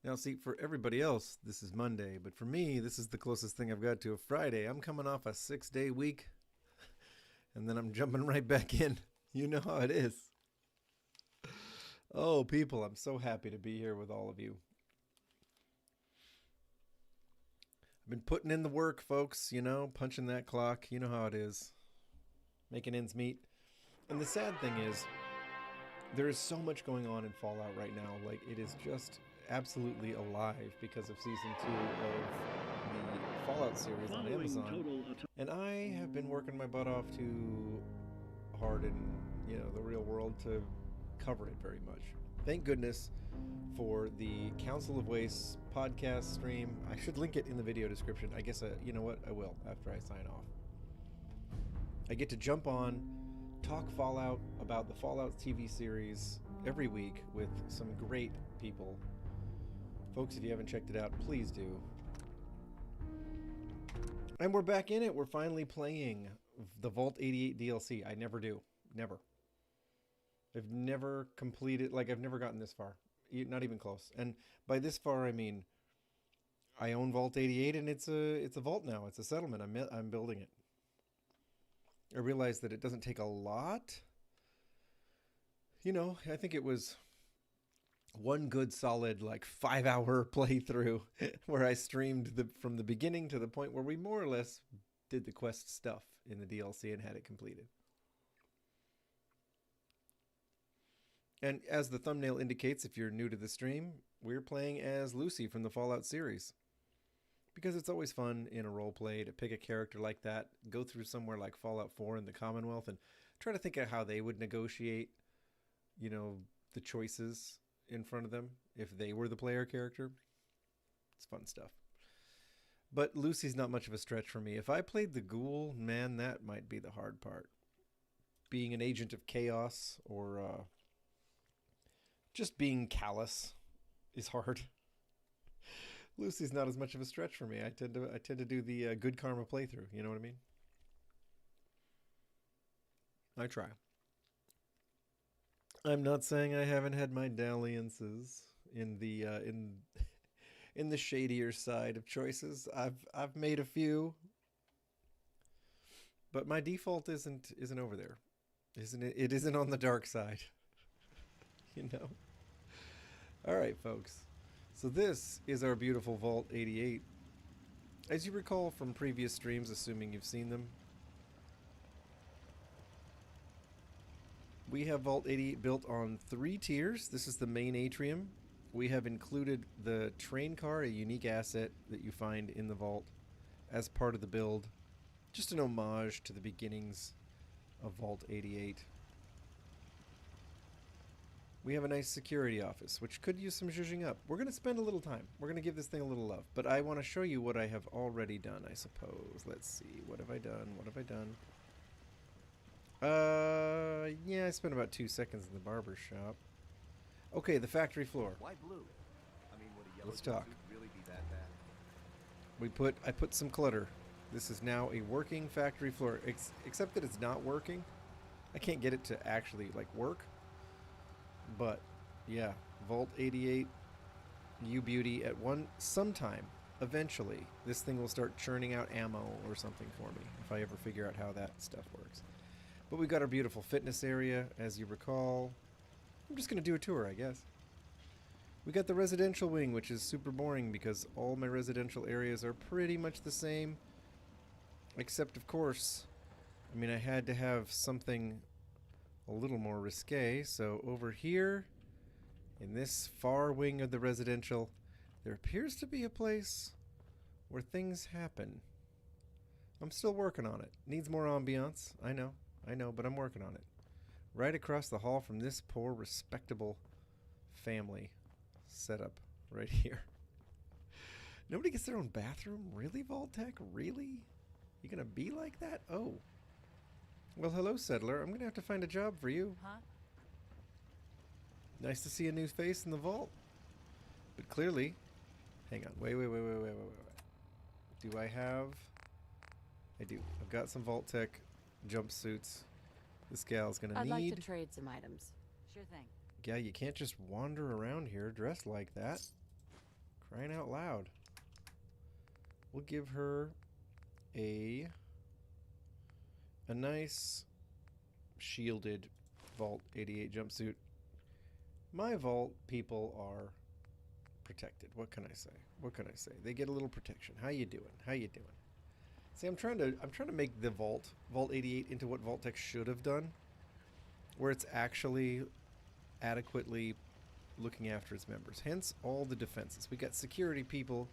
Now, see, for everybody else, this is Monday, but for me, this is the closest thing I've got to a Friday. I'm coming off a 6-day week, and then I'm jumping right back in. You know how it is. Oh, people, I'm so happy to be here with all of you. I've been putting in the work, folks, you know, punching that clock. You know how it is. Making ends meet. And the sad thing is, there is so much going on in Fallout right now. Like, it is just absolutely alive because of Season 2 of the Fallout series on Amazon. And I have been working my butt off to harden, you know, the real world to cover it very much. Thank goodness for the Council of Wastes podcast stream. I should link it in the video description. I guess, you know what? I will after I sign off. I get to jump on, talk Fallout about the Fallout TV series every week with some great people. Folks, if you haven't checked it out, please do. And we're back in it. We're finally playing the Vault 88 DLC. I never do. Never. I've never completed, like, I've never gotten this far. Not even close. And by this far, I mean, I own Vault 88 and it's a vault now. It's a settlement. I'm building it. I realized that it doesn't take a lot. You know, I think it was one good solid, like, 5-hour playthrough where I streamed from the beginning to the point where we more or less did the quest stuff in the DLC and had it completed. And as the thumbnail indicates, if you're new to the stream, we're playing as Lucy from the Fallout series. Because it's always fun in a roleplay to pick a character like that, go through somewhere like Fallout 4 in the Commonwealth, and try to think of how they would negotiate, you know, the choices in front of them if they were the player character. It's fun stuff. But Lucy's not much of a stretch for me. If I played the Ghoul, man, that might be the hard part. Being an agent of chaos or just being callous is hard. Lucy's not as much of a stretch for me. I tend to do the good karma playthrough. You know what I mean? I try. I'm not saying I haven't had my dalliances in the in the shadier side of choices. I've made a few, but my default isn't over there. It isn't on the dark side. You know. All right, folks. So this is our beautiful Vault 88. As you recall from previous streams, assuming you've seen them, we have Vault 88 built on 3 tiers. This is the main atrium. We have included the train car, a unique asset that you find in the vault, as part of the build. Just an homage to the beginnings of Vault 88. We have a nice security office, which could use some zhuzhing up. We're going to spend a little time. We're going to give this thing a little love. But I want to show you what I have already done, I suppose. Let's see. What have I done? What have I done? Yeah, I spent about 2 seconds in the barber shop. Okay, the factory floor. Why blue? I mean, would a yellow Let's talk. really be that bad? I put some clutter. This is now a working factory floor, except that it's not working. I can't get it to actually, like, work. But, yeah, Vault 88, you beauty, sometime, eventually, this thing will start churning out ammo or something for me, if I ever figure out how that stuff works. But we've got our beautiful fitness area, as you recall. I'm just going to do a tour, I guess. We got the residential wing, which is super boring because all my residential areas are pretty much the same. Except, of course, I mean, I had to have something a little more risque, so over here, in this far wing of the residential, there appears to be a place where things happen. I'm still working on it. Needs more ambiance, I know, but I'm working on it. Right across the hall from this poor, respectable family setup right here. Nobody gets their own bathroom? Really, Vault-Tec? Really? You gonna be like that? Oh. Well, hello, settler. I'm gonna have to find a job for you. Huh? Nice to see a new face in the vault. But clearly... Hang on. Wait. Do I have... I do. I've got some Vault-Tec jumpsuits. This gal's gonna need... I'd like to trade some items. Sure thing. Yeah, you can't just wander around here dressed like that. Crying out loud. We'll give her a nice shielded Vault 88 jumpsuit. My Vault people are protected. What can I say? What can I say? They get a little protection. How you doing? How you doing? See, I'm trying to make the Vault 88 into what Vault-Tec should have done, where it's actually adequately looking after its members. Hence all the defenses. We got security people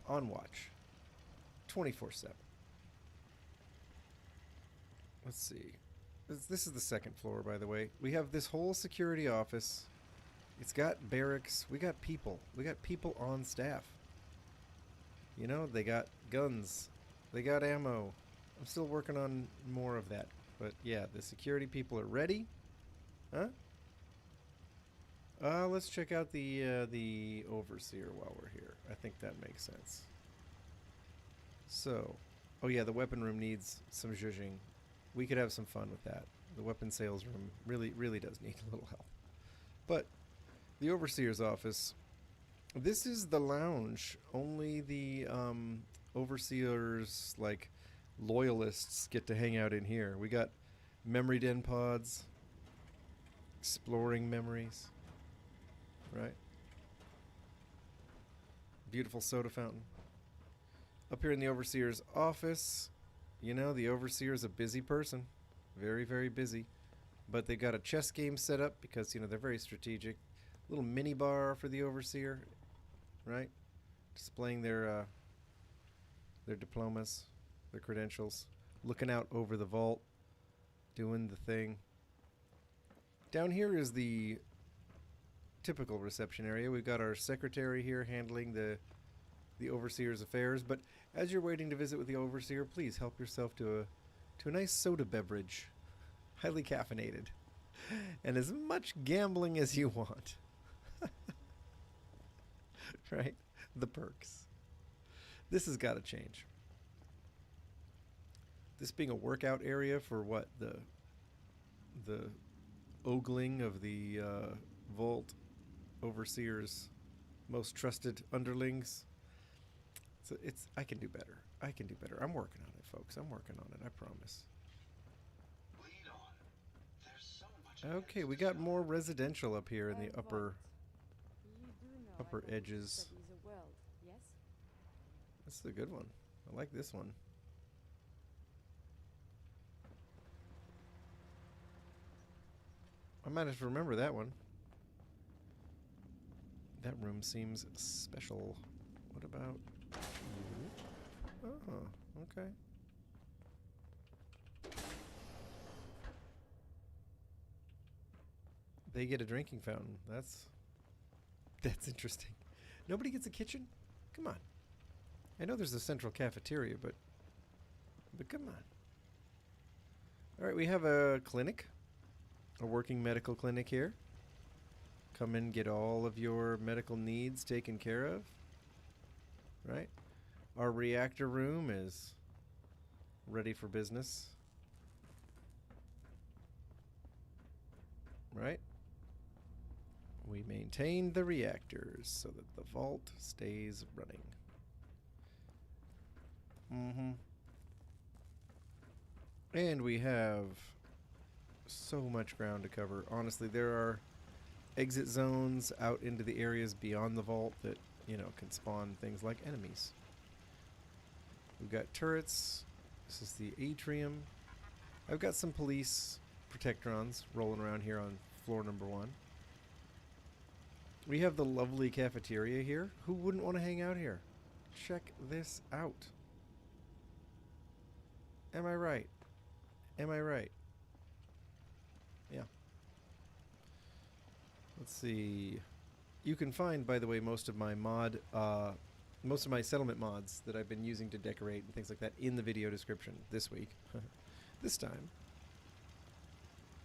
on watch 24/7. Let's see. This is the second floor, by the way. We have this whole security office. It's got barracks. We got people. We got people on staff. You know, they got guns. They got ammo. I'm still working on more of that. But yeah, the security people are ready. Huh? Let's check out the overseer while we're here. I think that makes sense. So, oh yeah, the weapon room needs some zhuzhing. We could have some fun with that. The weapon sales room really does need a little help. But the overseer's office, this is the lounge. Only the overseer's like loyalists get to hang out in here. We got memory den pods, exploring memories, right? Beautiful soda fountain. Up here in the overseer's office, you know, the overseer is a busy person. Very, very busy. But they've got a chess game set up because, you know, they're very strategic. Little mini bar for the overseer, right? Displaying their diplomas, their credentials. Looking out over the vault. Doing the thing. Down here is the typical reception area. We've got our secretary here handling the overseer's affairs. But as you're waiting to visit with the overseer, please help yourself to a nice soda beverage. Highly caffeinated. And as much gambling as you want. Right? The perks. This has got to change. This being a workout area for what? The ogling of the Vault Overseer's most trusted underlings. So I can do better. I can do better. I'm working on it, folks. I'm working on it, I promise. Lead on. There's so much Okay, we got more residential up here in the upper edges. Yes? This is a good one. I like this one. I might have to remember that one. That room seems special. What about you? Oh, okay. They get a drinking fountain. That's interesting. Nobody gets a kitchen? Come on. I know there's a central cafeteria, but come on. All right, we have a clinic, a working medical clinic here. Come in, get all of your medical needs taken care of. Right? Our reactor room is ready for business. Right? We maintain the reactors so that the vault stays running. And we have so much ground to cover. Honestly, there are exit zones out into the areas beyond the vault that, you know, can spawn things like enemies. We've got turrets. This is the atrium. I've got some police protectrons rolling around here on floor number 1. We have the lovely cafeteria here. Who wouldn't want to hang out here? Check this out. Am I right? Am I right? Yeah. Let's see. You can find, by the way, most of my settlement mods that I've been using to decorate and things like that in the video description this week. This time.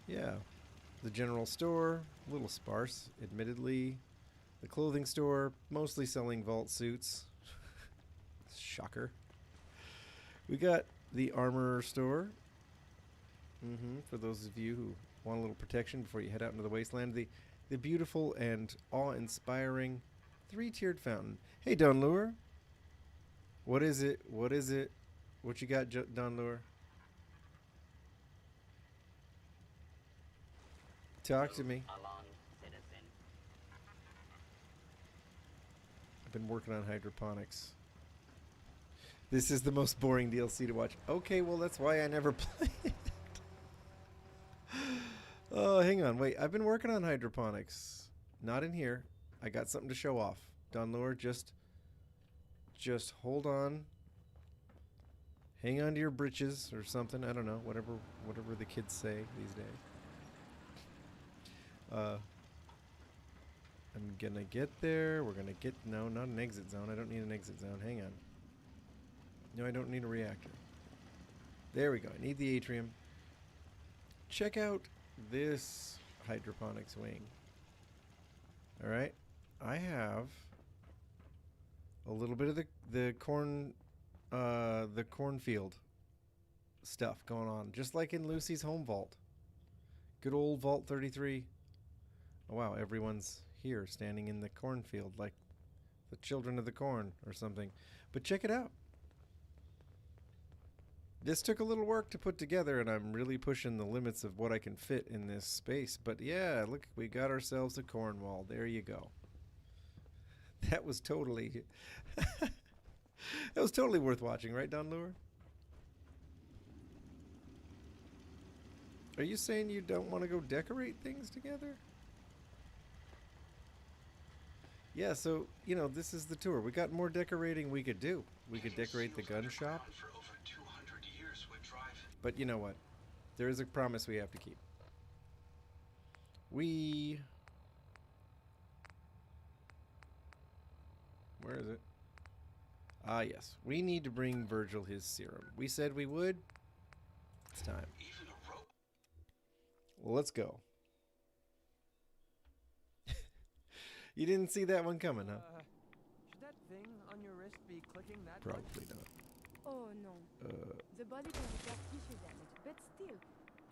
Yeah. The general store, a little sparse, admittedly. The clothing store, mostly selling vault suits. Shocker. We got the armor store. For those of you who want a little protection before you head out into the wasteland. The beautiful and awe-inspiring Three-tiered fountain. Hey, Don Lure. What is it? What is it? What you got, Don Lure? Talk to me. I've been working on hydroponics. This is the most boring DLC to watch. Okay, well, that's why I never play it. Oh, hang on. Wait, I've been working on hydroponics. Not in here. I got something to show off. Don Lure, just hold on. Hang on to your britches or something. I don't know. Whatever the kids say these days. I'm gonna get there. We're gonna get... No, not an exit zone. I don't need an exit zone. Hang on. No, I don't need a reactor. There we go. I need the atrium. Check out this hydroponics wing. Alright. I have a little bit of the cornfield stuff going on. Just like in Lucy's home vault. Good old Vault 33. Oh wow, everyone's here standing in the cornfield like the children of the corn or something. But check it out. This took a little work to put together, and I'm really pushing the limits of what I can fit in this space. But yeah, look, we got ourselves a corn wall. There you go. That was totally... that was totally worth watching, right, Don Lure? Are you saying you don't want to go decorate things together? Yeah, so, you know, this is the tour. We got more decorating we could do. We could decorate the gun shop. But you know what? There is a promise we have to keep. Where is it? Ah, yes. We need to bring Virgil his serum. We said we would. It's time. Well, let's go. You didn't see that one coming, huh? Should that thing on your wrist be clicking that much? Probably not. Oh no. The body can detect tissue damage, but still,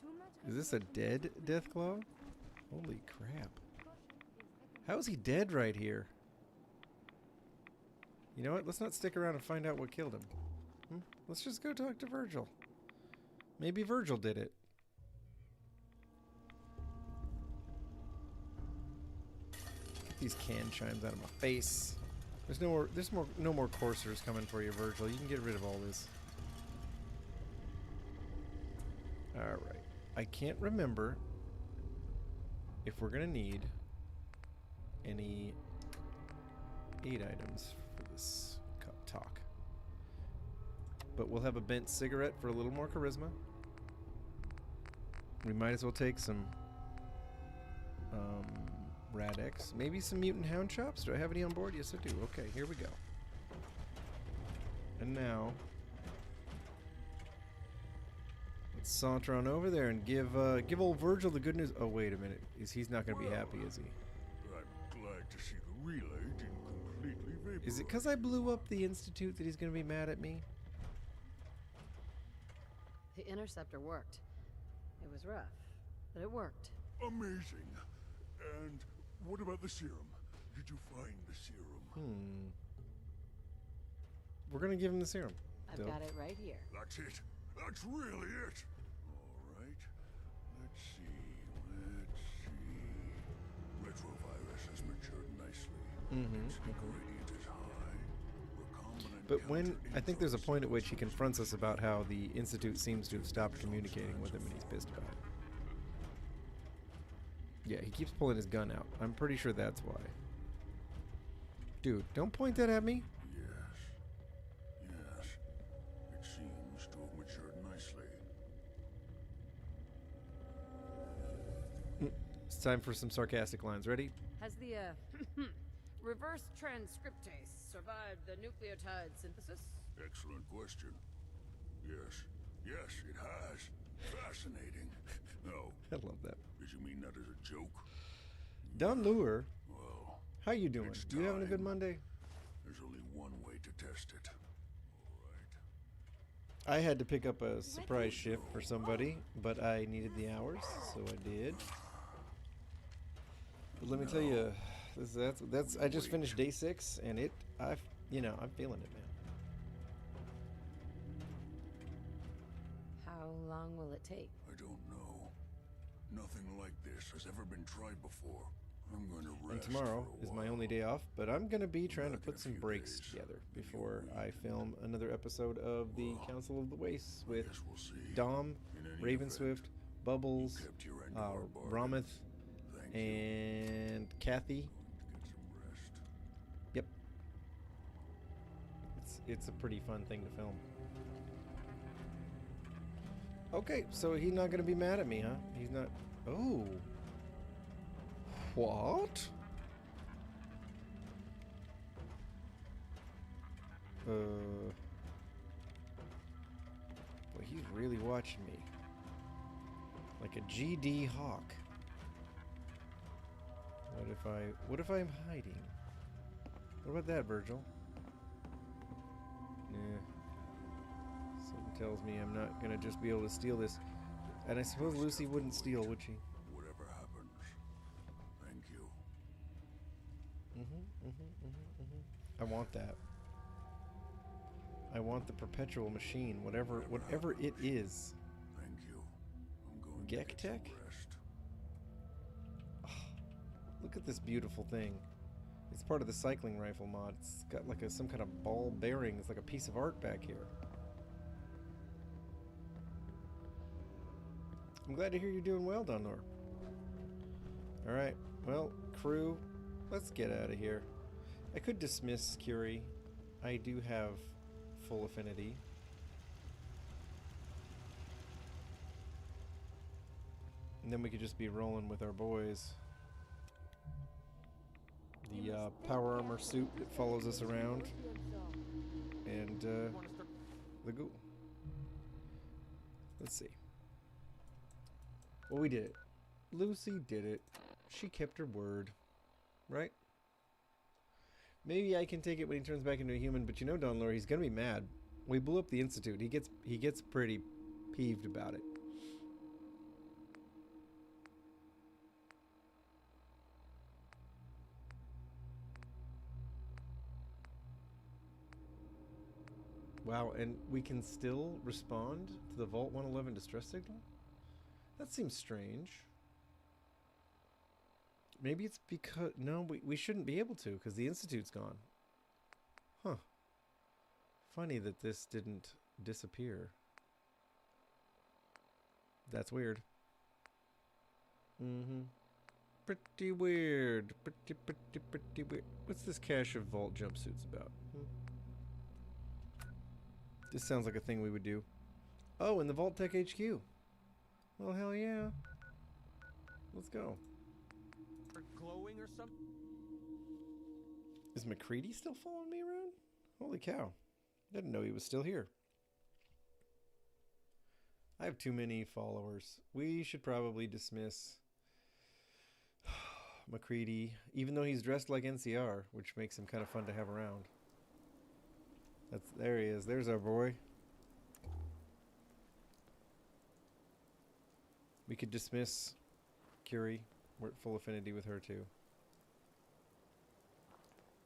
too much. Is this a dead Deathclaw? Holy crap. How is he dead right here? You know what? Let's not stick around and find out what killed him. Let's just go talk to Virgil. Maybe Virgil did it. Get these can chimes out of my face. There's no more coursers coming for you, Virgil. You can get rid of all this. Alright. I can't remember if we're gonna need any aid items for this talk. But we'll have a bent cigarette for a little more charisma. We might as well take some Rad-X. Maybe some mutant hound chops. Do I have any on board? Yes, I do. Okay, here we go. And now, let's saunter on over there and give old Virgil the good news. Oh, wait a minute. He's not going to be happy, is he? I'm glad to see the relay didn't completely vaporize. Is it because I blew up the Institute that he's going to be mad at me? The interceptor worked. It was rough, but it worked. Amazing. And what about the serum? Did you find the serum? We're going to give him the serum. I've got it right here. That's it. That's really it. All right. Let's see. Retrovirus has matured nicely. Its gradient is high. Recombinant But when counter I think there's a point at which he influences confronts us about how the Institute seems to have stopped communicating with him and he's pissed about it. Yeah, he keeps pulling his gun out. I'm pretty sure that's why. Dude, don't point that at me. Yes. It seems to have matured nicely. It's time for some sarcastic lines. Ready? Has the reverse transcriptase survived the nucleotide synthesis? Excellent question. Yes. Yes, it has. Fascinating. No. I love that. Did you mean that as a joke? Don Lure, Well, how you doing? It's You having a good time. Monday? there's only one way to test it. All right. I had to pick up a surprise shift for somebody, but I needed the hours, so I did. But let me tell you, That's. I just finished day 6, and I'm feeling it, man. How long will it take? I don't know. Nothing like this has ever been tried before. I'm going to rest. And tomorrow for a is my while. only day off, but I'm gonna be trying to back in put a some few breaks days. together Then before you'll I leave. film another episode of the Well, Council of the Wastes with I guess we'll see. Dom, In any Ravenswift, event, Bubbles, you kept your end of our bargain. Ramith, Thank you. and Kathy. Going to get some rest. Yep. It's a pretty fun thing to film. Okay, so he's not gonna be mad at me, huh? He's not. Oh. What? Boy, he's really watching me. Like a GD hawk. What if I'm hiding? What about that, Virgil? Nah. Something tells me I'm not gonna just be able to steal this. And I suppose Lucy wouldn't steal, would she? Whatever happens, thank you. I want that. I want the perpetual machine, whatever it is. Thank you. I'm going to get some Gek-Tech? rest. Look at this beautiful thing. It's part of the cycling rifle mod. It's got like some kind of ball bearing. It's like a piece of art back here. I'm glad to hear you're doing well, Donor. Alright, well, crew, let's get out of here. I could dismiss Curie. I do have full affinity. And then we could just be rolling with our boys. The power armor suit that follows us around. And the ghoul. Let's see. Well, we did it. Lucy did it. She kept her word. Right? Maybe I can take it when he turns back into a human, but you know, Don Lore, he's gonna be mad. We blew up the Institute. He gets pretty peeved about it. Wow, and we can still respond to the Vault 111 distress signal? That seems strange. Maybe it's because... No, we shouldn't be able to, because the Institute's gone. Huh. Funny that this didn't disappear. That's weird. Pretty weird. Pretty weird. What's this cache of Vault jumpsuits about? This sounds like a thing we would do. Oh, in the Vault-Tec HQ. Well, hell yeah. Let's go. Glowing or something? Is McCready still following me around? Holy cow. I didn't know he was still here. I have too many followers. We should probably dismiss McCready, even though he's dressed like NCR, which makes him kind of fun to have around. There he is. There's our boy. We could dismiss Curie. We're at full affinity with her too.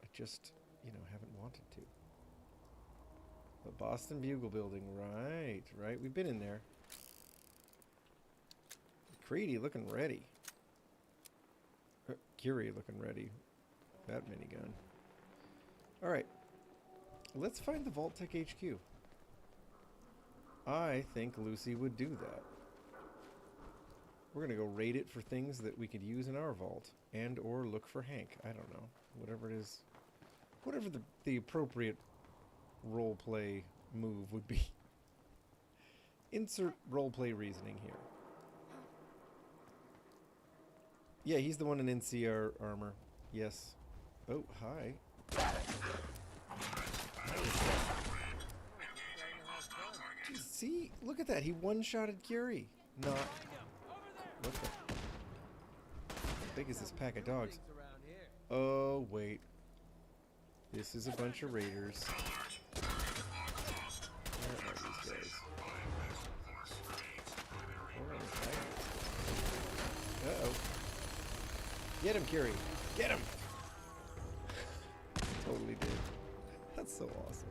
I just, haven't wanted to. The Boston Bugle Building, right. We've been in there. Creedy looking ready. Curie looking ready. That minigun. Alright. Let's find the Vault-Tec HQ. I think Lucy would do that. We're gonna go raid it for things that we could use in our vault, and or look for Hank. I don't know. Whatever it is. Whatever the appropriate roleplay move would be. Insert roleplay reasoning here. Yeah, he's the one in NCR armor. Yes. Oh, hi. Jeez, see? Look at that. He one-shotted Curie. Not... What the... How big is this pack of dogs? Oh, wait. This is a bunch of raiders. Where are these guys? Where are the tigers? Uh-oh. Get him, Curie. Get him! totally did. That's so awesome.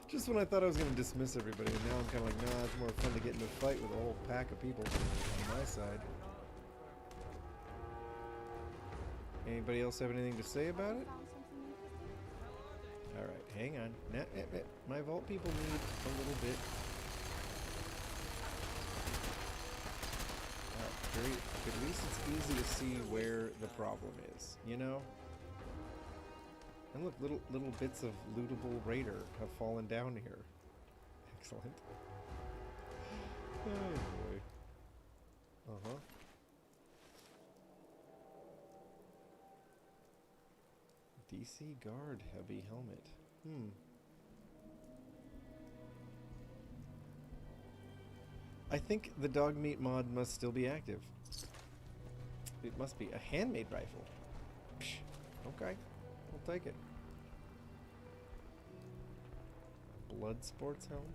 Just when I thought I was going to dismiss everybody, and now I'm kind of like, nah, it's more fun to get into a fight with a whole pack of people on my side. Anybody else have anything to say about it? Found something interesting? Alright, hang on. My vault people need a little bit. Great. At least it's easy to see where the problem is, you know? And look, little bits of lootable raider have fallen down here. Excellent. Oh boy. Uh-huh. DC guard heavy helmet. I think the dog meat mod must still be active. It must be a handmade rifle. Psh, okay, we'll take it. Blood sports helmet?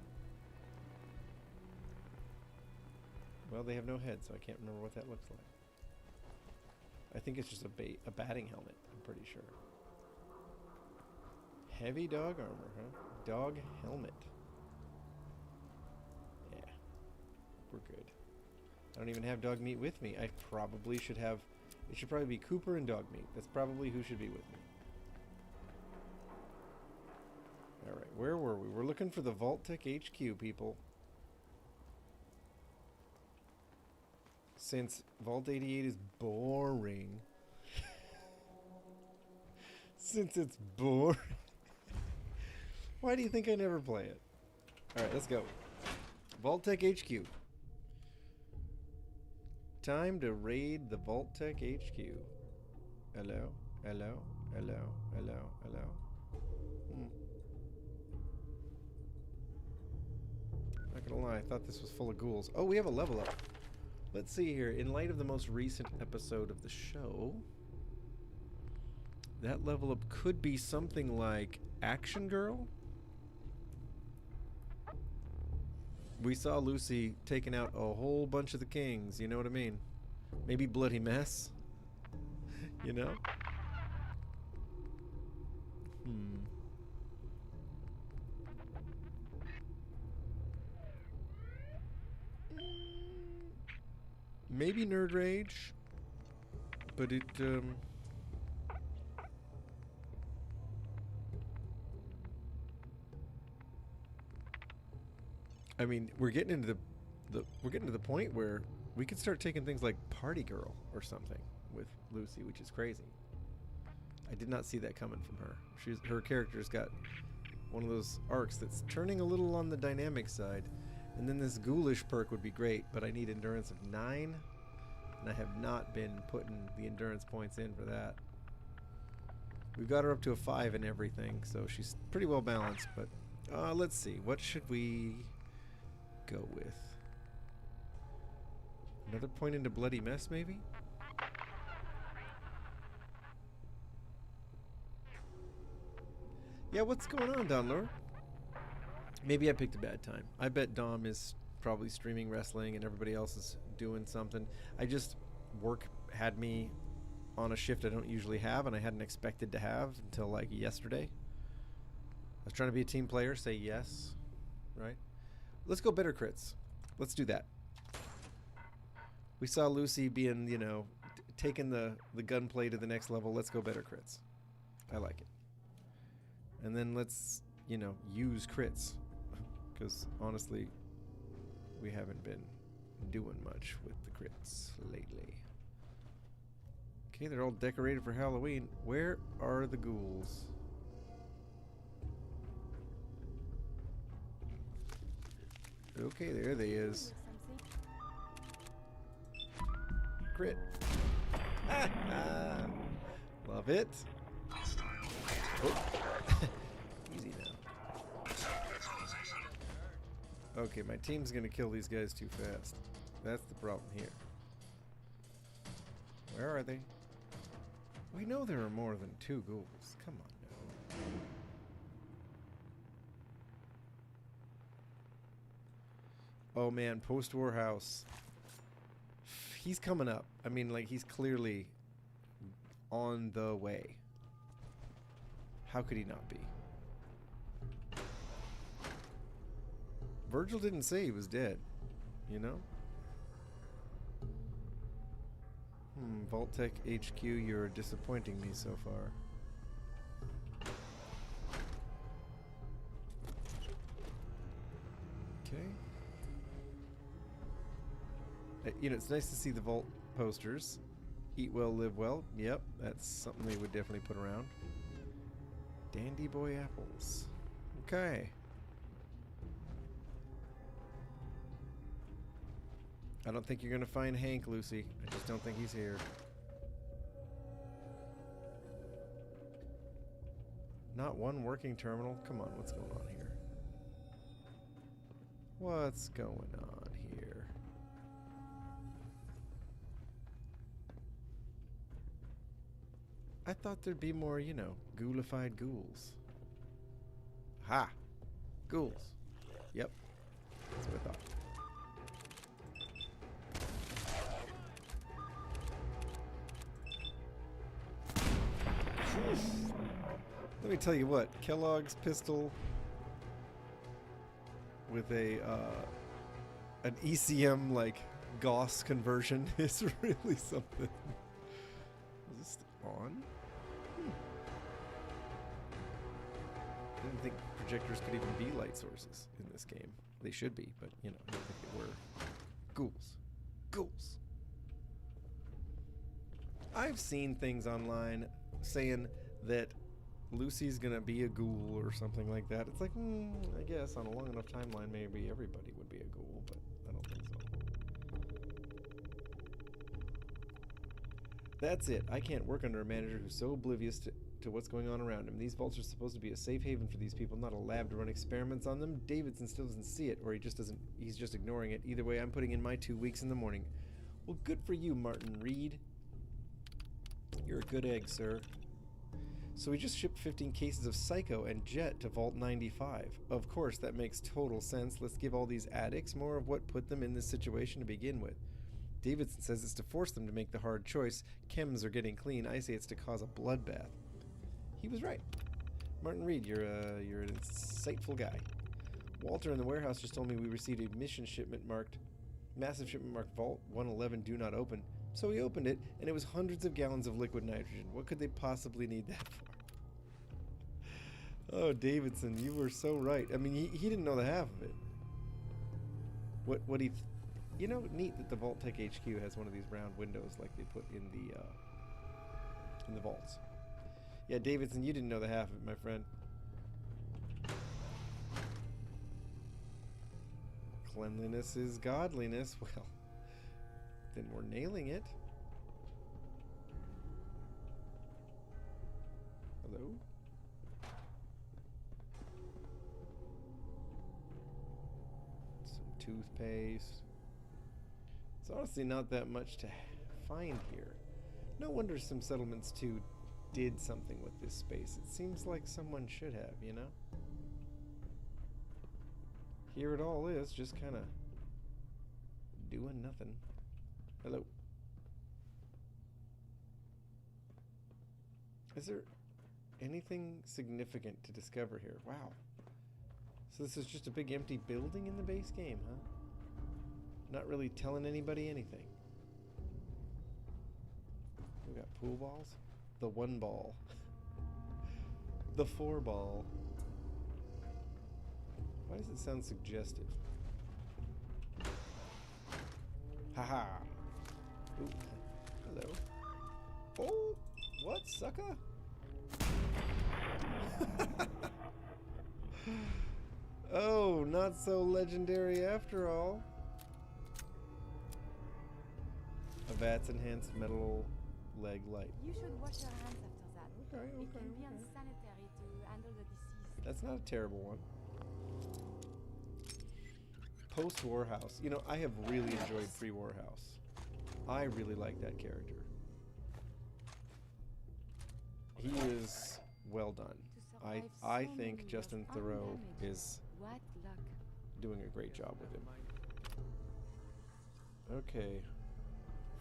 Well, they have no head, so I can't remember what that looks like. I think it's just a batting helmet, I'm pretty sure. Heavy dog armor, huh? Dog helmet. Yeah, we're good. I don't even have dog meat with me. I probably should have... It should probably be Cooper and dog meat. That's probably who should be with me. Alright, where were we? We're looking for the Vault-Tec HQ, people. Since Vault 88 is boring. Since it's boring. Why do you think I never play it? Alright, let's go. Vault-Tec HQ. Time to raid the Vault-Tec HQ. Hello, hello, hello, hello, hello. Not gonna lie, I thought this was full of ghouls. Oh, we have a level up. Let's see here. In light of the most recent episode of the show, that level up could be something like Action Girl? We saw Lucy taking out a whole bunch of the kings, you know what I mean? Maybe Bloody Mess? You know? Maybe Nerd Rage, but it, I mean, we're getting into the point where we could start taking things like Party Girl or something with Lucy, which is crazy. I did not see that coming from her. Her character's got one of those arcs that's turning a little on the dynamic side. And then this ghoulish perk would be great, but I need endurance of 9, and I have not been putting the endurance points in for that. We've got her up to a 5 and everything, so she's pretty well balanced, but let's see. What should we go with? Another point into Bloody Mess, maybe? Yeah, what's going on, Donlor? Maybe I picked a bad time. I bet Dom is probably streaming wrestling and everybody else is doing something. Work had me on a shift I don't usually have and I hadn't expected to have until like yesterday. I was trying to be a team player, say yes, right? Let's go better crits. Let's do that. We saw Lucy being, you know, taking the gunplay to the next level. Let's go better crits. I like it. And then let's, you know, use crits. Because honestly, we haven't been doing much with the crits lately. Okay, they're all decorated for Halloween. Where are the ghouls? Okay, there they is. Crit. Love it. Oh. Easy now. Okay, my team's gonna kill these guys too fast. That's the problem here. Where are they? We know there are more than 2 ghouls. Come on now. Oh man, post-war house. He's coming up. I mean, like, he's clearly on the way. How could he not be? Virgil didn't say he was dead, you know? Vault-Tec HQ, you're disappointing me so far. Okay. You know, it's nice to see the Vault posters. Eat well, live well. Yep, that's something they would definitely put around. Dandy boy apples. Okay. I don't think you're going to find Hank, Lucy. I just don't think he's here. Not one working terminal? Come on, what's going on here? What's going on here? I thought there'd be more, you know, ghoulified ghouls. Ha! Ghouls. Yep. That's what I thought. Let me tell you what, Kellogg's pistol with a an ECM like Gauss conversion is really something. Is this on? I didn't think projectors could even be light sources in this game. They should be, but you know, I didn't think they were. Ghouls. Ghouls. I've seen things online saying that Lucy's gonna be a ghoul or something like that. It's like, I guess on a long enough timeline, maybe everybody would be a ghoul, but I don't think so. That's it. I can't work under a manager who's so oblivious to what's going on around him. These vaults are supposed to be a safe haven for these people, not a lab to run experiments on them. Davidson still doesn't see it, or he just doesn't. He's just ignoring it. Either way, I'm putting in my 2 weeks in the morning. Well, good for you, Martin Reed. You're a good egg, sir. So we just shipped 15 cases of Psycho and Jet to Vault 95. Of course, that makes total sense. Let's give all these addicts more of what put them in this situation to begin with. Davidson says it's to force them to make the hard choice. Chems are getting clean. I say it's to cause a bloodbath. He was right. Martin Reed, you're an insightful guy. Walter in the warehouse just told me we received a massive shipment marked Vault 111 do not open. So we opened it, and it was hundreds of gallons of liquid nitrogen. What could they possibly need that for? Oh, Davidson, you were so right. I mean, he didn't know the half of it. You know, neat that the Vault-Tec HQ has one of these round windows like they put in the vaults. Yeah, Davidson, you didn't know the half of it, my friend. Cleanliness is godliness. Well, then we're nailing it. Hello? Some toothpaste. It's honestly not that much to find here. No wonder some settlements too did something with this space. It seems like someone should have, you know? Here it all is, just kind of doing nothing. Hello. Is there anything significant to discover here? Wow. So this is just a big empty building in the base game, huh? Not really telling anybody anything. We got pool balls. The 1 ball. The 4 ball. Why does it sound suggestive? Haha. Ooh. Hello. Oh, what, sucker? Oh, not so legendary after all. A VATS enhanced metal leg light. You should wash your hands after that. Okay, It okay, can be okay. unsanitary to handle the disease. That's not a terrible one. Post-war house. You know, I have really enjoyed pre-war house. I really like that character. He is well done. I think Justin Theroux is What luck. doing a great job with him. Okay.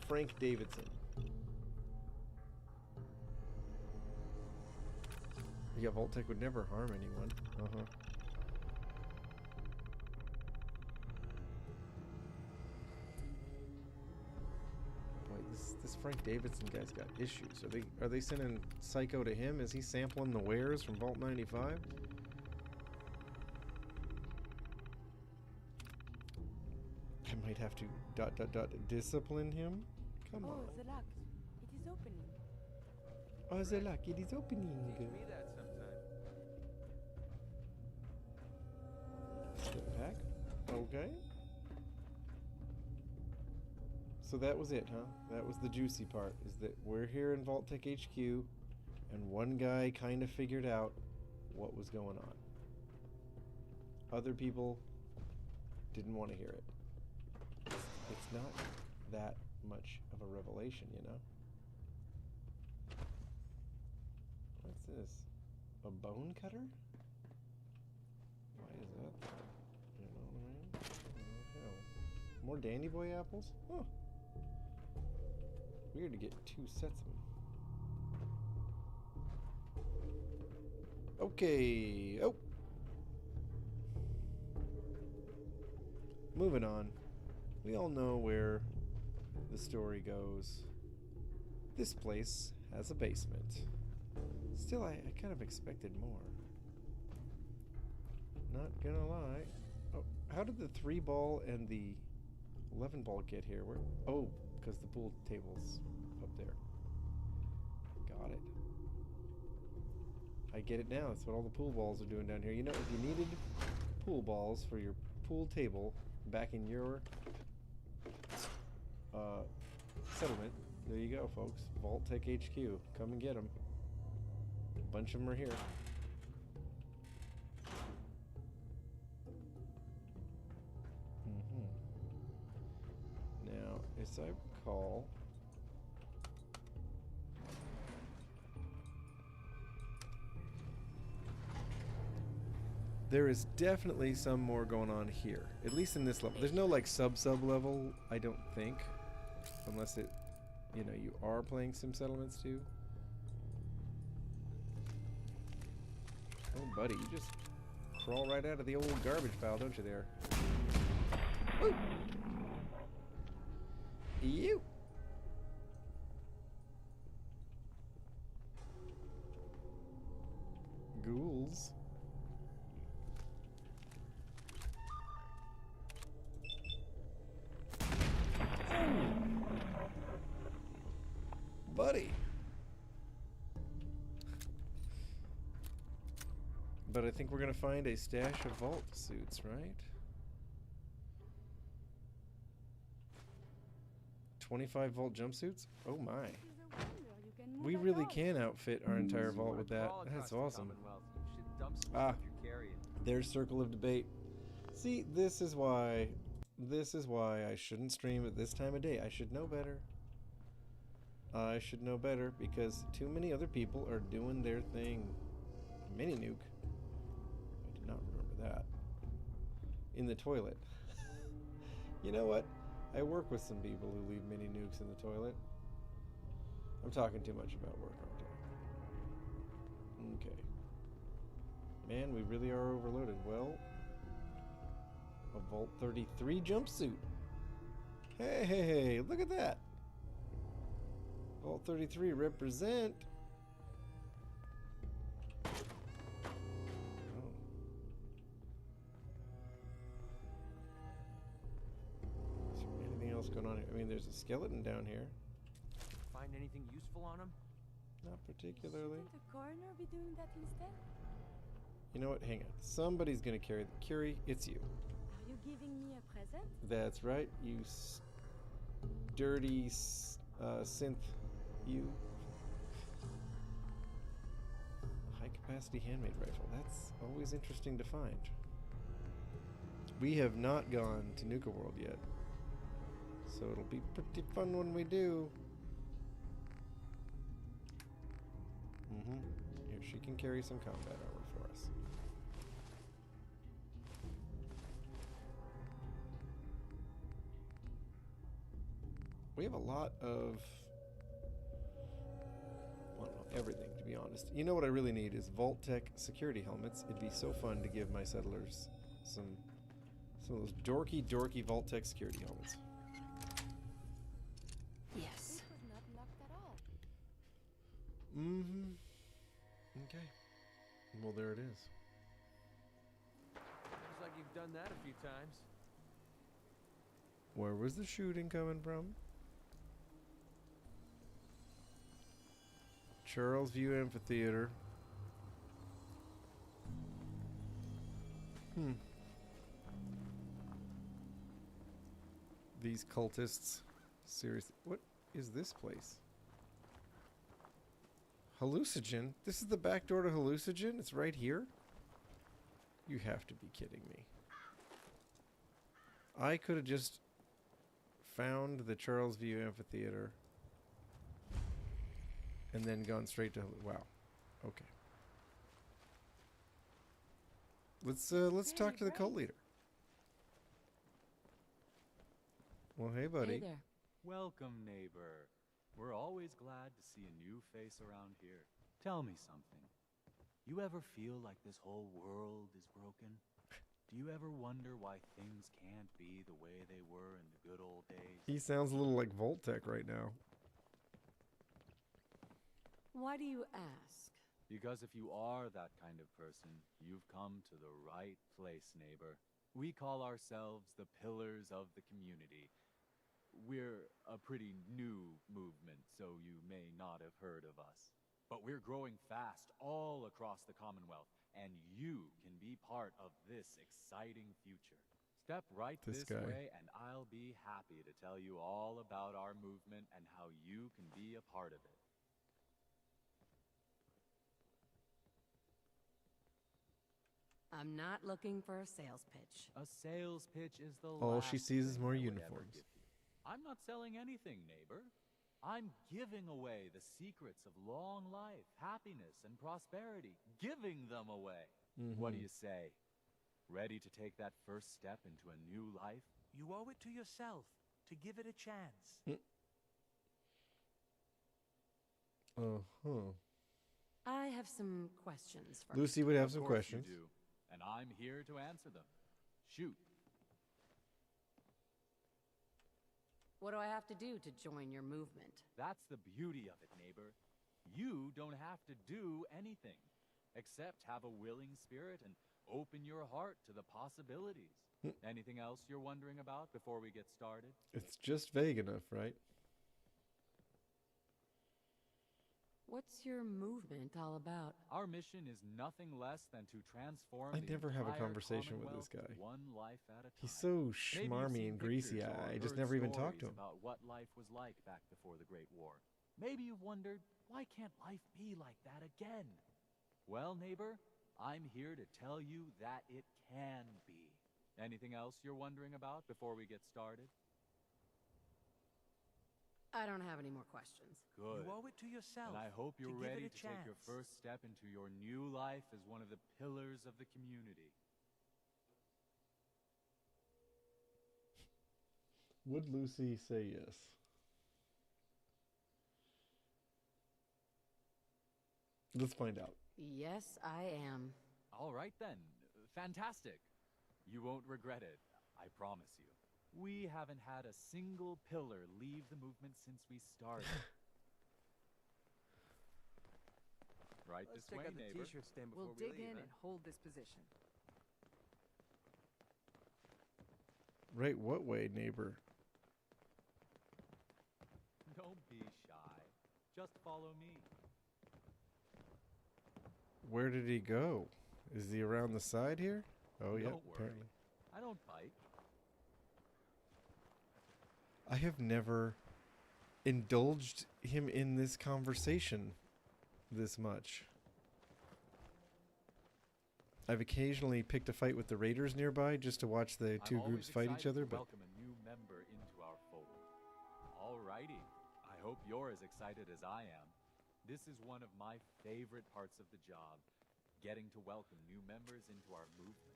Frank Davidson. Yeah, Vault-Tec would never harm anyone. Uh-huh. Boy, this Frank Davidson guy's got issues. Are they sending Psycho to him? Is he sampling the wares from Vault 95? I might have to ... discipline him? Come Oh, on. the lock. It is opening. Oh, the lock, it is opening. Teach me that sometime. Step back. Okay. So that was it, huh? That was the juicy part, is that we're here in Vault-Tec HQ, and one guy kind of figured out what was going on. Other people didn't want to hear it. It's not that much of a revelation, you know? What's this? A bone cutter? Why is that there? You know what I mean? What the hell? More Dandy Boy apples? Huh. Weird to get 2 sets of them. Okay. Oh! Moving on. We all know where the story goes. This place has a basement. Still, I kind of expected more. Not gonna lie. Oh, how did the 3-ball and the 11-ball get here? Where? Oh, because the pool table's up there. Got it. I get it now. That's what all the pool balls are doing down here. You know, if you needed pool balls for your pool table back in your settlement, there you go, folks. Vault-Tec HQ. Come and get them. A bunch of them are here. Now, as I recall, there is definitely some more going on here. At least in this level. There's no like sub level, I don't think. Unless it, you know, you are playing Sim Settlements too. Oh, buddy, you just crawl right out of the old garbage pile, don't you there? Woo! You! Ghouls. Buddy. But I think we're gonna find a stash of vault suits, right? 25 vault jumpsuits? Oh my. It is a wonder you can move We at really all. can outfit our entire vault with that. That's awesome. Ah, there's Circle of Debate. See, this is why I shouldn't stream at this time of day. I should know better. I should know better because too many other people are doing their thing. Mini nuke. I did not remember that. In the toilet. You know what? I work with some people who leave mini nukes in the toilet. I'm talking too much about work, aren't I? Okay. Man, we really are overloaded. Well, a Vault 33 jumpsuit. Hey, look at that. Vault 33 represent. Oh. Is there anything else going on here? I mean, there's a skeleton down here. Find anything useful on him? Not particularly. Shouldn't the coroner be doing that instead? You know what? Hang on. Somebody's gonna carry the Curie. It's you. Are you giving me a present? That's right. You dirty synth. You. High capacity handmade rifle. That's always interesting to find. We have not gone to Nuka World yet, so it'll be pretty fun when we do. Here, she can carry some combat armor for us. We have a lot of... Well, everything, to be honest. You know what I really need is Vault-Tec security helmets. It'd be so fun to give my settlers some of those dorky Vault-Tec security helmets. Yes. This was not locked at all. Mm-hmm. Okay. Well, there it is. Looks like you've done that a few times. Where was the shooting coming from? Charles View Amphitheater. These cultists. Seriously. What is this place? Hallucinogen? This is the back door to Hallucinogen? It's right here? You have to be kidding me. I could have just found the Charles View Amphitheater and then gone straight to... Wow. Okay. Let's talk to the cult leader. Well, hey, buddy. Hey there. Welcome, neighbor. We're always glad to see a new face around here. Tell me something. You ever feel like this whole world is broken? Do you ever wonder why things can't be the way they were in the good old days? He sounds a little like Vault-Tec right now. Why do you ask? Because if you are that kind of person, you've come to the right place, neighbor. We call ourselves the Pillars of the Community. We're a pretty new movement, so you may not have heard of us. But we're growing fast all across the Commonwealth, and you can be part of this exciting future. Step right this way, and I'll be happy to tell you all about our movement and how you can be a part of it. I'm not looking for a sales pitch. A sales pitch is the All she last sees is thing more I would ever uniforms. give you. I'm not selling anything, neighbor. I'm giving away the secrets of long life, happiness, and prosperity. Giving them away. What do you say? Ready to take that first step into a new life? You owe it to yourself to give it a chance. I have some questions for Lucy would have Of some course questions. You do, and I'm here to answer them. Shoot. What do I have to do to join your movement? That's the beauty of it, neighbor. You don't have to do anything, except have a willing spirit and open your heart to the possibilities. Anything else you're wondering about before we get started? It's just vague enough, right? What's your movement all about? Our mission is nothing less than to transform I the never have a entire conversation with this Commonwealth guy. one life at a time. He's so Maybe you've schmarmy seen and greasy. pictures or I just heard never even talked to him. stories about what life was like back before the Great War. Maybe you've wondered, why can't life be like that again? Well, neighbor, I'm here to tell you that it can be. Anything else you're wondering about before we get started? I don't have any more questions. Good. You owe it to yourself. And I hope you're to give ready it a to take your chance. first step into your new life as one of the pillars of the community. Would Lucy say yes? Let's find out. Yes, I am. All right then. Fantastic. You won't regret it. I promise you. We haven't had a single pillar leave the movement since we started. Right Let's this check way, out the neighbor. t-shirt stand before We'll we dig leave, in huh? and hold this position. Right, what way, neighbor? Don't be shy. Just follow me. Where did he go? Is he around the side here? Oh, yeah, Don't worry. apparently. I don't bite. I have never indulged him in this conversation this much. I've occasionally picked a fight with the raiders nearby just to watch the two I'm groups always fight each excited other, to but welcome a new member into our fold. Alrighty. I hope you're as excited as I am. This is one of my favorite parts of the job, getting to welcome new members into our movement.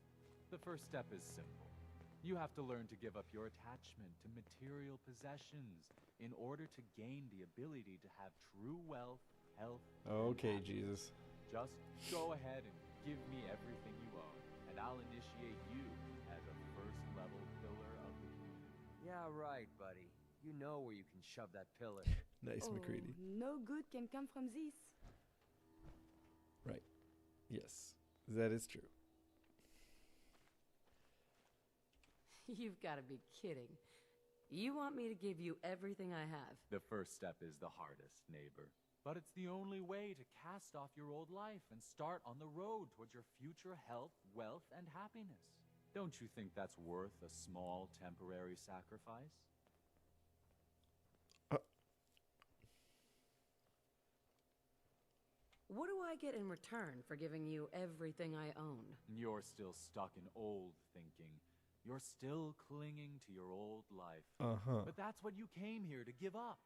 The first step is simple. You have to learn to give up your attachment to material possessions in order to gain the ability to have true wealth health. Okay, and happiness. Jesus. Just go ahead and give me everything you own, and I'll initiate you as a first-level pillar of the community. Yeah, right, buddy. You know where you can shove that pillar. Nice, Oh, McCready. no good can come from this. Right. Yes, that is true. You've got to be kidding. You want me to give you everything I have? The first step is the hardest, neighbor. But it's the only way to cast off your old life and start on the road towards your future health, wealth, and happiness. Don't you think that's worth a small temporary sacrifice? What do I get in return for giving you everything I own? You're still stuck in old thinking. You're still clinging to your old life. Uh-huh. But that's what you came here to give up.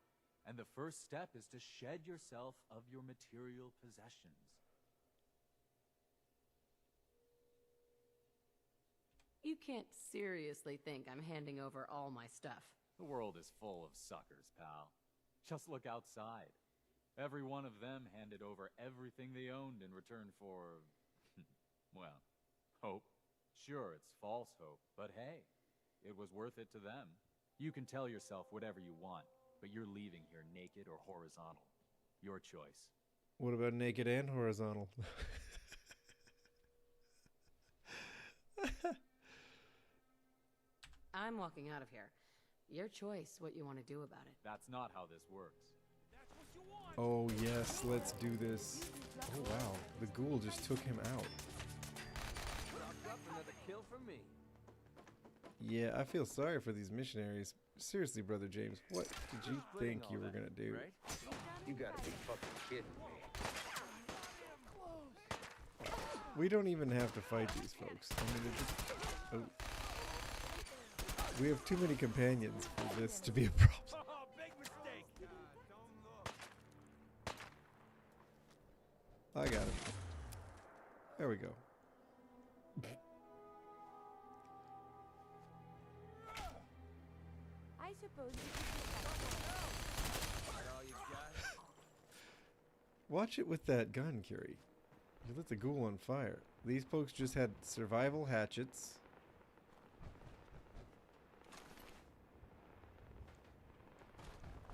And the first step is to shed yourself of your material possessions. You can't seriously think I'm handing over all my stuff. The world is full of suckers, pal. Just look outside. Every one of them handed over everything they owned in return for, well, hope. Sure, it's false hope, but hey, it was worth it to them. You can tell yourself whatever you want, but you're leaving here naked or horizontal. Your choice. What about naked and horizontal? I'm walking out of here. Your choice what you want to do about it. That's not how this works. Oh, yes, let's do this. Oh, wow. The ghoul just took him out. Chalked up another kill for me. Yeah, I feel sorry for these missionaries. Seriously, Brother James, what did you think you were going to do? Right? You gotta be fucking kidding me. We don't even have to fight these folks. I mean, it just... Oh. We have too many companions for this to be a problem. Oh, big mistake. I got it. There we go. I suppose you That all you got? Watch it with that gun, Curie. You lit the ghoul on fire. These folks just had survival hatchets.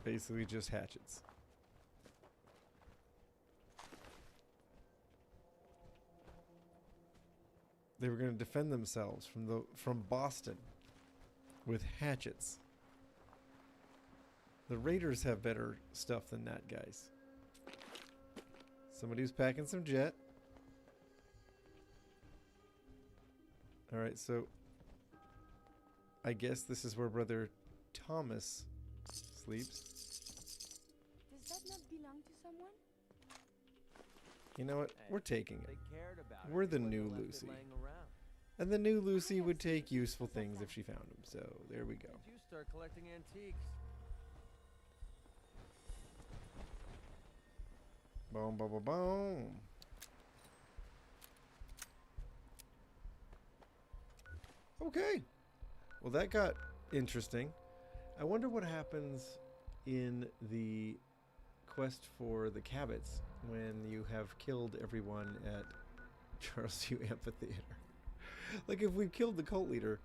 Basically just hatchets. They were going to defend themselves from Boston with hatchets. The Raiders have better stuff than that, guys. Somebody's packing some jet. Alright, so I guess this is where Brother Thomas sleeps. Does that not belong to someone? You know what? We're taking it. They cared about We're it the when they new left it Lucy. laying around. And the new Lucy would take useful things if she found them. So there we go. Did you start collecting antiques? Boom, boom, boom, boom. Okay. Well, that got interesting. I wonder what happens in the quest for the Cabots when you have killed everyone at Charlesview Amphitheater. Like, if we killed the cult leader,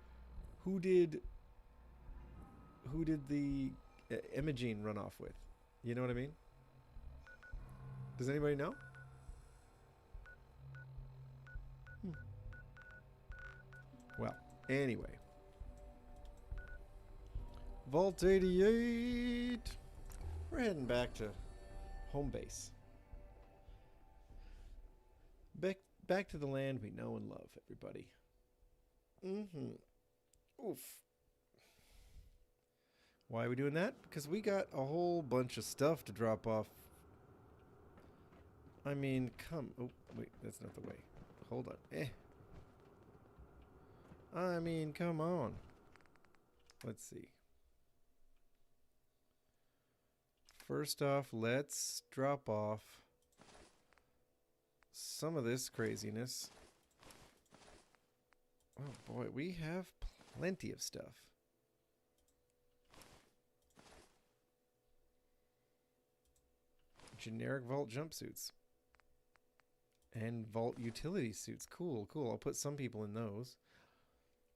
who did the Imogene run off with? You know what I mean? Does anybody know? Well, anyway. Vault 88. We're heading back to home base. Back to the land we know and love, everybody. Oof. Why are we doing that? Because we got a whole bunch of stuff to drop off. I mean, come... Oh, wait, that's not the way. Hold on. I mean, come on. Let's see. First off, let's drop off some of this craziness. Oh boy, we have plenty of stuff. Generic Vault jumpsuits. And Vault utility suits. Cool, cool. I'll put some people in those.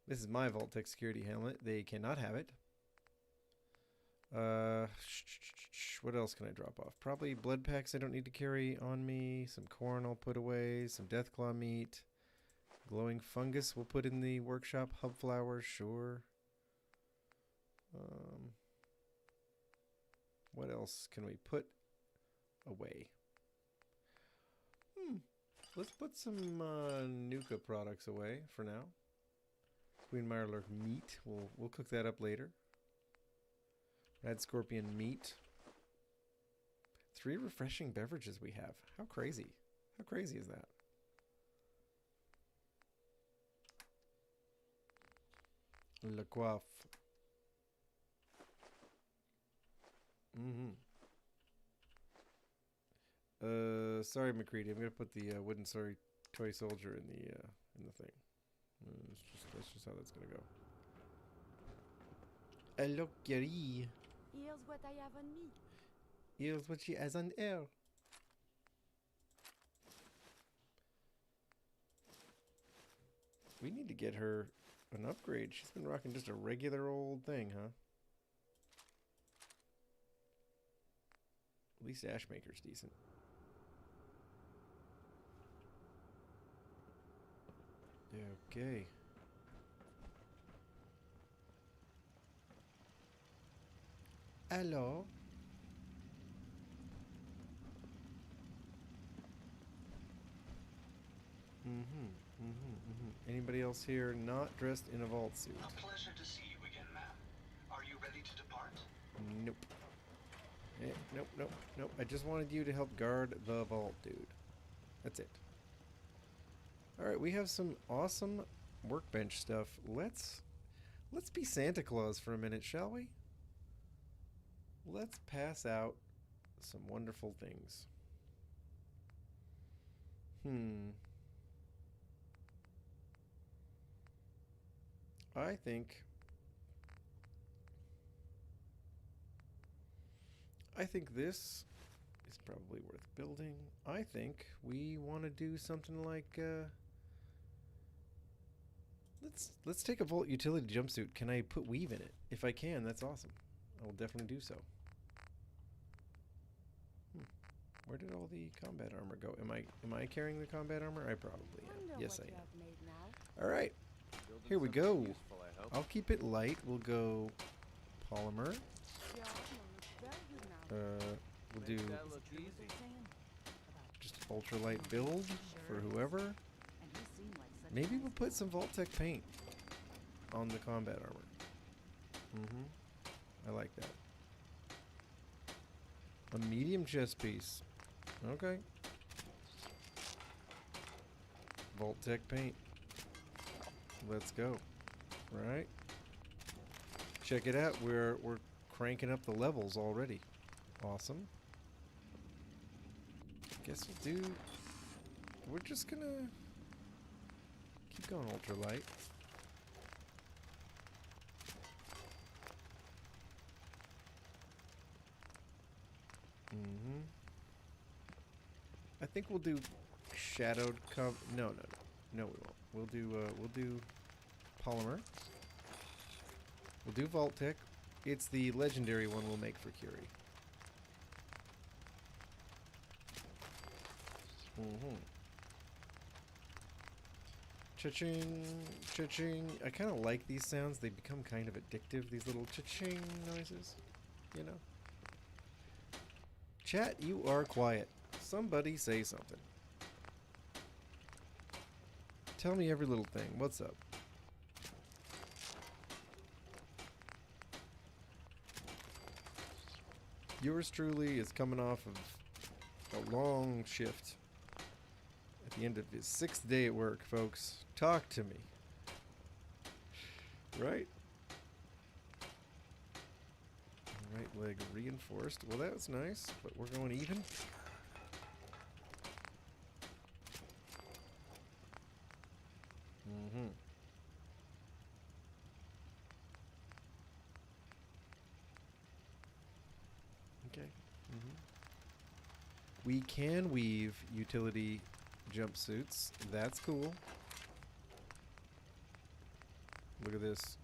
This is my Vault-Tec security helmet. They cannot have it. What else can I drop off? Probably blood packs I don't need to carry on me. Some corn I'll put away. Some deathclaw meat. Glowing fungus we'll put in the workshop. Hub flowers, sure. What else can we put away? Let's put some Nuka products away for now. Queen Mirelurk meat. We'll cook that up later. Red Scorpion meat. 3 refreshing beverages we have. How crazy? How crazy is that? Le Coiffe. Sorry, McCready. I'm gonna put the wooden toy soldier in the thing. That's just how that's gonna go. Hello, Gary. Here's what I have on me. Here's what she has on air. We need to get her an upgrade. She's been rocking just a regular old thing, huh? At least Ashmaker's decent. Okay. Hello. Anybody else here not dressed in a vault suit? A pleasure to see you again, ma'am. Are you ready to depart? Nope. Nope. I just wanted you to help guard the vault, dude. That's it. Alright, we have some awesome workbench stuff. Let's be Santa Claus for a minute, shall we? Let's pass out some wonderful things. I think this is probably worth building. I think we want to do something like let's take a Vault utility jumpsuit. Can I put weave in it? If I can, that's awesome. I will definitely do so. Where did all the combat armor go? Am I carrying the combat armor? I probably am. Yes, I am. All right. Here we go. I'll keep it light. We'll go polymer. We'll do just ultralight build for whoever. Maybe we'll put some Vault-Tec paint on the combat armor. I like that. A medium chest piece. Okay. Vault-Tec paint. Let's go. Right. Check it out. We're cranking up the levels already. Awesome. Guess we're just gonna keep going ultralight. I think we'll do shadowed cover. No, we won't. We'll do polymer. We'll do Vault-Tec. It's the legendary one we'll make for Curie. Cha-ching, cha-ching. I kind of like these sounds. They become kind of addictive, these little cha-ching noises, you know? Chat, you are quiet. Somebody say something. Tell me every little thing. What's up? Yours truly is coming off of a long shift. At the end of his 6th day at work, folks. Talk to me. Right? Right leg reinforced. Well, that was nice, but we're going even. Okay. We can weave utility jumpsuits. That's cool. Look at this.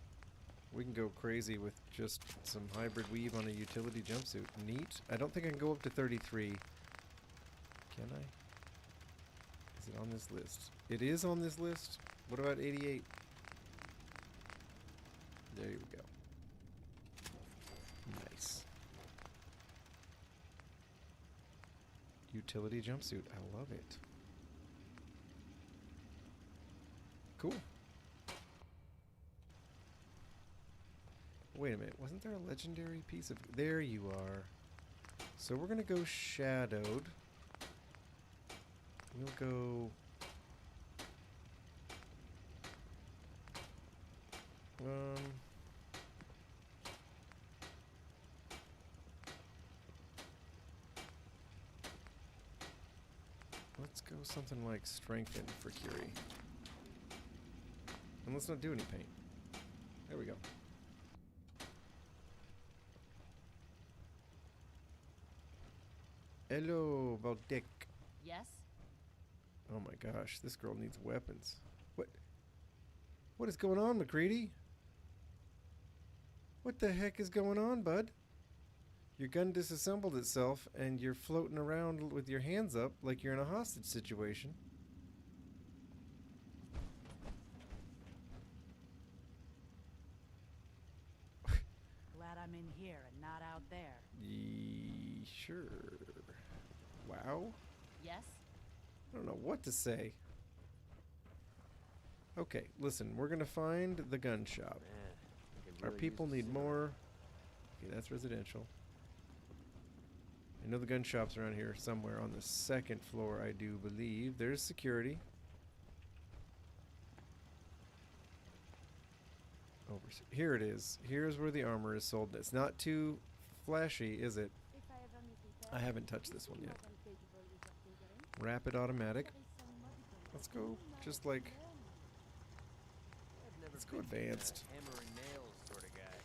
We can go crazy with just some hybrid weave on a utility jumpsuit. Neat. I don't think I can go up to 33. Can I? Is it on this list? It is on this list. What about 88? There you go. Nice. Utility jumpsuit. I love it. Cool. Wait a minute. Wasn't there a legendary piece of... There you are. So we're going to go shadowed. We'll go... let's go something like strengthen for Curie. And let's not do any paint. There we go. Hello, Vault-Tec. Yes? Oh my gosh, this girl needs weapons. What is going on, McCready? What the heck is going on, bud? Your gun disassembled itself, and you're floating around with your hands up like you're in a hostage situation. Glad I'm in here and not out there. Sure. Wow. Yes? I don't know what to say. Okay, listen, we're gonna find the gun shop. Our people need more. Okay, that's residential. I know the gun shop's around here somewhere on the second floor, I do believe. There's security. Here it is. Here's where the armor is sold. It's not too flashy, is it? If I ever need repair, I haven't touched this one yet. not incapable with your tinkering. Rapid automatic. There is some modification. Let's go just like... Let's go advanced. Hammer and nails sort of guy.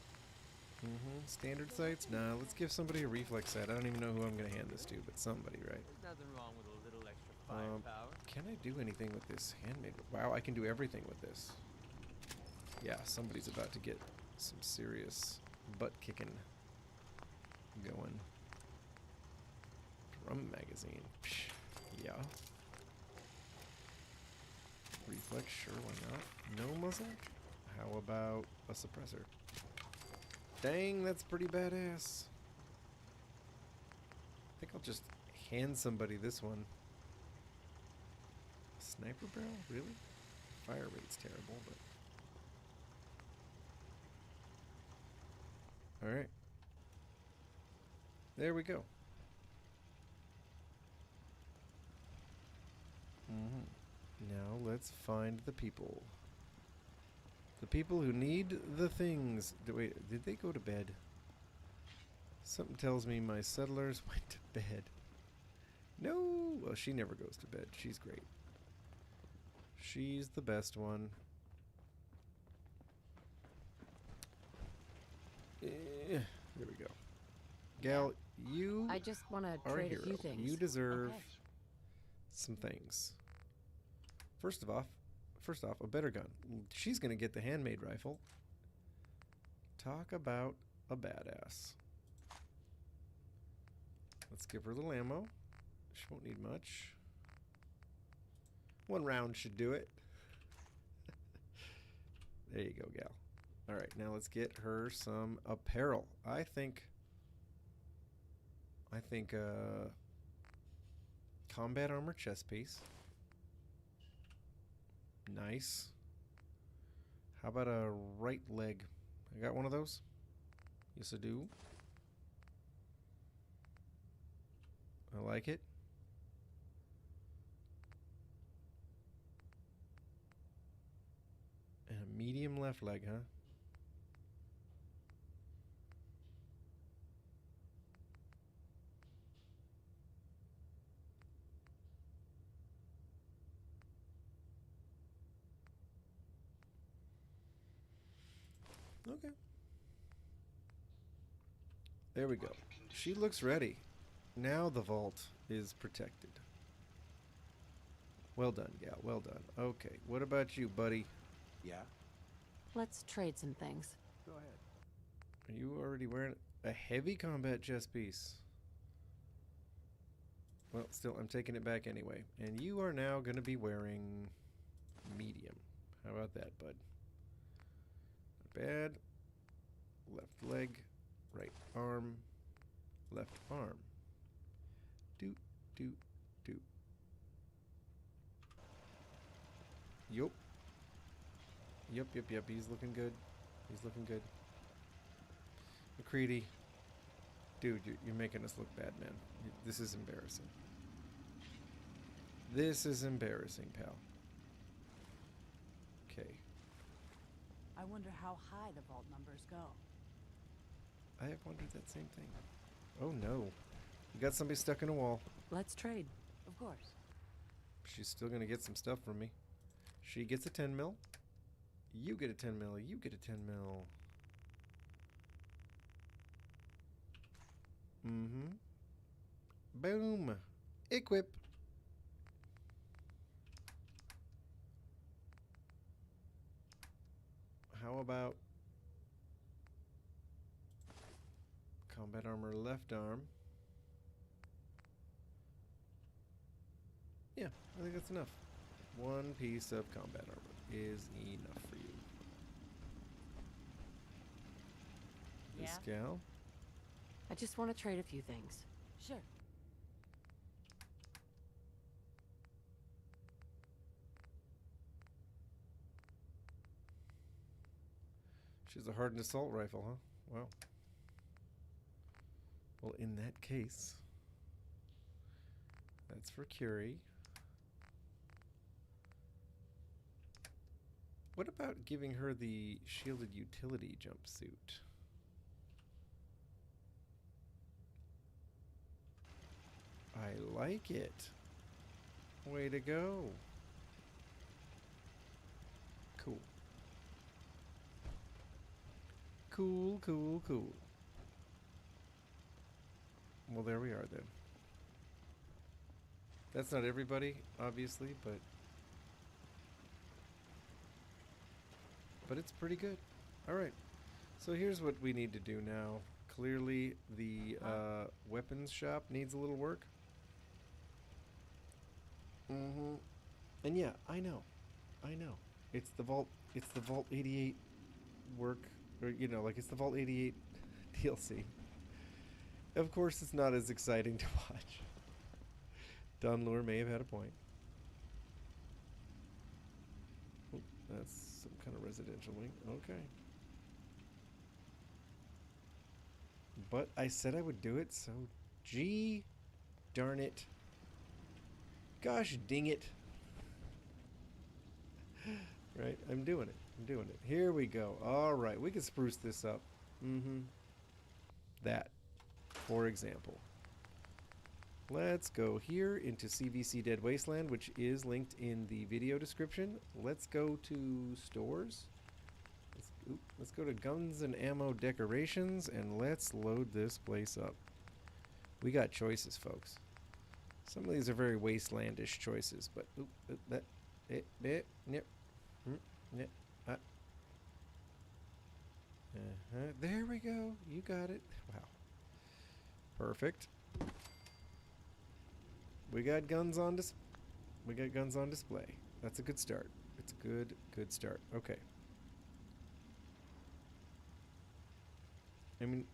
Standard sights? Nah, let's give somebody a reflex sight. I don't even know who I'm going to hand this to, but somebody, right? There's nothing wrong with a little extra firepower. Can I do anything with this handmade? Wow, I can do everything with this. Yeah, somebody's about to get some serious butt kicking going. Drum magazine. Psh, yeah. Reflex, sure, why not? No muzzle? How about a suppressor? Dang, that's pretty badass. I think I'll just hand somebody this one. Sniper barrel? Really? Fire rate's terrible, but... Alright. There we go. Now let's find the people. The people who need the things. Wait, did they go to bed? Something tells me my settlers went to bed. No! Well, she never goes to bed. She's great. She's the best one. There we go. Gal, you I just want to are a trade hero. a few things. You deserve Okay. some things. First off, a better gun. She's gonna get the handmade rifle. Talk about a badass. Let's give her a little ammo. She won't need much. One round should do it. There you go, gal. Alright, now let's get her some apparel. I think combat armor chest piece. Nice. How about a right leg? I got one of those? Yes, I do. I like it. And a medium left leg, huh? Okay. There we go. She looks ready. Now the vault is protected. Well done, gal. Well done. Okay, what about you, buddy? Yeah? Let's trade some things. Go ahead. Are you already wearing a heavy combat chest piece? Well, still, I'm taking it back anyway. And you are now going to be wearing medium. How about that, bud? Not bad. Left leg, right arm, left arm. Doot, doot, doot. Yup. Yup, yup, yup. He's looking good. He's looking good. McCready. Dude, you're making us look bad, man. This is embarrassing. This is embarrassing, pal. Okay. I wonder how high the vault numbers go. I have wondered that same thing. Oh no. You got somebody stuck in a wall. Let's trade. Of course. She's still gonna get some stuff from me. She gets a 10 mil. You get a 10 mil. You get a 10 mil. Mm-hmm. Boom. Equip. How about combat armor left arm? Yeah, I think that's enough. One piece of combat armor is enough for you. Yeah? This gal. I just want to trade a few things. Sure. She's a hardened assault rifle, huh? Wow. Well, in that case, that's for Curie. What about giving her the shielded utility jumpsuit? I like it. Way to go. Cool. Cool, cool, cool. Well, there we are then. That's not everybody, obviously, but it's pretty good. All right. So here's what we need to do now. Clearly, the weapons shop needs a little work. Mm-hmm. And yeah, I know. It's the Vault 88 work, or you know, like it's the Vault 88 DLC. Of course, it's not as exciting to watch. Don Lure may have had a point. Oh, that's some kind of residential wing. Okay. But I said I would do it, so gee darn it. Gosh dang it. Right, I'm doing it. Here we go. All right, we can spruce this up. Mm-hmm. That, for example. Let's go here into CVC Dead Wasteland, which is linked in the video description. Let's go to stores. Let's go to guns and ammo decorations, and let's load this place up. We got choices, folks. Some of these are very wastelandish choices, but there we go. You got it. Wow. Perfect. We got guns on display. That's a good start. It's a good start. Okay. I mean,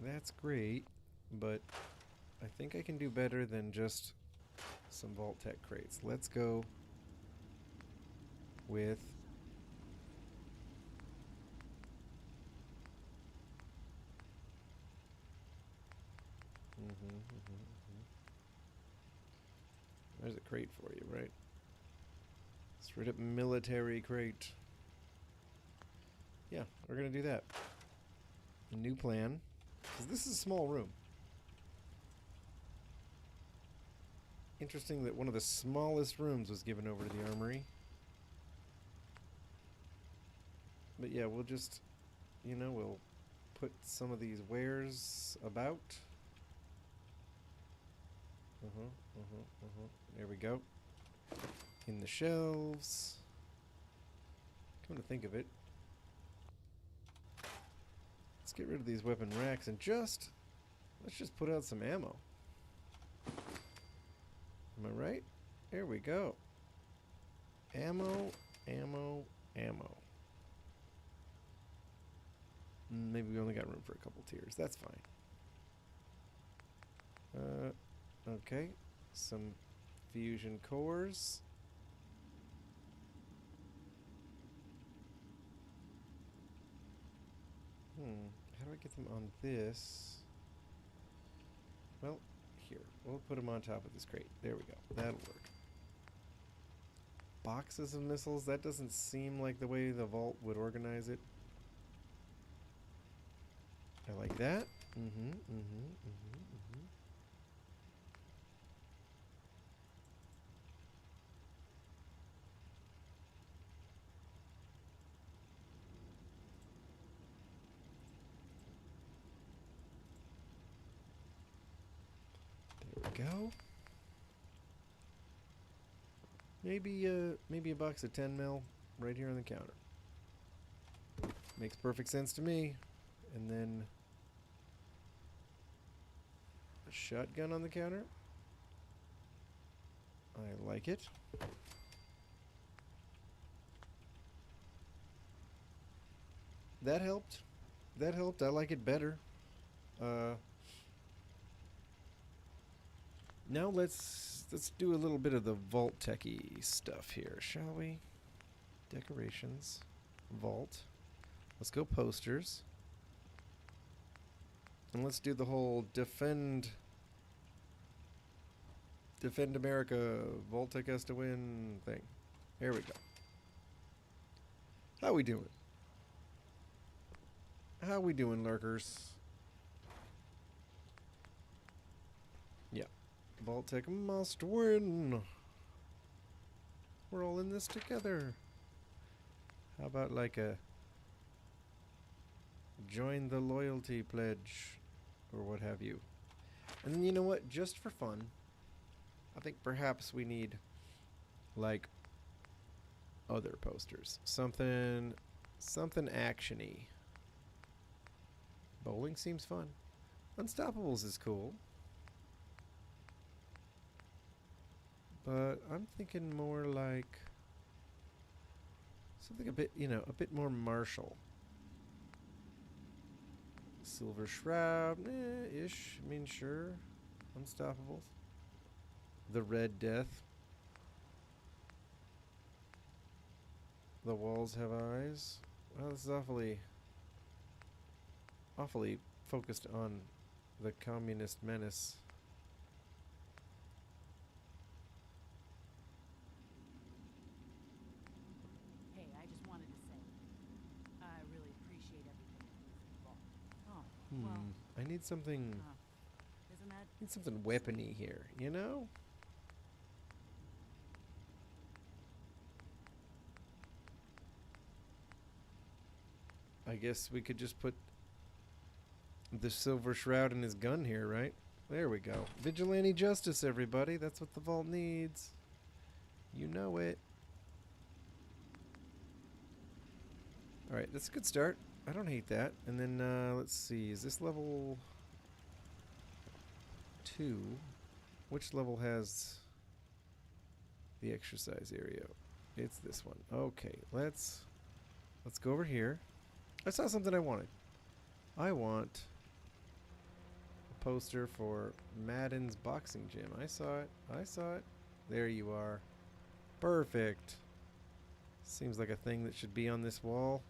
that's great, but I think I can do better than just some Vault-Tec crates. Let's go with There's a crate for you, right? Straight up military crate. Yeah, we're gonna do that. A new plan, because this is a small room. Interesting that one of the smallest rooms was given over to the armory. But yeah, we'll just, you know, we'll put some of these wares about. There we go. In the shelves. Come to think of it, let's get rid of these weapon racks and let's just put out some ammo. Am I right? There we go. Ammo, ammo, ammo. Maybe we only got room for a couple tiers. That's fine. Okay. Some fusion cores. How do I get them on this? Well, here. We'll put them on top of this crate. There we go. That'll work. Boxes of missiles? That doesn't seem like the way the vault would organize it. I like that. Go. Maybe a box of 10 mil right here on the counter. Makes perfect sense to me. And then a shotgun on the counter. I like it. That helped. That helped. I like it better. Now let's do a little bit of the Vault-Tec-y stuff here, shall we? Decorations, Vault. Let's go posters. And let's do the whole defend America, Vault-Tec has to win thing. Here we go. How we doing? How we doing, lurkers? Yeah. Vault-Tec must win. We're all in this together. How about like a join the loyalty pledge or what have you? And then you know what? Just for fun, I think perhaps we need like other posters. Something action-y. Bowling seems fun. Unstoppables is cool. But I'm thinking more like something a bit, you know, a bit more martial. Silver Shroud, ish. I mean, sure. Unstoppables. The Red Death. The Walls Have Eyes. Well, this is awfully focused on the communist menace. Hey, I just wanted to say, I really appreciate everything involved. Oh, well. I need something. Isn't that? Need something weapony here, you know? I guess we could just put the Silver Shroud in his gun here, right? There we go. Vigilante justice, everybody. That's what the vault needs. You know it. Alright, that's a good start. I don't hate that. And then, let's see. Is this level 2? Which level has the exercise area? It's this one. Okay, let's go over here. I saw something I wanted. I want a poster for Madden's boxing gym. I saw it. I saw it. There you are. Perfect. Seems like a thing that should be on this wall.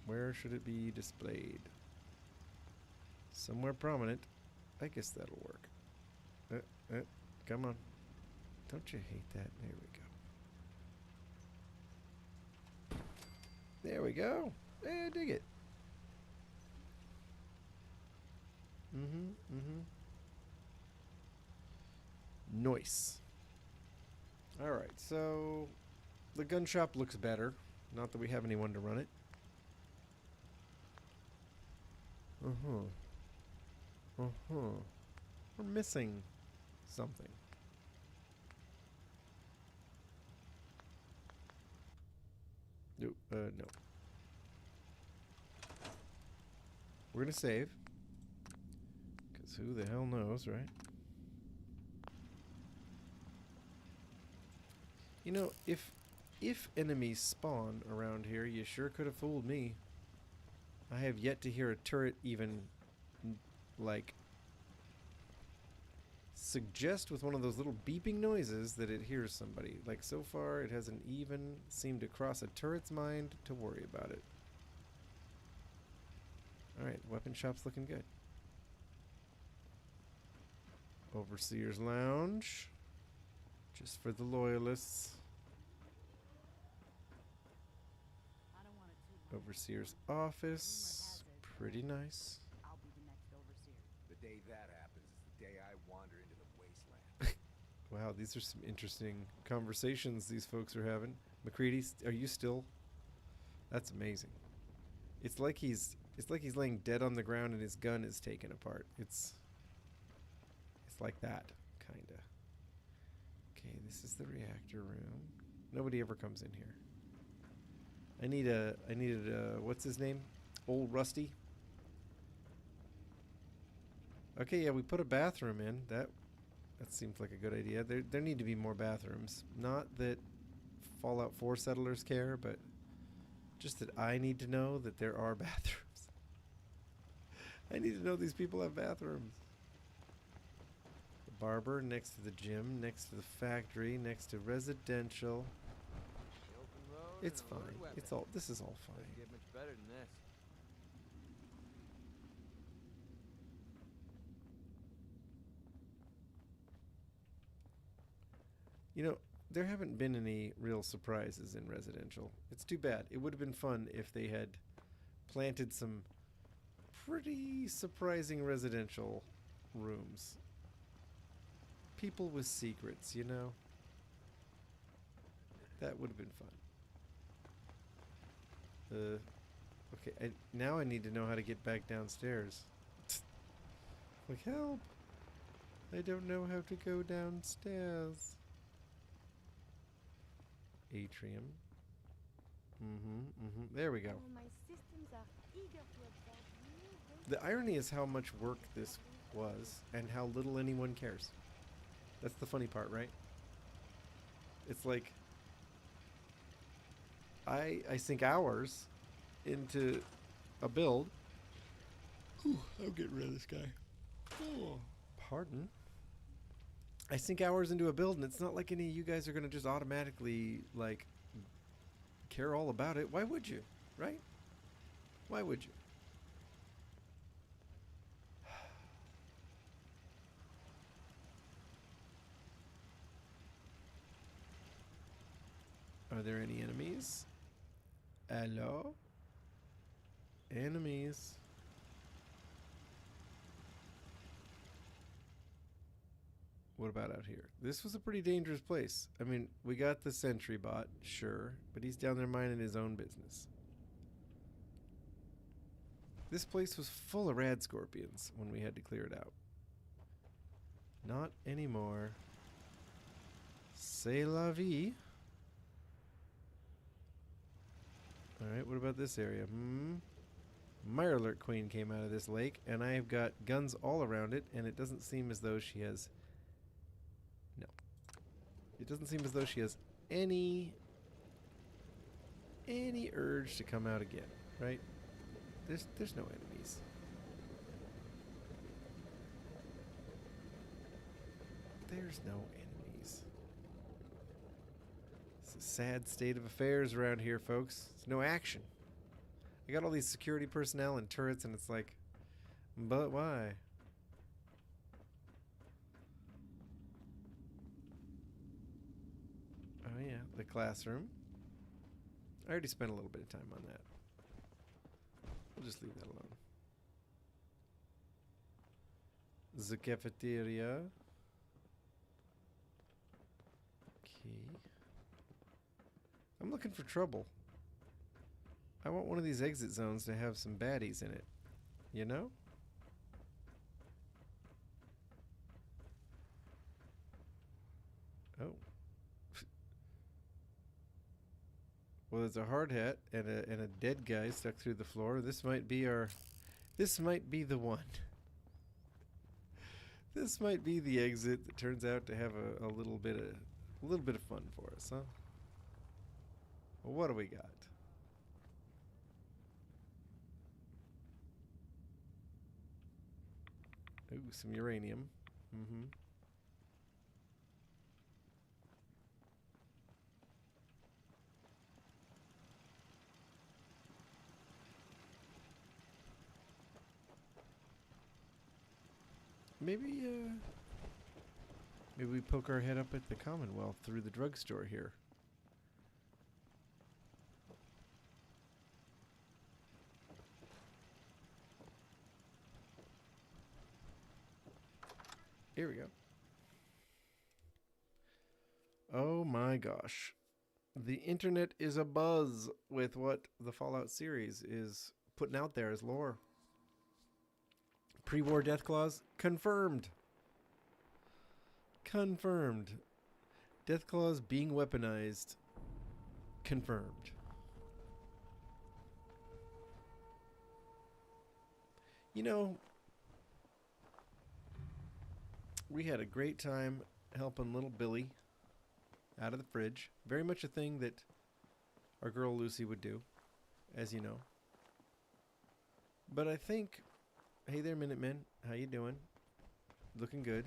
Where should it be displayed? Somewhere prominent. I guess that'll work. Come on. Don't you hate that? There we go. There we go. Hey, I dig it. Nice. Alright, so the gun shop looks better. Not that we have anyone to run it. We're missing something. No. No. We're gonna save. Because who the hell knows, right? You know, if enemies spawn around here, you sure could have fooled me. I have yet to hear a turret even, like, suggest with one of those little beeping noises that it hears somebody. Like, so far, it hasn't even seemed to cross a turret's mind to worry about it. Alright, weapon shop's looking good. Overseer's Lounge. Just for the loyalists. I don't want it too. Overseer's office. Pretty nice. I'll be the next overseer. The day that happens is the day I wander into the wasteland. Wow, these are some interesting conversations these folks are having. McCready, are you still? That's amazing. It's like he's laying dead on the ground and his gun is taken apart. It's like that, kinda. Okay, this is the reactor room. Nobody ever comes in here. I needed a what's his name? Old Rusty. Okay, yeah, we put a bathroom in. That seems like a good idea. There need to be more bathrooms. Not that Fallout 4 settlers care, but just that I need to know that there are bathrooms. I need to know these people have bathrooms. The barber next to the gym, next to the factory, next to residential. It's fine. It's all. This is all fine. Doesn't get much better than this. You know, there haven't been any real surprises in residential. It's too bad. It would have been fun if they had planted some pretty surprising residential rooms. People with secrets, you know? That would have been fun. Okay, now I need to know how to get back downstairs. Like, help! I don't know how to go downstairs. Atrium. There we go. Oh, my systems are eager to absorb new ways. The irony is how much work this was and how little anyone cares. That's the funny part, right? It's like I sink hours into a build. Ooh, I'm getting rid of this guy. Oh, pardon. I sink hours into a build, and it's not like any of you guys are going to just automatically, like, care all about it. Why would you? Right? Why would you? Are there any enemies? Hello? Enemies. What about out here? This was a pretty dangerous place. I mean, we got the sentry bot, sure, but he's down there minding his own business. This place was full of rad scorpions when we had to clear it out. Not anymore. C'est la vie. Alright, what about this area? Mirelurk Queen came out of this lake, and I've got guns all around it, and it doesn't seem as though she has... No. It doesn't seem as though she has any urge to come out again, right? There's no enemies. There's no enemies. It's a sad state of affairs around here, folks. There's no action. I got all these security personnel and turrets, and it's like, but why? Oh yeah, the classroom. I already spent a little bit of time on that. We'll just leave that alone. The cafeteria. Okay. I'm looking for trouble. I want one of these exit zones to have some baddies in it. You know? Oh. Well, there's a hard hat and a dead guy stuck through the floor. This might be our... This might be the one. This might be the exit that turns out to have a little bit of fun for us, huh? Well, what do we got? Ooh, some uranium. Mm-hmm. Maybe we poke our head up at the Commonwealth through the drugstore here. Here we go. Oh my gosh. The internet is abuzz with what the Fallout series is putting out there as lore. Pre-war death claws confirmed. Confirmed. Death claws being weaponized confirmed. You know, we had a great time helping little Billy out of the fridge. Very much a thing that our girl Lucy would do, as you know. But I think, hey there, Minutemen, how you doing? Looking good.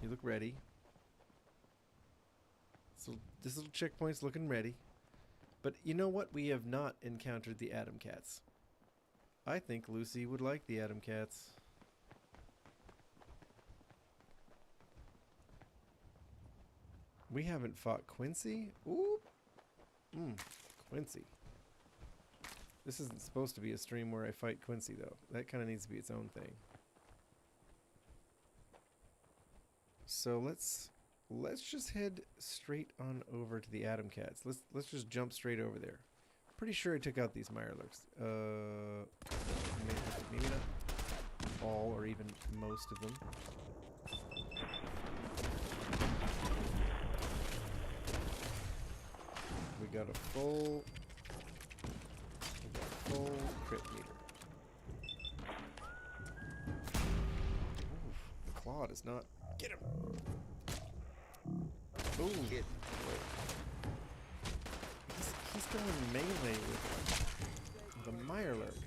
You look ready. So this little checkpoint's looking ready. But you know what? We have not encountered the Atom Cats. I think Lucy would like the Atom Cats. We haven't fought Quincy? Ooh. Quincy. This isn't supposed to be a stream where I fight Quincy, though. That kind of needs to be its own thing. So let's just head straight on over to the Atom Cats. Let's just jump straight over there. Pretty sure I took out these Mirelurks. Maybe not all or even most of them. We got a full crit meter. Oof, the claw does not get him. Ooh. He's going melee with the Mirelurk.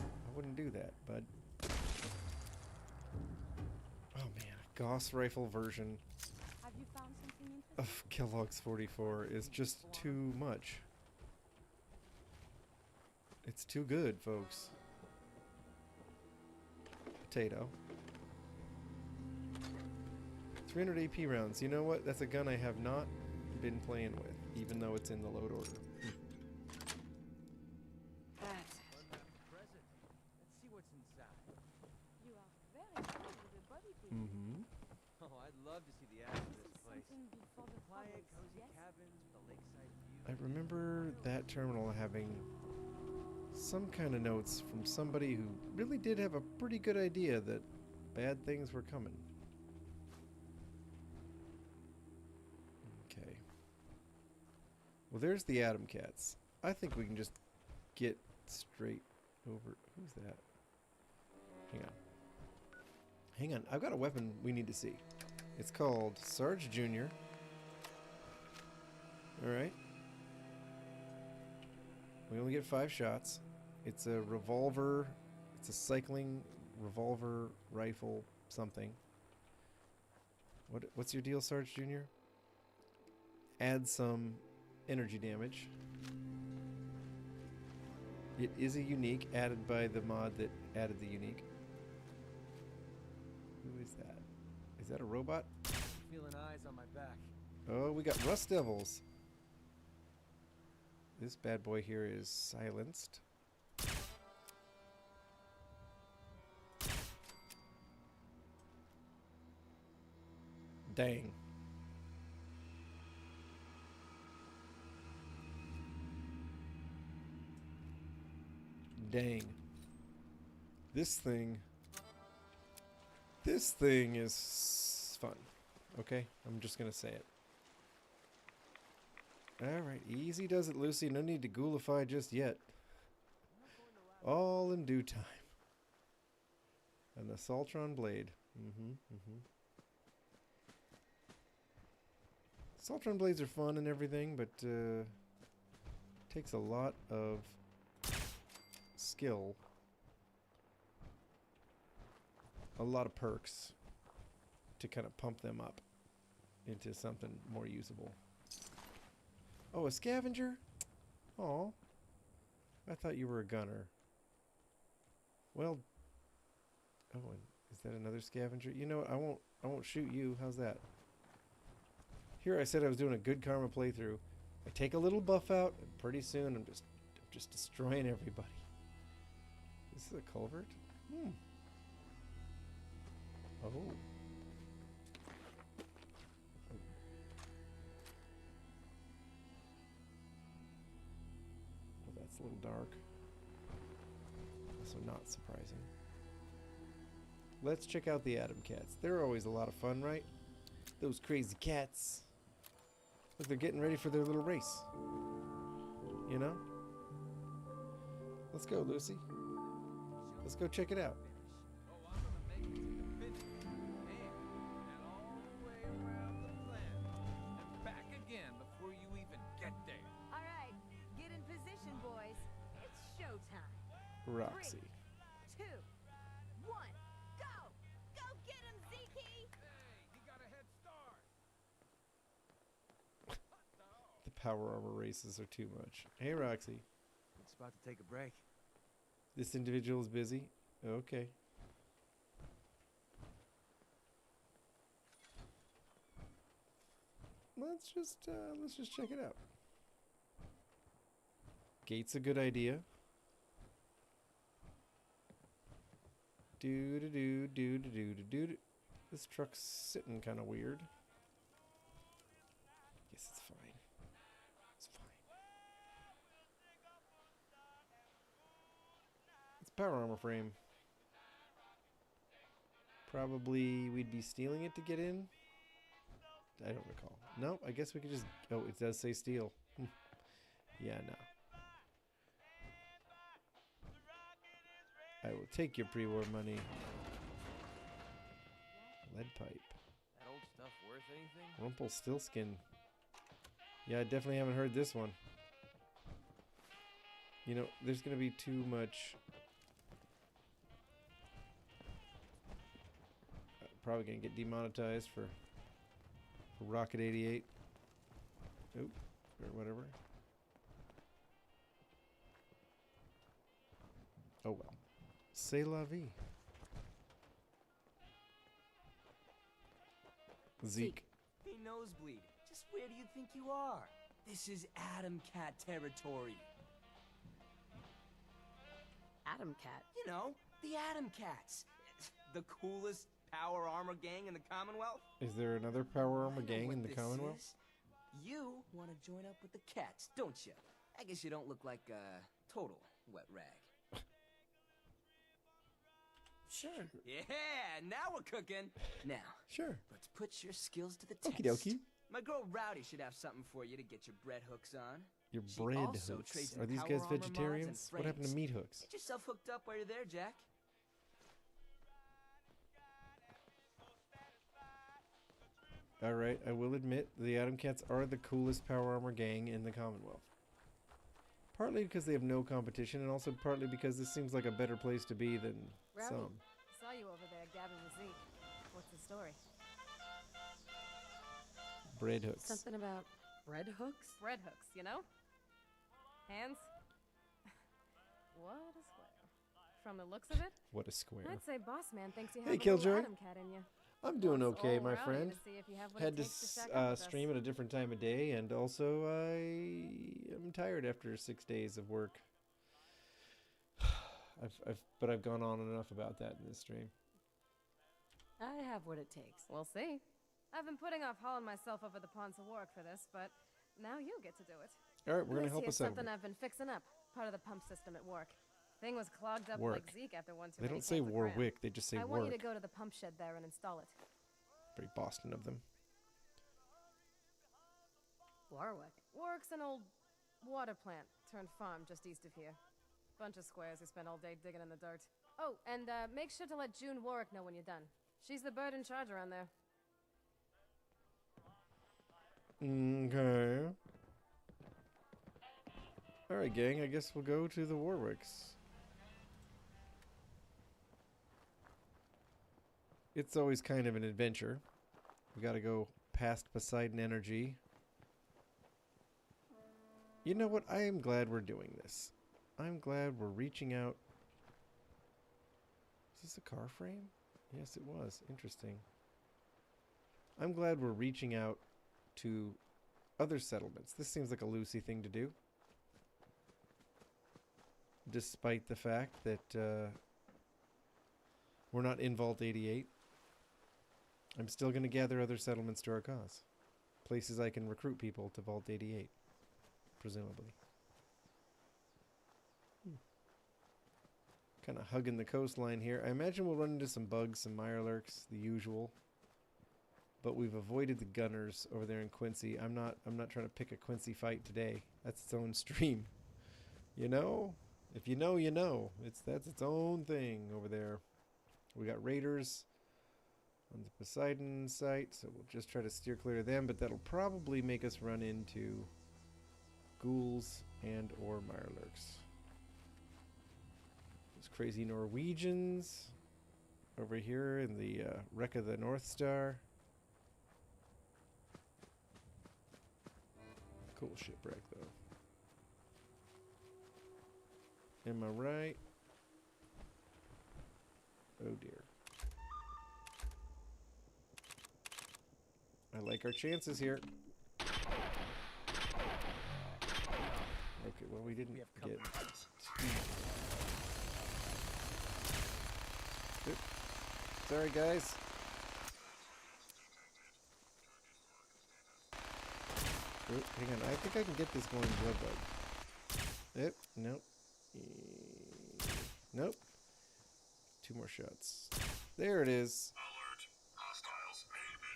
I wouldn't do that, bud. Oh man, Gauss rifle version Have you found something interesting? of Kellogg's 44 is just too much. It's too good, folks. Potato. 300 AP rounds. You know what? That's a gun I have not been playing with, even though it's in the load order. That's it. Present. Let's see what's inside. You are very good with the body people. Mm-hmm. Oh, I'd love to see the ass of This this is place. something before the Quiet, troubles, cozy yes? cabins with a lakeside view. I remember that terminal having some kind of notes from somebody who really did have a pretty good idea that bad things were coming. Okay. Well, there's the Atom Cats. I think we can just get straight over. Who's that? Hang on. Hang on. I've got a weapon we need to see. It's called Sarge Jr. Alright. We only get 5 shots. It's a revolver. It's a cycling revolver rifle something. What's your deal, Sarge Jr.? Add some energy damage. It is a unique added by the mod that added the unique. Who is that? Is that a robot? Feeling eyes on my back. Oh, we got Rust Devils. This bad boy here is silenced. Dang. Dang. This thing is fun. Okay? I'm just gonna say it. Alright, easy does it, Lucy. No need to ghoulify just yet. All in due time. An Assaultron blade. Assaultron blades are fun and everything, but takes a lot of skill. A lot of perks to kind of pump them up into something more usable. Oh, a scavenger? Aw. I thought you were a gunner. Well, oh, and is that another scavenger? You know what? I won't shoot you. How's that? Here I said I was doing a good karma playthrough. I take a little buff out, and pretty soon I'm just destroying everybody. This is a culvert? Oh. Well, that's a little dark. Also not surprising. Let's check out the Atom Cats. They're always a lot of fun, right? Those crazy cats. Look, they're getting ready for their little race. You know? Let's go, Lucy. Let's go check it out. Roxy. 3, 2, 1, go! Go get him, Zeke! Hey, he got a head start. The power armor races are too much. Hey, Roxy. It's about to take a break. This individual is busy. Okay. Let's just check it out. Gate's a good idea. Do. This truck's sitting kind of weird. Guess it's fine. It's fine. It's power armor frame. Probably we'd be stealing it to get in. I don't recall. No, I guess we could just... Oh, it does say steal. Yeah, no. I will take your pre-war money. Lead pipe. That old stuff worth anything? Rumpelstiltskin. Yeah, I definitely haven't heard this one. You know, there's going to be too much... Probably going to get demonetized for Rocket 88. Oop, or whatever. Oh well. C'est la vie. Zeke. Hey, Nosebleed, just where do you think you are? This is Atom Cat territory. Atom Cat? You know, the Atom Cats. The coolest power armor gang in the Commonwealth. Is there another power armor I know gang what in the this Commonwealth? is. You want to join up with the cats, don't you? I guess you don't look like a total wet rag. Sure. Yeah, now we're cooking. Now, Sure. let's put your skills to the test. Okie dokie. My girl Rowdy should have something for you to get your bread hooks on. Your She bread also hooks. trades in Are these power guys armor mods and vegetarians? What happened to frames. meat hooks? Get yourself hooked up while you're there, Jack. Alright, I will admit, the Atom Cats are the coolest power armor gang in the Commonwealth. Partly because they have no competition, and also partly because this seems like a better place to be than Rowdy, some. saw you over there gabbing with Zeke. What's the story? Bread hooks. Something about bread hooks? Bread hooks, you know? Hands? What a square. From the looks of it, What a square. I'd say Boss Man thinks you have Hey, a little Killjoy. Atom Cat in you. I'm doing Wants okay, old my Rowdy friend. to see if you have what Had it to takes to shack up with us. stream at a different time of day, and also I am tired after 6 days of work. I've gone on enough about that in this stream. I have what it takes. We'll see. I've been putting off hauling myself over the ponds of work for this, but now you get to do it. All right, we're gonna This help here's us out. something I've been fixing up. Part of the pump system at work. Thing was clogged up Work. like Zeke after one too They many don't say cans of cram. Warwick, they just say I want you work. to go to the pump shed there and install it. Very Boston of them. Warwick? Warwick's an old water plant turned farm just east of here. Bunch of squares who spend all day digging in the dirt. Oh, and make sure to let June Warwick know when you're done. She's the bird in charge around there. Okay. Alright, gang, I guess we'll go to the Warwicks. It's always kind of an adventure. We gotta go past Poseidon Energy. You know what? I am glad we're doing this. I'm glad we're reaching out. Is this a car frame? Yes, it was. Interesting. I'm glad we're reaching out to other settlements. This seems like a Lucy thing to do. Despite the fact that we're not in Vault 88. I'm still going to gather other settlements to our cause. Places I can recruit people to Vault 88. Presumably. Kind of hugging the coastline here. I imagine we'll run into some bugs, some mirelurks, the usual. But we've avoided the gunners over there in Quincy. I'm not trying to pick a Quincy fight today. That's its own stream. You know? If you know, you know. That's its own thing over there. We got raiders on the Poseidon site, so we'll just try to steer clear of them, but that'll probably make us run into ghouls and or mirelurks. Those crazy Norwegians over here in the wreck of the North Star. Cool shipwreck, though. Am I right? Oh dear. I like our chances here. Okay, well we didn't get too... Oop. Sorry guys. Oop, hang on, I think I can get this going blood bug. Yep, nope. Nope. 2 more shots. There it is. Alert. Hostiles may be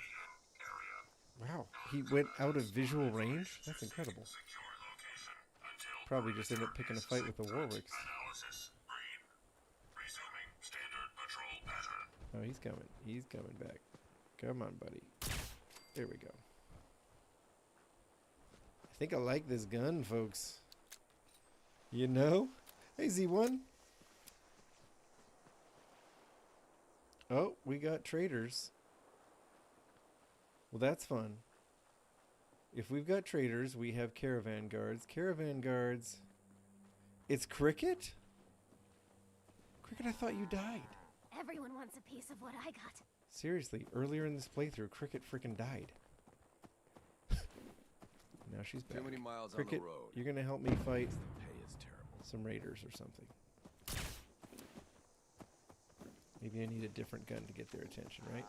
in area. Wow, he went out of visual range? That's incredible. Secure location until Probably just ended up picking a fight with the Warwicks. analysis. Green. Resuming standard patrol pattern. Oh, he's coming. He's coming back. Come on, buddy. There we go. I think I like this gun, folks. You know? Hey, Z1. Oh, we got traders. Well, that's fun. If we've got traders, we have caravan guards. Caravan guards. It's Cricket? Cricket, I thought you died. Everyone wants a piece of what I got. Seriously, earlier in this playthrough, Cricket frickin' died. Now she's back. Too many miles Cricket, on the road. you're gonna help me fight The pay is terrible. some raiders or something. Maybe I need a different gun to get their attention, right?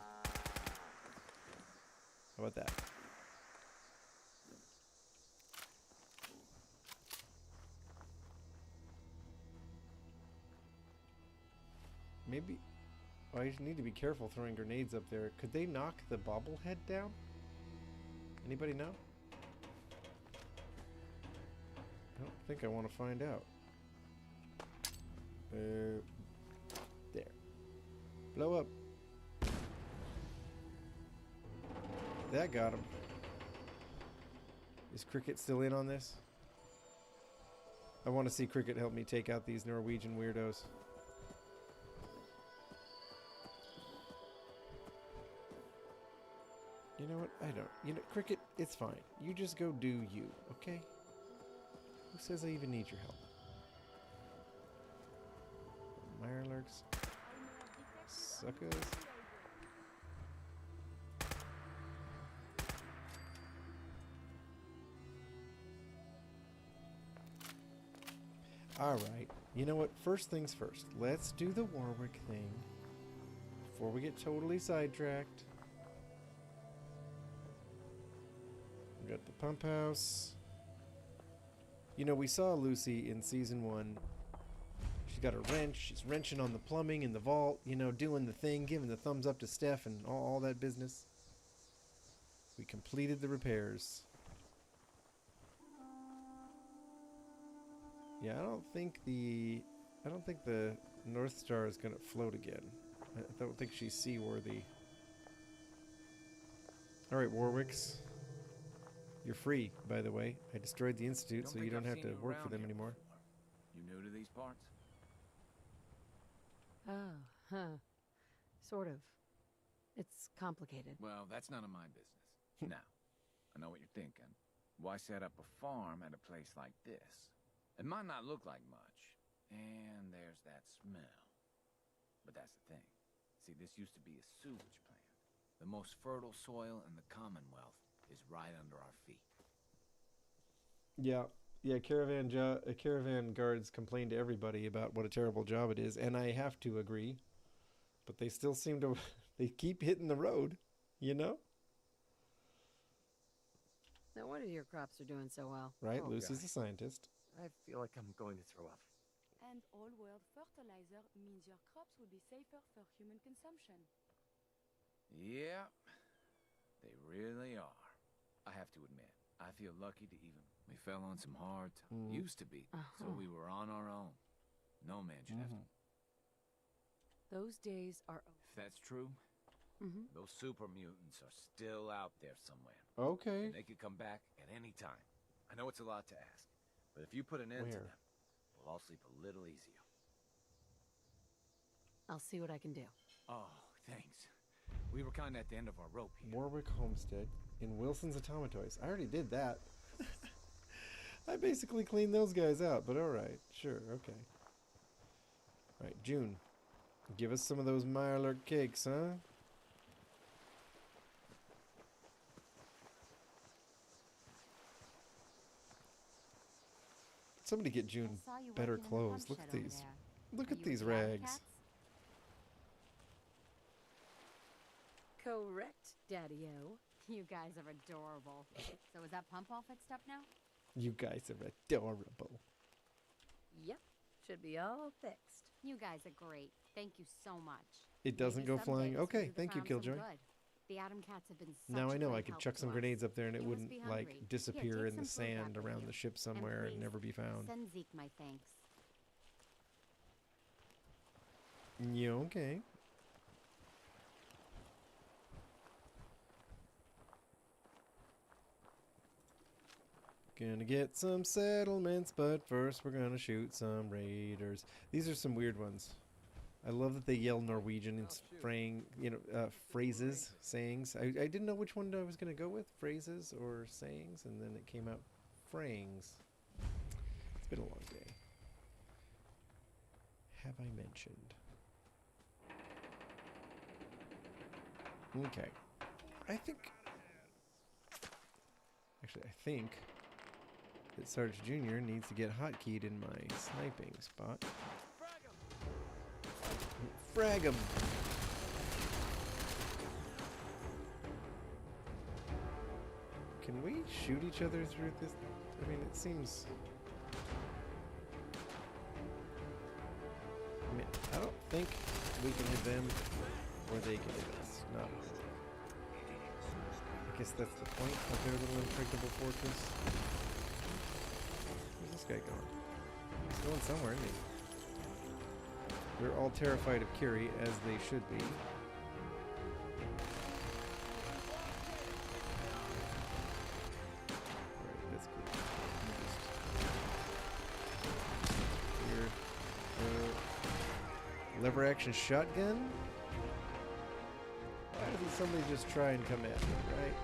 How about that? Maybe... Oh, I need to be careful throwing grenades up there. Could they knock the bobblehead down? Anybody know? I don't think I want to find out. There. Blow up. That got him. Is Cricket still in on this? I want to see Cricket help me take out these Norwegian weirdos. You know what? I don't. You know, Cricket, it's fine. You just go do you, okay? Who says I even need your help? Mirelurks. Suckers. Alright. You know what? First things first. Let's do the Warwick thing. Before we get totally sidetracked. We got the pump house. You know, we saw Lucy in season 1. She's got a wrench. She's wrenching on the plumbing in the vault, you know, doing the thing, giving the thumbs up to Steph and all that business. We completed the repairs. Yeah, I don't think the North Star is gonna float again. I don't think she's seaworthy. All right, Warwicks. You're free, by the way. I destroyed the Institute, so you don't have to work for them anymore. You new to these parts? Oh, huh. Sort of. It's complicated. Well, that's none of my business. Now, I know what you're thinking. Why set up a farm at a place like this? It might not look like much, and there's that smell. But that's the thing. See, this used to be a sewage plant. The most fertile soil in the Commonwealth is right under our feet. Yeah, caravan guards complain to everybody about what a terrible job it is, and I have to agree. But they still seem to, they keep hitting the road, you know? No wonder your crops are doing so well. Right, Lucy's a scientist. I feel like I'm going to throw up. And all-world fertilizer means your crops will be safer for human consumption. Yeah, they really are. I have to admit, I feel lucky to even... We fell on some hard times. Used to be, so we were on our own. No man should have to... Those days are over. If that's true, those super mutants are still out there somewhere. Okay. And they could come back at any time. I know it's a lot to ask, but if you put an end to them, we'll all sleep a little easier. I'll see what I can do. Oh, thanks. We were kind of at the end of our rope here. Warwick Homestead in Wilson's Automatoys. I already did that. I basically cleaned those guys out, but alright. Sure, okay. Alright, June. Give us some of those Mirelurk cakes, huh? Somebody get June better clothes. Look at these. Look at these rags. Correct, Daddy-O. You guys are adorable. So is that pump all fixed up now? You guys are adorable. Yep, should be all fixed. You guys are great. Thank you so much. It doesn't go flying. Okay, thank you, Killjoy. The Atom Cats have been Now I know I great could help chuck some to us. grenades up there and it You must wouldn't be like hungry. disappear Here, in the take some food sand back with around you. the ship somewhere and please, never be found. Send Zeke my thanks. Yeah, okay. Gonna get some settlements, but first we're gonna shoot some raiders. These are some weird ones. I love that they yell Norwegian and spraying, you know, phrases, sayings. I didn't know which one I was gonna go with, phrases or sayings, and then it came out frayings. It's been a long day. Have I mentioned? Okay. I think that Sarge Jr. needs to get hotkeyed in my sniping spot. Frag him! Can we shoot each other through this? I mean, it seems... I mean, I don't think we can hit them or they can hit us. No. I guess that's the point of their little impregnable fortress. Where's this guy going? He's going somewhere, isn't he? They're all terrified of Kiri, as they should be. Alright, that's cool. Here. Lever action shotgun? Why doesn't somebody just try and come at me, right?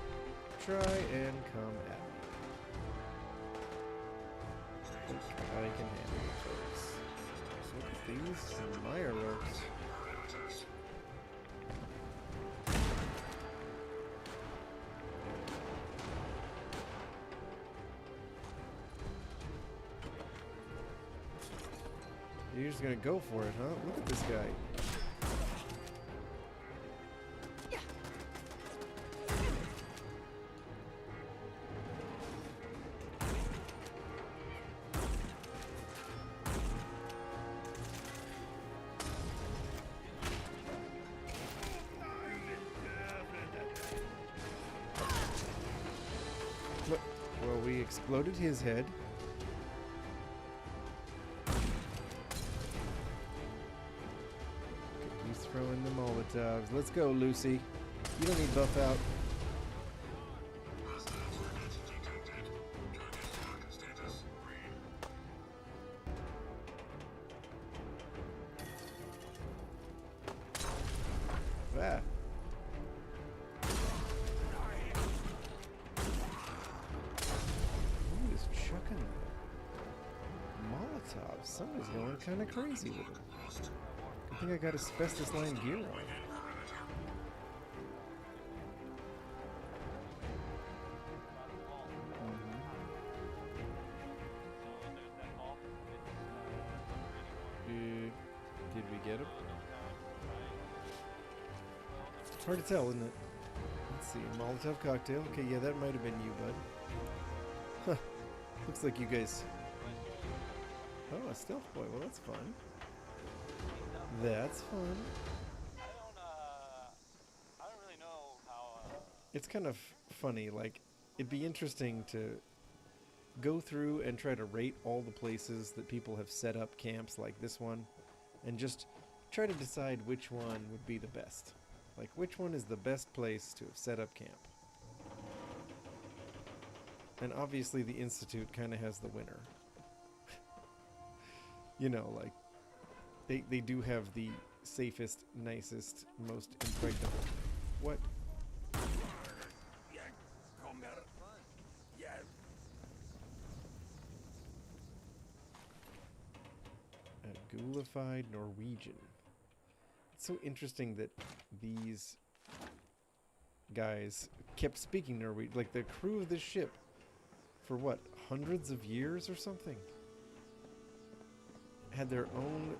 Try and come at me. I can handle it, folks. So look at these Mirelurks. You're just gonna go for it, huh? Look at this guy. Well, we exploded his head. He's throwing the Molotovs. Let's go, Lucy. You don't need buff out. Ah. Who is chucking Molotovs? Somebody's going kind of crazy with them. I think I got asbestos line gear on. Did we get him? It's hard to tell, isn't it? Let's see. Molotov cocktail. Okay, yeah, that might have been you, bud. Huh. Looks like you guys... Oh, a stealth boy. Well, that's fun. That's fun. I don't really know how... It's kind of funny. Like, it'd be interesting to go through and try to rate all the places that people have set up camps like this one, and just try to decide which one would be the best. Like, which one is the best place to have set up camp? And obviously the Institute kind of has the winner. You know, like, they do have the safest, nicest, most impregnable. What? A ghoulified Norwegian. It's so interesting that these guys kept speaking Norwegian, like the crew of this ship, for what, hundreds of years or something? Had their own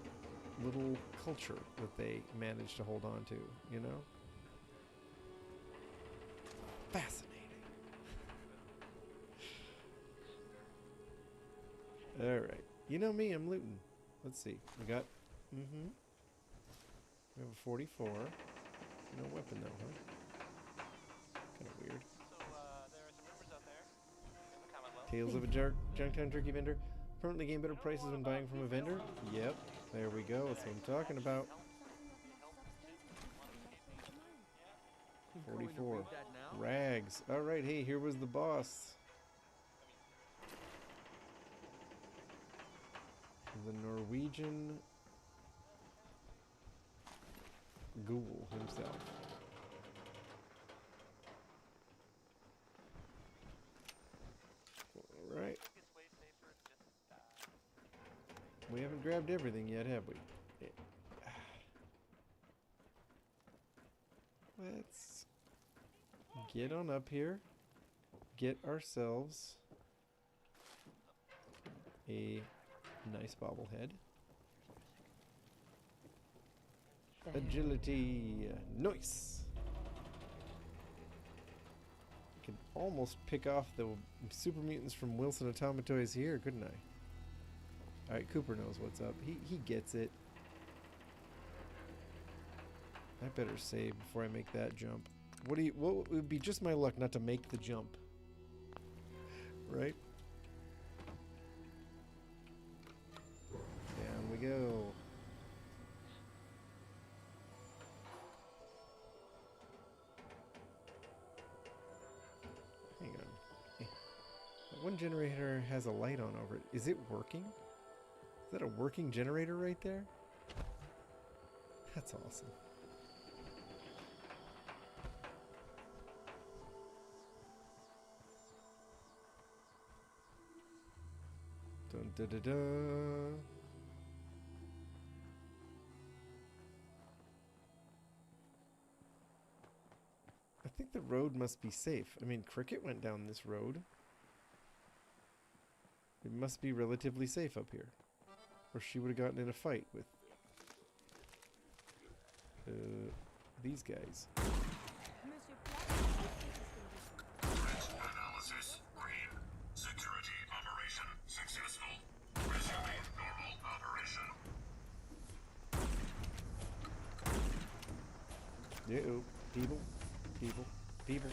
little culture that they managed to hold on to, you know? Fascinating. Alright. You know me, I'm looting. Let's see. We got... We have a 44. No weapon though, huh? Kind of weird. So, there are some rumors out there. Comment low. Tales of a Junktown Turkey vendor. Permanently gain better prices when buying from a vendor. Yep. There we go. That's what I'm talking about. 44. Rags. Alright, hey, here was the boss. The Norwegian ghoul himself. Alright. We haven't grabbed everything yet, have we? Let's get on up here. Get ourselves a nice bobblehead. Agility. Nice. I could almost pick off the super mutants from Wilson Automatoys here, couldn't I? Alright, Cooper knows what's up. He gets it. I better save before I make that jump. What would be just my luck not to make the jump? Right? Down we go. Hang on. That one generator has a light on over it. Is it working? Is that a working generator right there? That's awesome. Dun da da da. I think the road must be safe. I mean, Cricket went down this road. It must be relatively safe up here. Or she would have gotten in a fight with these guys. Analysis green. Security operation successful. Resuming normal operation. Uh-oh. People.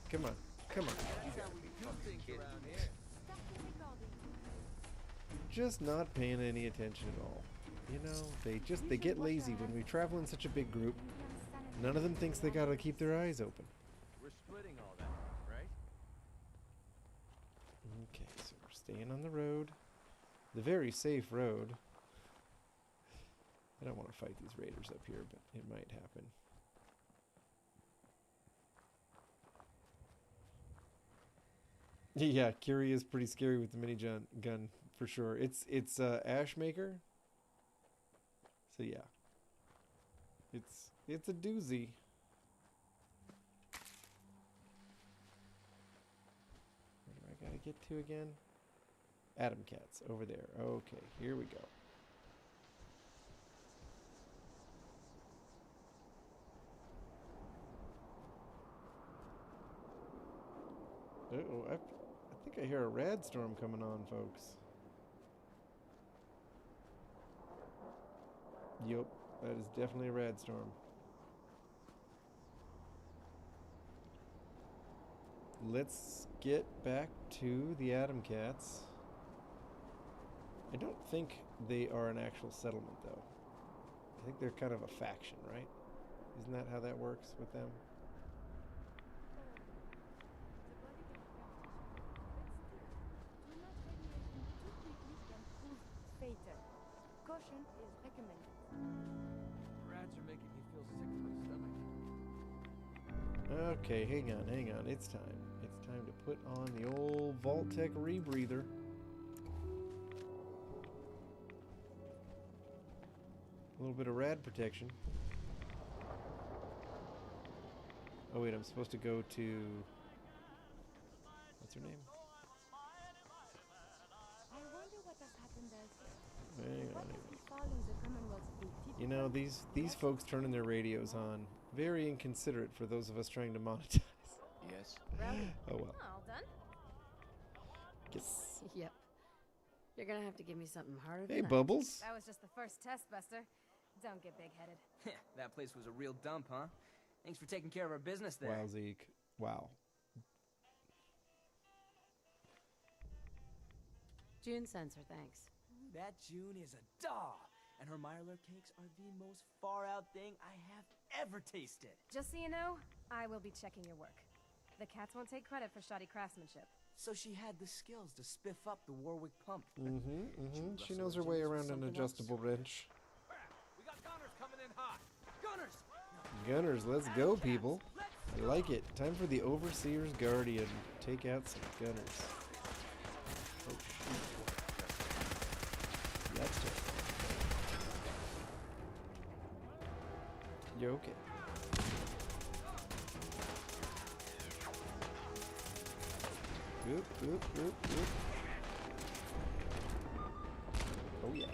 Come on. Come on. Just not paying any attention at all. You know, they get lazy when we travel in such a big group. None of them thinks they gotta keep their eyes open. We're splitting all that, right? Okay, so we're staying on the road. The very safe road. I don't want to fight these raiders up here, but it might happen. Yeah, Curie is pretty scary with the mini gun for sure. It's Ash Maker. So yeah. It's a doozy. Where do I gotta get to again? Atom Cats over there. Okay, here we go. Uh-oh, I think I hear a rad storm coming on, folks. Yup, that is definitely a rad storm. Let's get back to the Atom Cats. I don't think they are an actual settlement, though. I think they're kind of a faction, right? Isn't that how that works with them? Caution is recommended. Rats are making me feel sick to my stomach. Okay, hang on. It's time. It's time to put on the old Vault-Tec rebreather. A little bit of rad protection. Oh wait, I'm supposed to go to... What's her name? I wonder what has happened as... Hang on. Following the Commonwealth's You know, these folks turning their radios on. Very inconsiderate for those of us trying to monetize. Yes. Oh well. All done? Yes. Yep. You're gonna have to give me something harder than Hey, that. Bubbles. That was just the first test, Buster. Don't get big-headed. That place was a real dump, huh? Thanks for taking care of our business there. Wow, Zeke. Wow. June sensor, thanks. That June is a doll, and her Mylar cakes are the most far-out thing I have ever tasted. Just so you know, I will be checking your work. The cats won't take credit for shoddy craftsmanship. So she had the skills to spiff up the Warwick pump. She knows her way around an adjustable wrench. We got gunners coming in hot. Gunners! Gunners, let's go, people. I like it. Time for the Overseer's Guardian. Take out some gunners. Oh, shoot. That's it. You okay? Oop, oop, oop, oop. Oh yeah.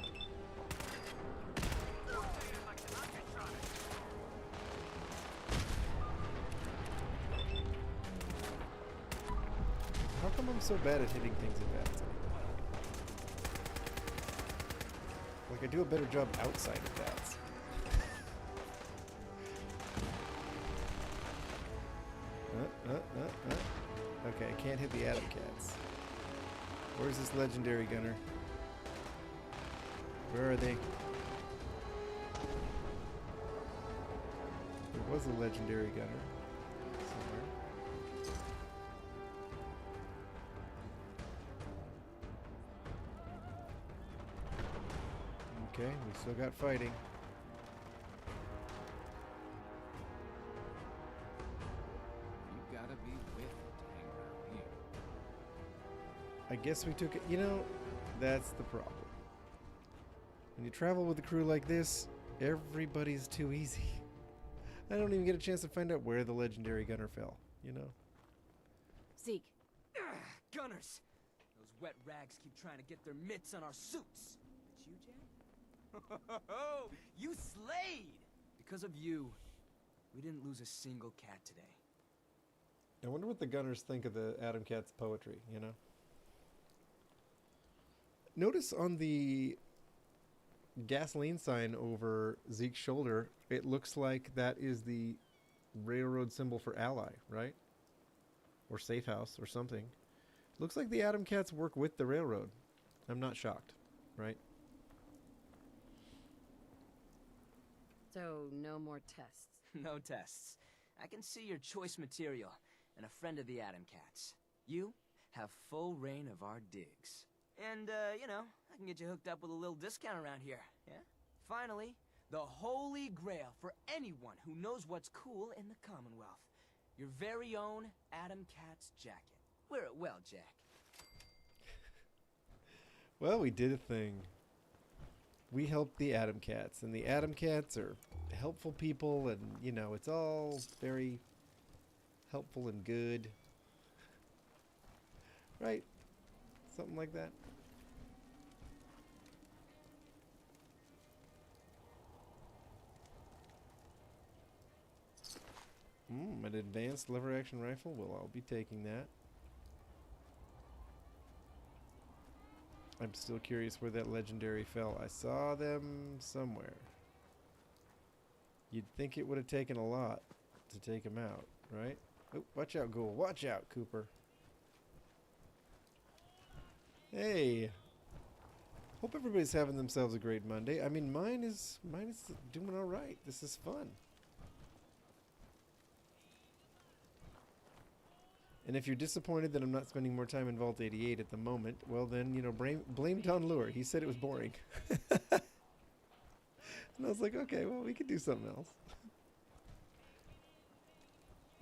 How come I'm so bad at hitting things at bats? Like I do a better job outside of bats. Okay, I can't hit the Atom Cats. Where's this legendary gunner? Where are they? There was a legendary gunner somewhere. Okay, we still got fighting. You gotta be with it to hang around here. I guess we took it. You know, that's the problem. When you travel with a crew like this, everybody's too easy. I don't even get a chance to find out where the legendary gunner fell, you know? Zeke. Gunners! Those wet rags keep trying to get their mitts on our suits. It's you, Jan? You slayed! Because of you, we didn't lose a single cat today. I wonder what the gunners think of the Atom Cat's poetry, you know? Notice on the gasoline sign over Zeke's shoulder, it looks like that is the railroad symbol for ally, right? or safe house or something. Looks like the Atom Cats work with the railroad. I'm not shocked, right? So, no more tests. No tests. I can see your choice material and a friend of the Atom Cats. You have full reign of our digs. And, you know, I can get you hooked up with a little discount around here, yeah? Finally, the holy grail for anyone who knows what's cool in the Commonwealth. Your very own Atom Cats jacket. Wear it well, Jack. Well, we did a thing. We helped the Atom Cats, and the Atom Cats are helpful people, and, you know, it's all very helpful and good. Right? Something like that. An advanced lever action rifle? Well, I'll be taking that. I'm still curious where that legendary fell. I saw them somewhere. You'd think it would have taken a lot to take him out, right? Oh, watch out, Ghoul. Watch out, Cooper. Hey. Hope everybody's having themselves a great Monday. I mean, mine is doing all right. This is fun. And if you're disappointed that I'm not spending more time in Vault 88 at the moment, well then, you know, blame Don Lure. He said it was boring. And I was like, okay, well, we could do something else.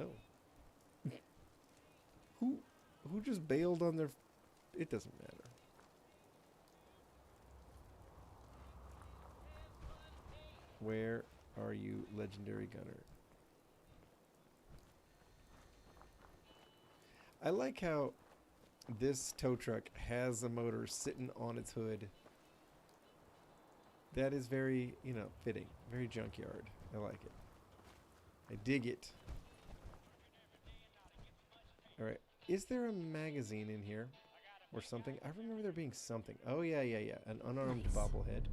Oh. Who just bailed on their... It doesn't matter. Where are you, Legendary Gunner? I like how this tow truck has a motor sitting on its hood. That is very, you know, fitting. Very junkyard. I like it. I dig it. Alright. Is there a magazine in here? Or something? I remember there being something. Oh, yeah. An unarmed bobblehead.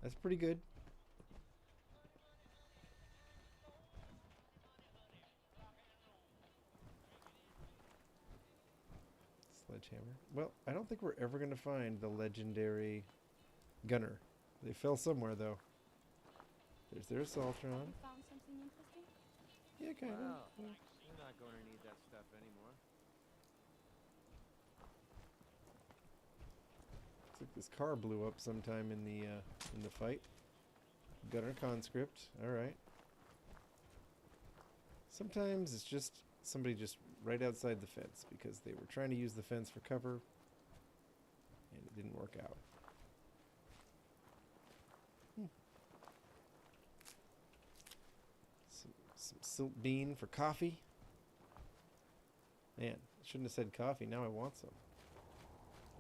That's pretty good. Sledgehammer. Well, I don't think we're ever going to find the legendary gunner. They fell somewhere, though. There's their Assaultron. Found something interesting? Yeah, kind of. Well, Yeah. you're not going to need that stuff anymore. Looks like this car blew up sometime in the fight. Gunner conscript. All right. Sometimes it's just somebody just right outside the fence because they were trying to use the fence for cover and it didn't work out. Some silt bean for coffee. Man, I shouldn't have said coffee. Now I want some.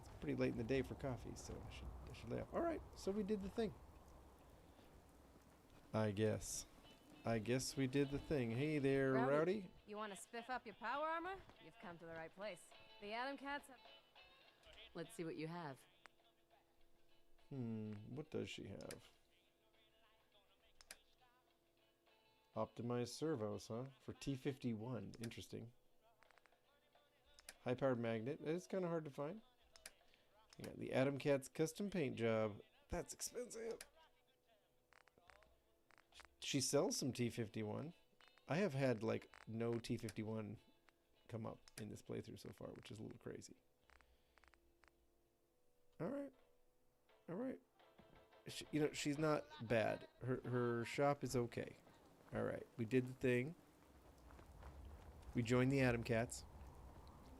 It's pretty late in the day for coffee, so I should lay off. All right, so we did the thing. I guess we did the thing. Hey there, Rowdy. You want to spiff up your power armor? You've come to the right place. The Atom Cats have... Let's see what you have. What does she have? Optimized servos, huh? For T51. Interesting. High-powered magnet. It's kind of hard to find. Yeah, the Atom Cats custom paint job. That's expensive. She sells some T51. I have had, like, no T51 come up in this playthrough so far, which is a little crazy. Alright. You know, she's not bad. Her shop is okay. Alright, we did the thing. We joined the Atom Cats.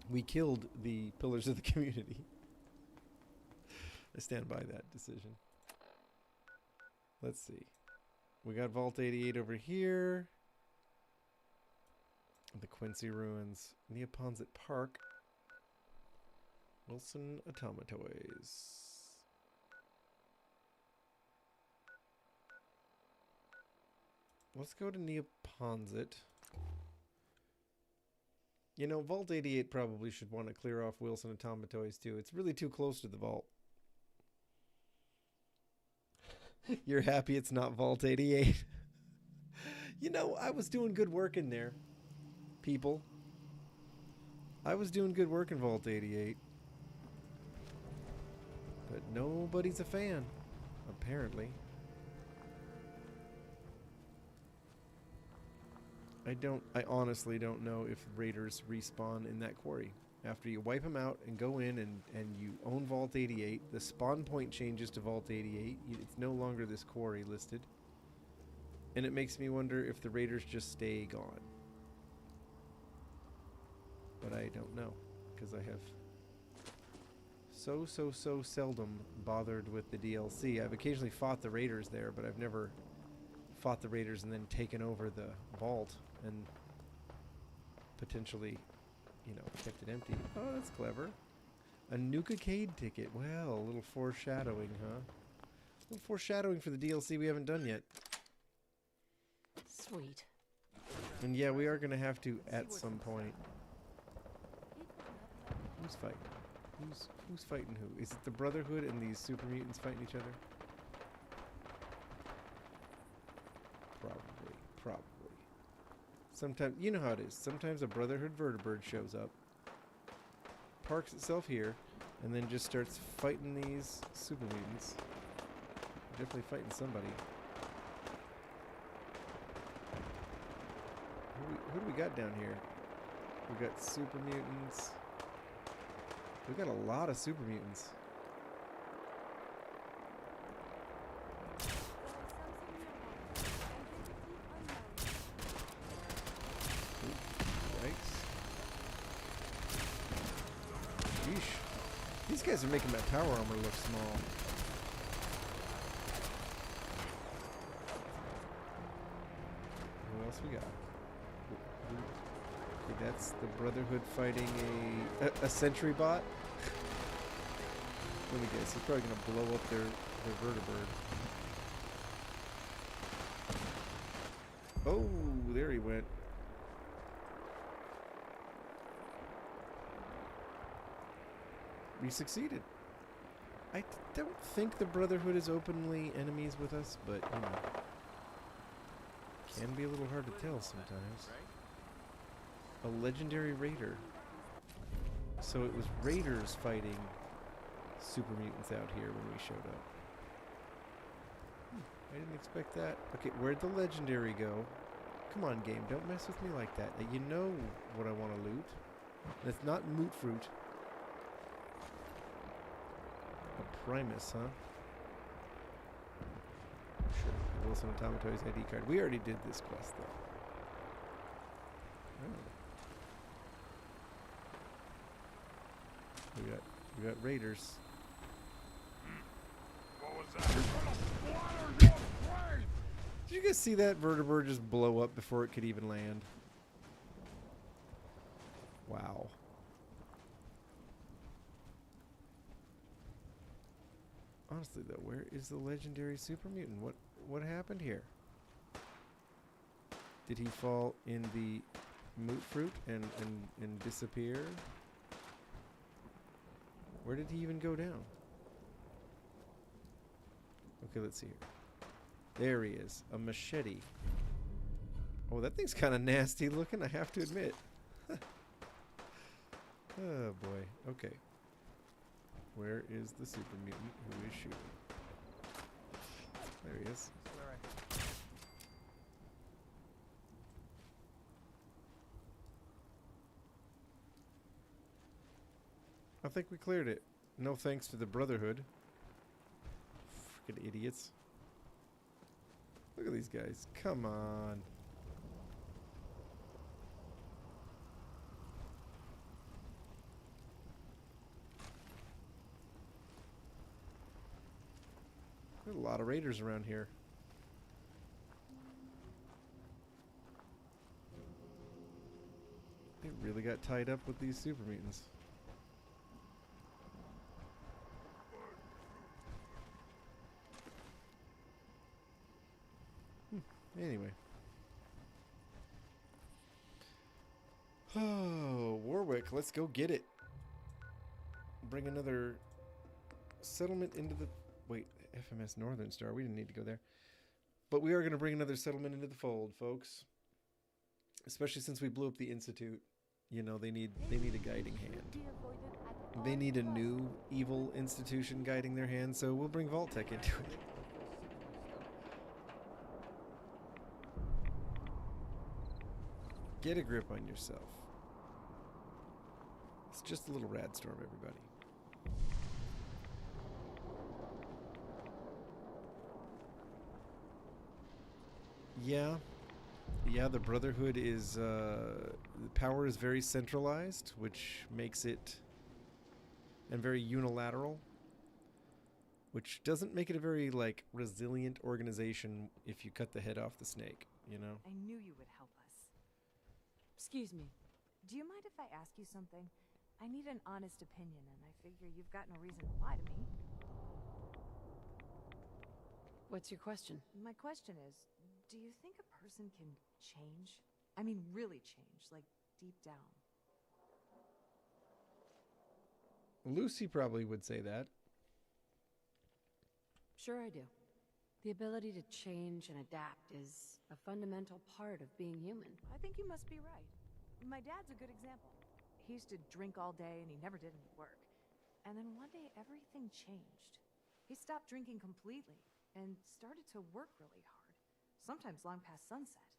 We killed the pillars of the community. I stand by that decision. Let's see. We got Vault 88 over here. The Quincy Ruins. Neaponzit Park. Wilson Automatoys. Let's go to Neaponzit. You know, Vault 88 probably should want to clear off Wilson Automatoys too. It's really too close to the vault. You're happy it's not Vault 88? You know, I was doing good work in there. People. I was doing good work in Vault 88. But nobody's a fan, apparently. I honestly don't know if raiders respawn in that quarry. After you wipe them out and go in and you own Vault 88, the spawn point changes to Vault 88. It's no longer this quarry listed. And it makes me wonder if the raiders just stay gone. But I don't know, because I have so seldom bothered with the DLC. I've occasionally fought the raiders there, but I've never fought the raiders and then taken over the vault and potentially, you know, kept it empty. Oh, that's clever. A Nuka-Cade ticket. Well, a little foreshadowing, huh? A little foreshadowing for the DLC we haven't done yet. Sweet. And yeah, we are going to have to at some point. Who's fighting? Who's fighting who? Is it the Brotherhood and these super mutants fighting each other? Probably. Sometimes, you know how it is. Sometimes a Brotherhood vertibird shows up, parks itself here, and then just starts fighting these super mutants. Definitely fighting somebody. Who do we got down here? We got super mutants. We got a lot of super mutants. Yikes. Yeesh. These guys are making my power armor look small. What else we got? Okay, that's the Brotherhood fighting a sentry bot. Let me guess, he's probably going to blow up their vertibird. Oh, there he went. We succeeded. I don't think the Brotherhood is openly enemies with us, but, you know, can be a little hard to tell sometimes. A legendary raider. So it was raiders fighting super mutants out here when we showed up. I didn't expect that. Okay, where'd the legendary go? Come on, game, don't mess with me like that. You know what I want to loot. And it's not moot fruit. A Primus, huh? Sure. Wilson Automatoy's ID card. We already did this quest, though. Oh. We got raiders. What was that? Water your brain! Did you guys see that vertibird just blow up before it could even land? Wow. Honestly though, where is the legendary super mutant? What happened here? Did he fall in the moot fruit and disappear? Where did he even go down? Okay, let's see here. There he is. A machete. Oh, that thing's kind of nasty looking, I have to admit. Oh boy. Okay. Where is the super mutant who is shooting? There he is. I think we cleared it. No thanks to the Brotherhood. Freaking idiots. Look at these guys. Come on. There's a lot of raiders around here. They really got tied up with these super mutants. Anyway. Oh, Warwick, let's go get it. Bring another settlement into the... Wait, FMS Northern Star. We didn't need to go there. But we are going to bring another settlement into the fold, folks. Especially since we blew up the Institute. You know, they need a guiding hand. They need a new evil institution guiding their hand, so we'll bring Vault-Tec into it. Get a grip on yourself. It's just a little rad storm, everybody. Yeah, the Brotherhood is, the power is very centralized, which makes it, and very unilateral, which doesn't make it a very, like, resilient organization if you cut the head off the snake, you know? I knew you would help us. Excuse me. Do you mind if I ask you something? I need an honest opinion, and I figure you've got no reason to lie to me. What's your question? My question is, do you think a person can change? I mean, really change, like deep down. Lucy probably would say that. Sure I do. The ability to change and adapt is a fundamental part of being human. I think you must be right. My dad's a good example. He used to drink all day and he never did any work. And then one day everything changed. He stopped drinking completely and started to work really hard, sometimes long past sunset.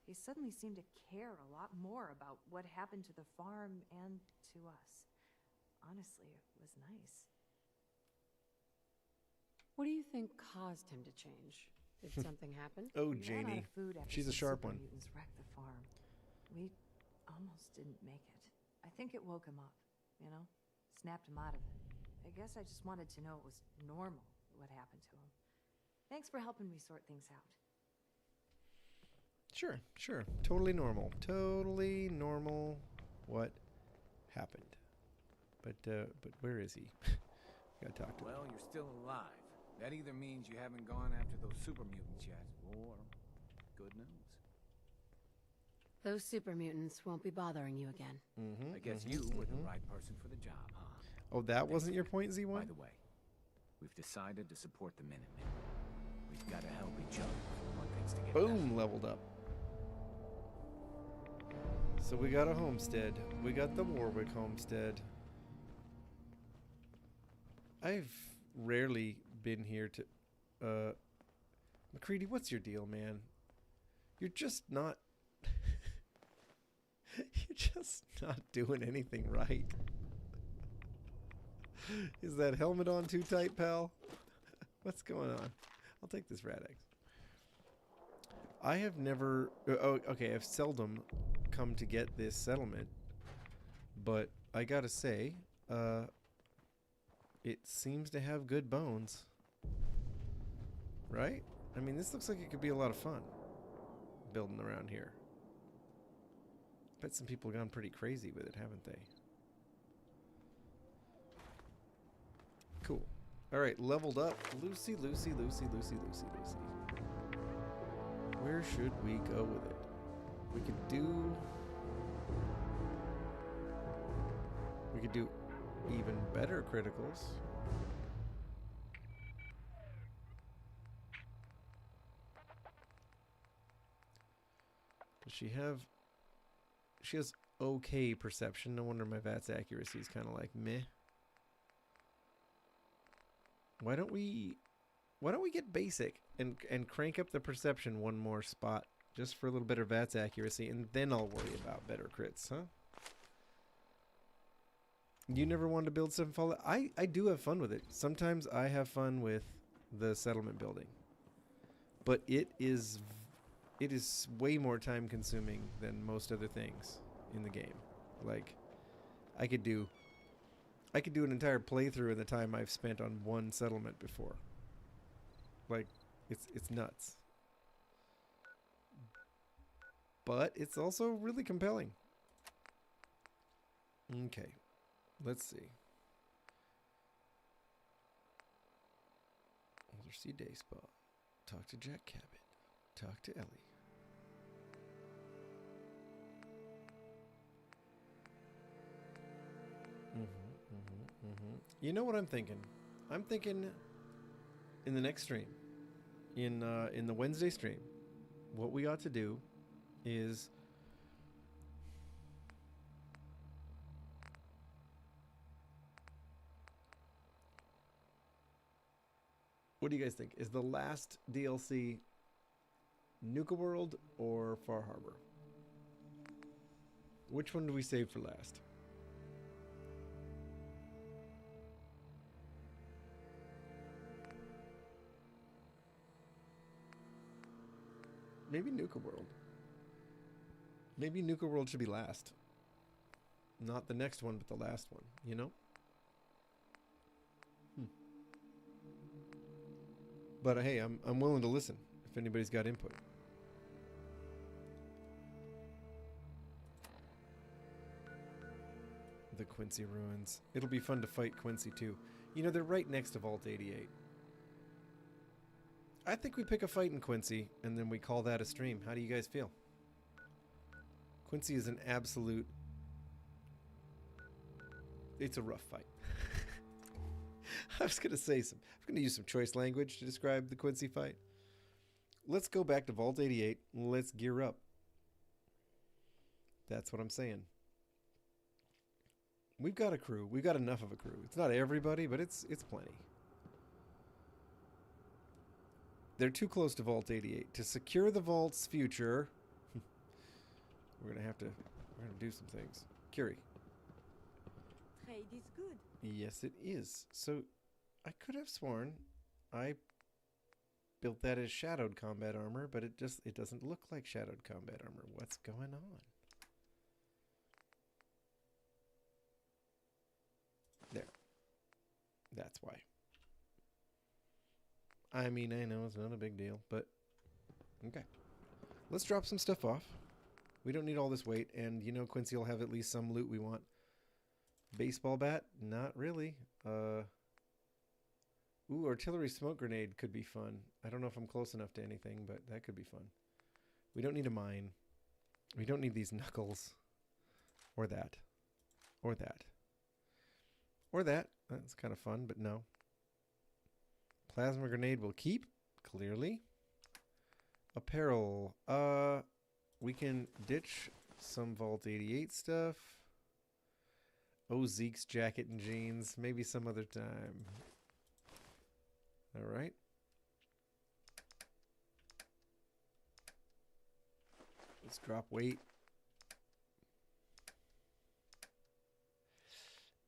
He suddenly seemed to care a lot more about what happened to the farm and to us. Honestly, it was nice. What do you think caused him to change? Did something happen? Oh, We ran out Janie. of food after She's a some sharp super one. mutants wrecked the farm. We almost didn't make it. I think it woke him up, you know? Snapped him out of it. I guess I just wanted to know it was normal, what happened to him. Thanks for helping me sort things out. Sure. Totally normal. Totally normal what happened. But where is he? Gotta talk to him. Well, you're still alive. That either means you haven't gone after those super mutants yet, or good news. Those super mutants won't be bothering you again. I guess you were the right person for the job, huh? Oh, that wasn't your point, Z1? By the way, we've decided to support the Minutemen. We've got to help each other if we want things to get Boom, leveled up. So we got a homestead. We got the Warwick homestead. I've rarely been here to... McCready, what's your deal, man? You're just not... You're just not doing anything right. Is that helmet on too tight, pal? What's going on? I'll take this Rad-X. I have never... Oh, okay, I've seldom come to get this settlement. But I gotta say, it seems to have good bones. Right? I mean, this looks like it could be a lot of fun. Building around here. Bet some people have gone pretty crazy with it, haven't they? Cool. Alright, leveled up. Lucy. Where should we go with it? We could do even better criticals. Does she have... She has okay perception. No wonder my VATS accuracy is kind of like meh. Why don't we get basic and crank up the perception one more spot just for a little better VATS accuracy, and then I'll worry about better crits, huh? You never wanted to build something Fallout? I do have fun with it. Sometimes I have fun with the settlement building, but it is way more time consuming than most other things in the game. Like, I could do an entire playthrough in the time I've spent on one settlement before. Like, it's nuts. But it's also really compelling. Okay. Let's see. Undersea Day Spa. Talk to Jack Cabot. Talk to Ellie. You know what I'm thinking? I'm thinking in the next stream, in the Wednesday stream, what we ought to do is What do you guys think? Is the last DLC Nuka World or Far Harbor? Which one do we save for last? Maybe Nuka World. Maybe Nuka World should be last. Not the next one, but the last one, you know? But hey, I'm willing to listen if anybody's got input. The Quincy Ruins. It'll be fun to fight Quincy too. You know, they're right next to Vault 88. I think we pick a fight in Quincy and then we call that a stream. How do you guys feel? Quincy is an absolute... It's a rough fight. I was going to use some choice language to describe the Quincy fight. Let's go back to Vault 88. Let's gear up. That's what I'm saying. We've got a crew. We've got enough of a crew. It's not everybody, but it's plenty. They're too close to Vault 88. To secure the Vault's future, we're going to do some things. Curie. Trade is good. Yes, it is. So, I could have sworn I built that as shadowed combat armor, but it doesn't look like shadowed combat armor. What's going on? There. That's why. I mean, I know it's not a big deal, but okay. Let's drop some stuff off. We don't need all this weight, and you know Quincy will have at least some loot we want. Baseball bat? Not really. Ooh, artillery smoke grenade could be fun. I don't know if I'm close enough to anything, but that could be fun. We don't need a mine. We don't need these knuckles. Or that. Or that. Or that. That's kind of fun, but no. Plasma grenade will keep, clearly. Apparel. We can ditch some Vault 88 stuff. Oh, Zeke's jacket and jeans. Maybe some other time. All right. Let's drop weight.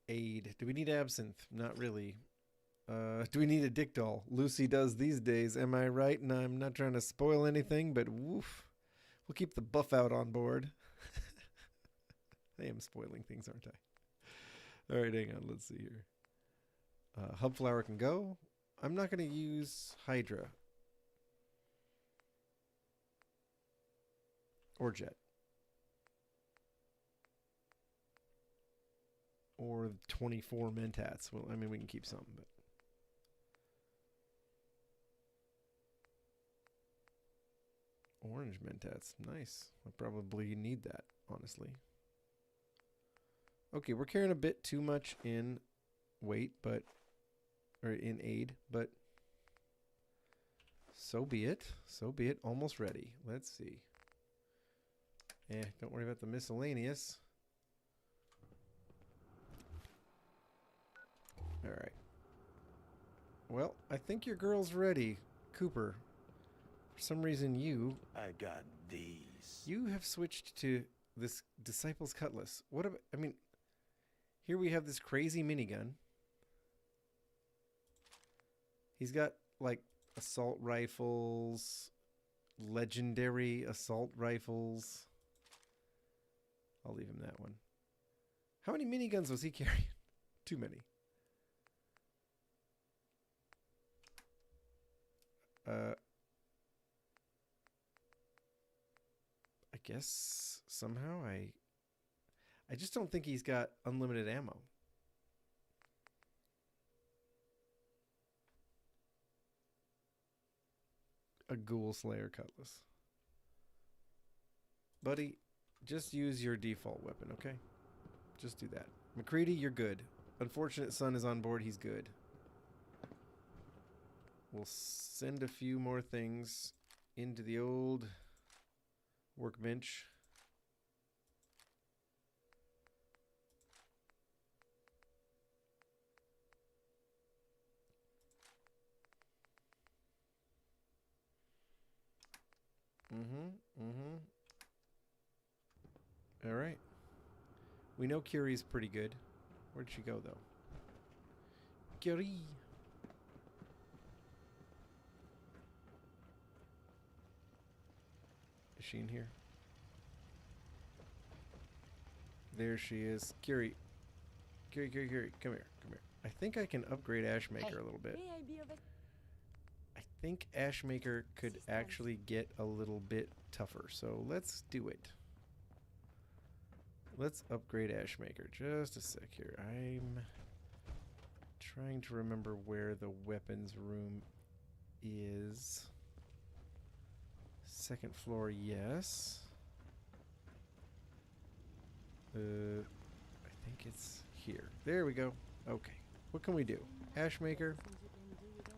Aid. Do we need absinthe? Not really. Do we need a dick doll? Lucy does these days. Am I right? And I'm not trying to spoil anything, but woof. We'll keep the buff out on board. I am spoiling things, aren't I? All right, hang on. Let's see here. Hub flower can go. I'm not going to use Hydra. Or Jet. Or 24 Mentats. Well, I mean, we can keep some, but... Orange Mentats. Nice. I probably need that, honestly. Okay, we're carrying a bit too much in weight, but... Or in aid, but... So be it. So be it. Almost ready. Let's see. Don't worry about the miscellaneous. Alright. Well, I think your girl's ready, Cooper. For some reason you... I got these. You have switched to this Disciple's Cutlass. What about... I mean, here we have this crazy minigun. He's got, like, assault rifles, legendary assault rifles. I'll leave him that one. How many miniguns was he carrying? Too many. I guess somehow I just don't think he's got unlimited ammo. A Ghoul Slayer Cutlass. Buddy, just use your default weapon, okay? Just do that. McCready, you're good. Unfortunate Son is on board. He's good. We'll send a few more things into the old workbench. All right. We know Curie's pretty good. Where'd she go, though? Curie. Is she in here? There she is. Curie. Curie, Curie, Curie. Come here. Come here. I think I can upgrade Ashmaker a little bit. I think Ashmaker could actually get a little bit tougher. So let's do it. Let's upgrade Ashmaker. Just a sec here. I'm trying to remember where the weapons room is. Second floor, yes. I think it's here. There we go. Okay. What can we do? Ashmaker,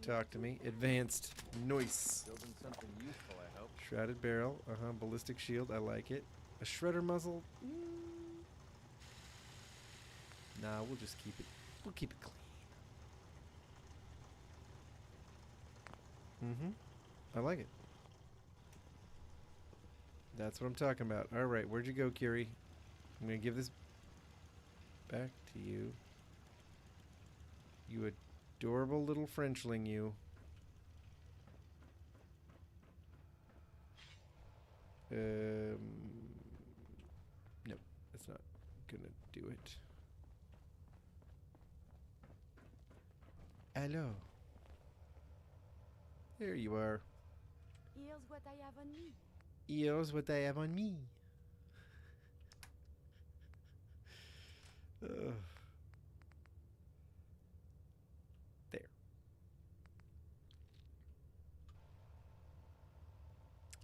talk to me. Advanced. Nice. Building something useful, I hope. Shrouded barrel. Ballistic shield. I like it. A shredder muzzle. Nah, we'll just keep it. We'll keep it clean. I like it. That's what I'm talking about. All right, where'd you go, Curie? I'm gonna give this back to you. You adorable little Frenchling, you. Nope, that's not gonna do it. Hello. There you are. Here's what I have on me. Here's what I have on me. There.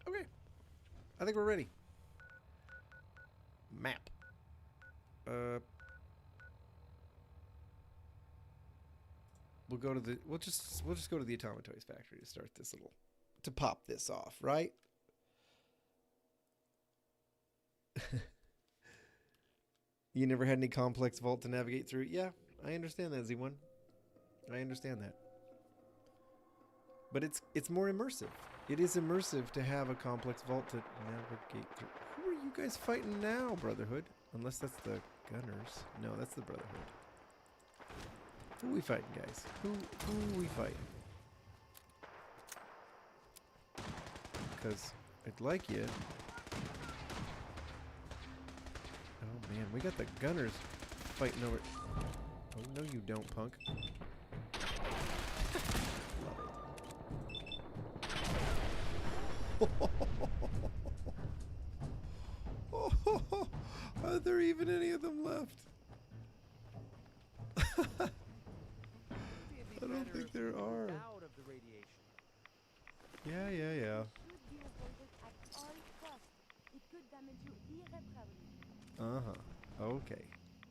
Okay. I think we're ready. Map. We'll go to the we'll just go to the Automatoys factory to start this to pop this off, right? You never had any complex vault to navigate through? Yeah, I understand that, Z1. I understand that. But it's more immersive. It is immersive to have a complex vault to navigate through. Who are you guys fighting now, Brotherhood? Unless that's the Gunners. No, that's the Brotherhood. Who we fighting, guys? Who we fighting? Because I'd like you. Oh man, we got the Gunners fighting over. Oh no, you don't, punk. Are there even any of them left? I don't think there are. Yeah. Okay.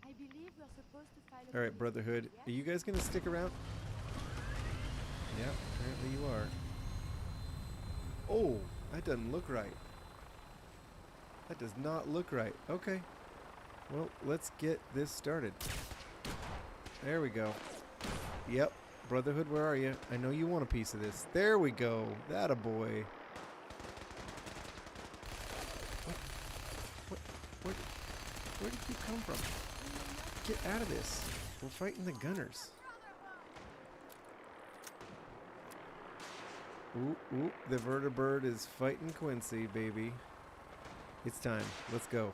I believe we're supposed to file a Alright, Brotherhood. Are you guys gonna stick around? Yeah, apparently you are. Oh, that doesn't look right. That does not look right. Okay. Well, let's get this started. There we go. Yep. Brotherhood, where are you? I know you want a piece of this. There we go. That a boy. Where did you come from? Get out of this. We're fighting the Gunners. Ooh, the vertibird is fighting Quincy, baby. It's time. Let's go.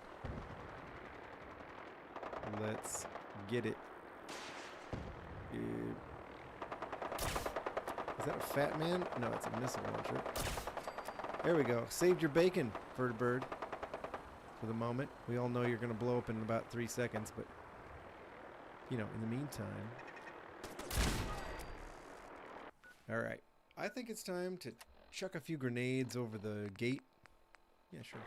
Let's get it. Is that a fat man? No, it's a missile launcher. There we go. Saved your bacon, vertibird. For the moment. We all know you're going to blow up in about 3 seconds, but, you know, in the meantime. Alright. I think it's time to chuck a few grenades over the gate. Yeah, sure.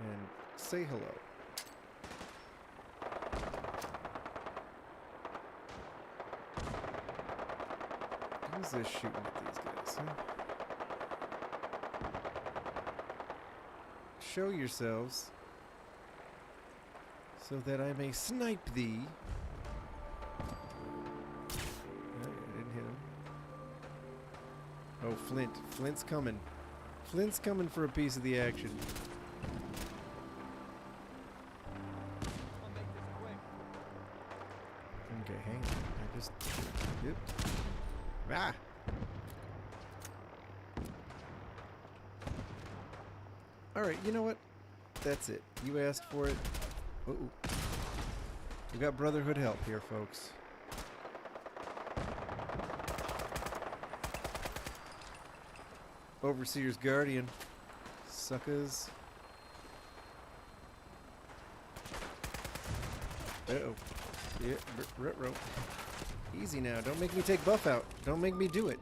And say hello. Who's this shooting at these guys, huh? Show yourselves so that I may snipe thee. I didn't hit him. Oh, Flint. Flint's coming. Flint's coming for a piece of the action. I'll make this quick. Okay, hang on. I just... Yep. Ah! Alright, you know what? That's it. You asked for it. Uh-oh. We got Brotherhood help here, folks. Overseer's Guardian. Suckers. Uh-oh. Yeah, ruh-roh. Easy now. Don't make me take buff out. Don't make me do it.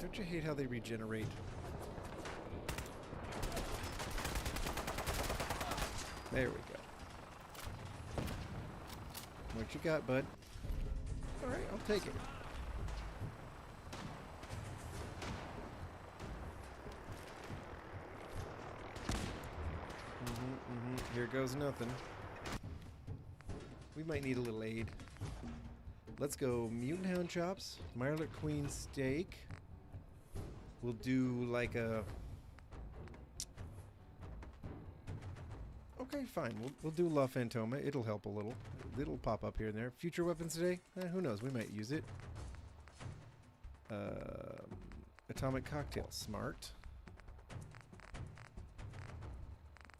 Don't you hate how they regenerate? There we go. What you got, bud? Alright, I'll take it. Here goes nothing. We might need a little aid. Let's go Mutant Hound Chops, Mirelurk Queen Steak. We'll do like a... Okay, fine. We'll do La Phantoma. It'll help a little. It'll pop up here and there. Future weapons today? Who knows? We might use it. Atomic Cocktail. Smart.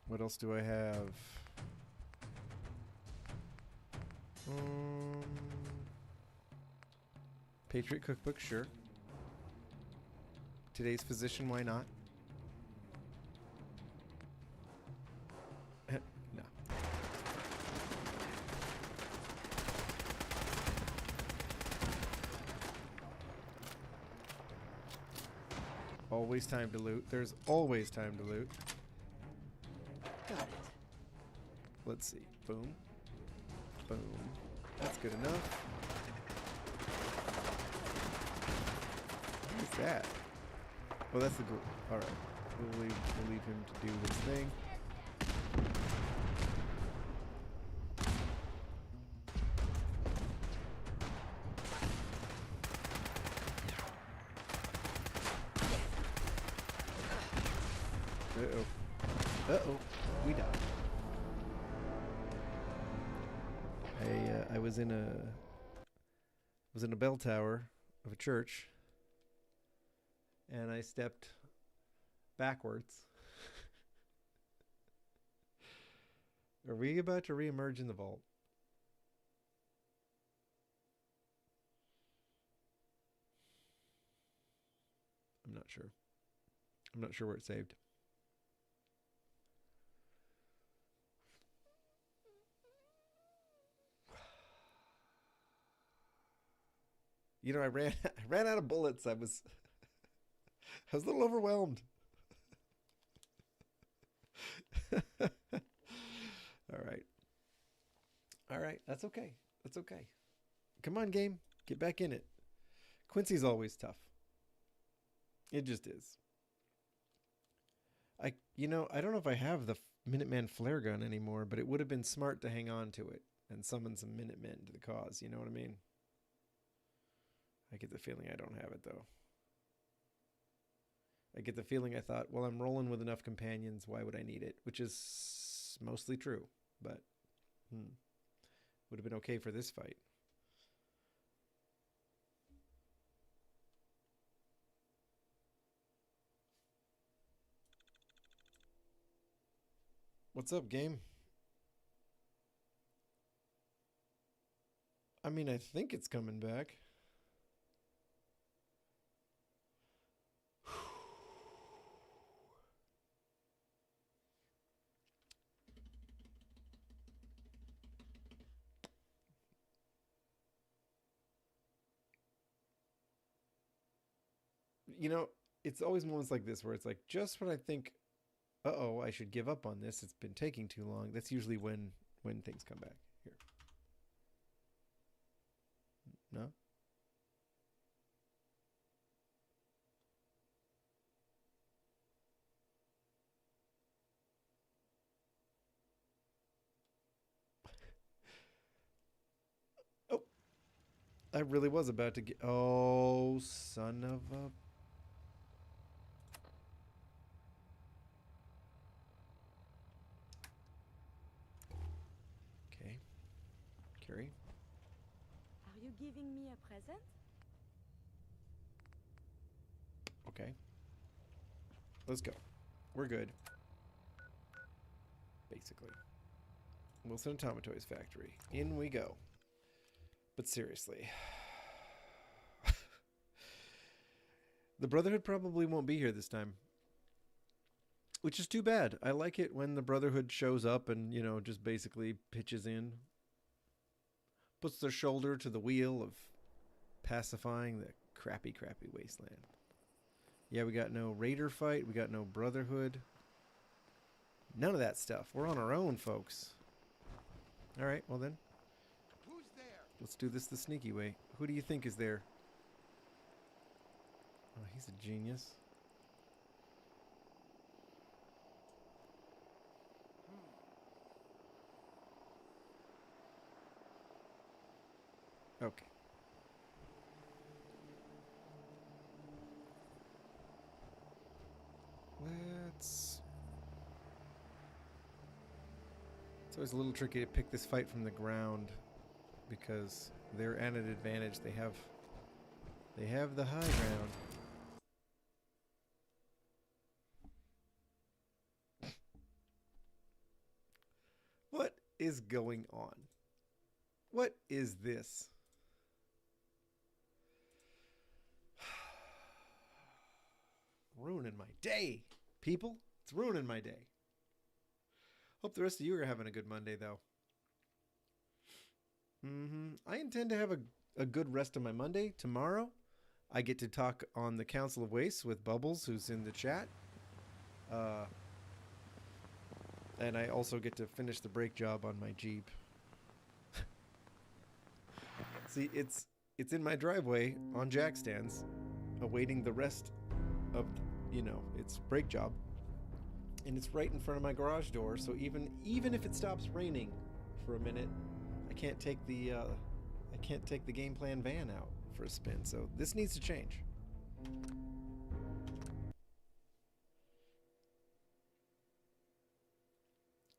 What else do I have? Patriot Cookbook, sure. Today's Physician, why not? No. Always time to loot. There's always time to loot. Got it. Let's see. Boom. Boom. That's good enough. What is that? Oh, that's the group. Alright. We'll leave him to do his thing. Uh-oh. Uh-oh. We died. I was in a bell tower of a church, and I stepped backwards. Are we about to reemerge in the vault? I'm not sure. I'm not sure where it's saved. You know, I ran out of bullets. I was a little overwhelmed. All right. That's okay. That's okay. Come on, game. Get back in it. Quincy's always tough. It just is. I don't know if I have the Minuteman flare gun anymore, but it would have been smart to hang on to it and summon some Minutemen to the cause. You know what I mean? I get the feeling I don't have it, though. I get the feeling I thought, well, I'm rolling with enough companions. Why would I need it? Which is mostly true, but would have been okay for this fight. What's up, game? I mean, I think it's coming back. You know, it's always moments like this where it's like, just when I think, uh-oh, I should give up on this, it's been taking too long. That's usually when things come back. Here. No? Oh. I really was about to get... Oh, son of a... Okay. Carrie. Are you giving me a present? Okay. Let's go. We're good. Basically. Wilson Automatoys Factory. In we go. But seriously. The Brotherhood probably won't be here this time. Which is too bad. I like it when the Brotherhood shows up and, you know, just basically pitches in. Puts their shoulder to the wheel of pacifying the crappy, crappy wasteland. Yeah, we got no raider fight. We got no Brotherhood. None of that stuff. We're on our own, folks. Alright, well then. Who's there? Let's do this the sneaky way. Who do you think is there? Oh, he's a genius. Okay. Let's... It's always a little tricky to pick this fight from the ground because they're at an advantage. They have the high ground. What is going on? What is this? Ruining my day, people. It's ruining my day. Hope the rest of you are having a good Monday, though. I intend to have a good rest of my Monday. Tomorrow, I get to talk on the Council of Wastes with Bubbles, who's in the chat. And I also get to finish the brake job on my Jeep. See, it's in my driveway on jack stands, awaiting the rest of, you know, its brake job. And it's right in front of my garage door, so even if it stops raining for a minute, I can't take the game plan van out for a spin. So this needs to change.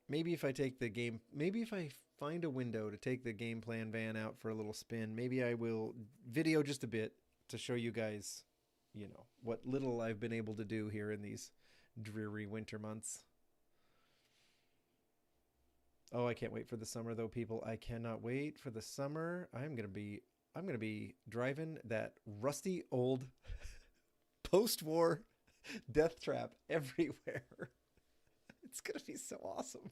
Maybe if I find a window to take the game plan van out for a little spin, maybe I will video just a bit to show you guys, you know, what little I've been able to do here in these dreary winter months. Oh, I can't wait for the summer though, people. I cannot wait for the summer. I'm gonna be driving that rusty old post-war death trap everywhere. It's gonna be so awesome.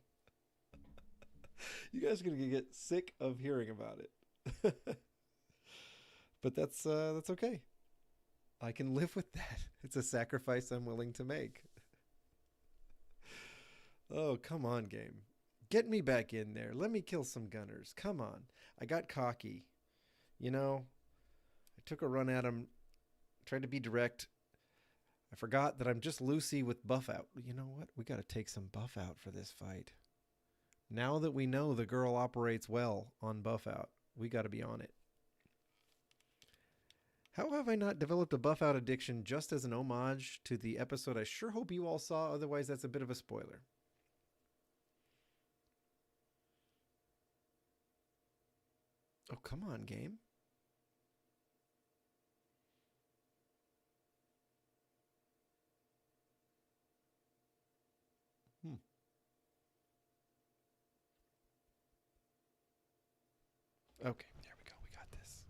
You guys are gonna get sick of hearing about it. But that's okay. I can live with that. It's a sacrifice I'm willing to make. Oh, come on, game. Get me back in there. Let me kill some gunners. Come on. I got cocky. You know, I took a run at him, tried to be direct. I forgot that I'm just Lucy with buff out. You know what? We got to take some buff out for this fight. Now that we know the girl operates well on buff out, we got to be on it. How have I not developed a buff out addiction just as an homage to the episode I sure hope you all saw, otherwise that's a bit of a spoiler. Oh, come on, game. Okay, there we go. We got this.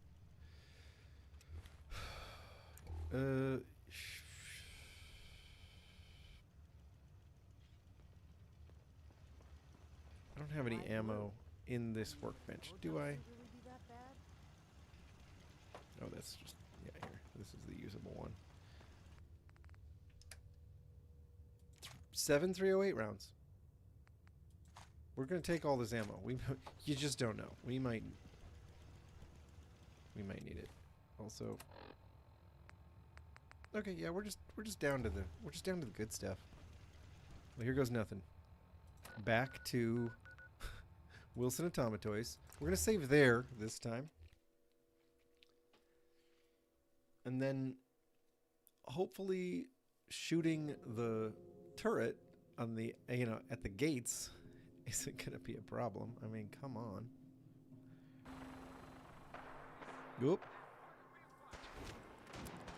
I don't have any ammo in this workbench, do I? Oh, that's just, yeah, here. This is the usable one. 7 308 rounds. We're going to take all this ammo. You just don't know. We might need it. Also, okay, yeah, we're just down to the good stuff. Well, here goes nothing. Back to Wilson Automatoys. We're gonna save there this time. And then hopefully shooting the turret on the, you know, at the gates isn't going to be a problem. I mean, come on. Oop.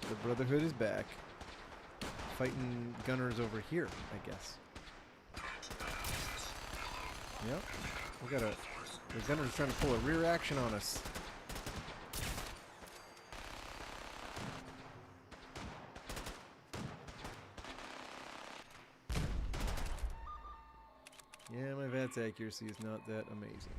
The Brotherhood is back. Fighting gunners over here, I guess. Yep. The gunner's trying to pull a rear action on us. Yeah, my VATS accuracy is not that amazing.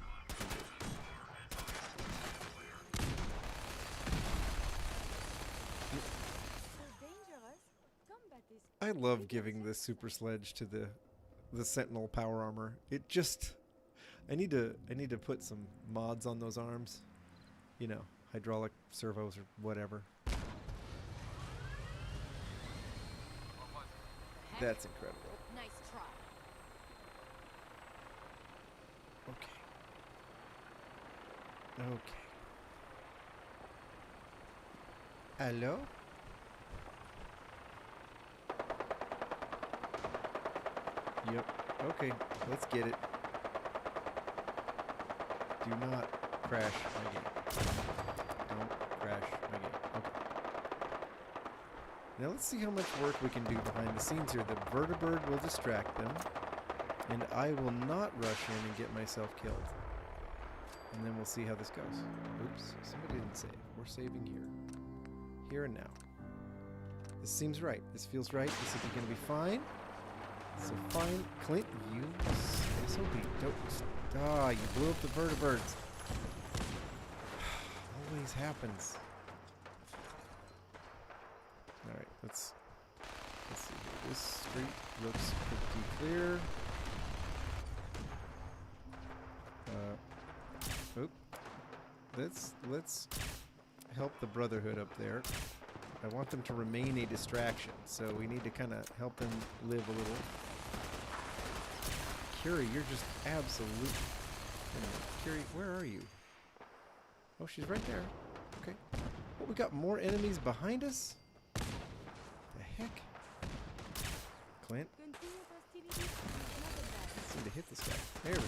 I love giving this super sledge to the Sentinel power armor. It just, I need to put some mods on those arms. You know, hydraulic servos or whatever. That's incredible. Nice try. Okay. Hello? Yep. Okay, let's get it. Do not crash my game. Don't crash my game. Okay. Now let's see how much work we can do behind the scenes here. The vertibird will distract them, and I will not rush in and get myself killed. And then we'll see how this goes. Oops, somebody didn't save. We're saving here. Here and now. This seems right. This feels right. This is going to be fine. So fine. Clint, you SOB. Don't. Ah, you blew up the vertibirds. Always happens. Alright, let's see here. This street looks pretty clear. Oop. Let's help the Brotherhood up there. I want them to remain a distraction, so we need to kind of help them live a little. Curie, you're just absolute. Curie, where are you? Oh, she's right there. Okay. What, we got more enemies behind us? The heck? Clint? Let's need to hit this guy. There we go.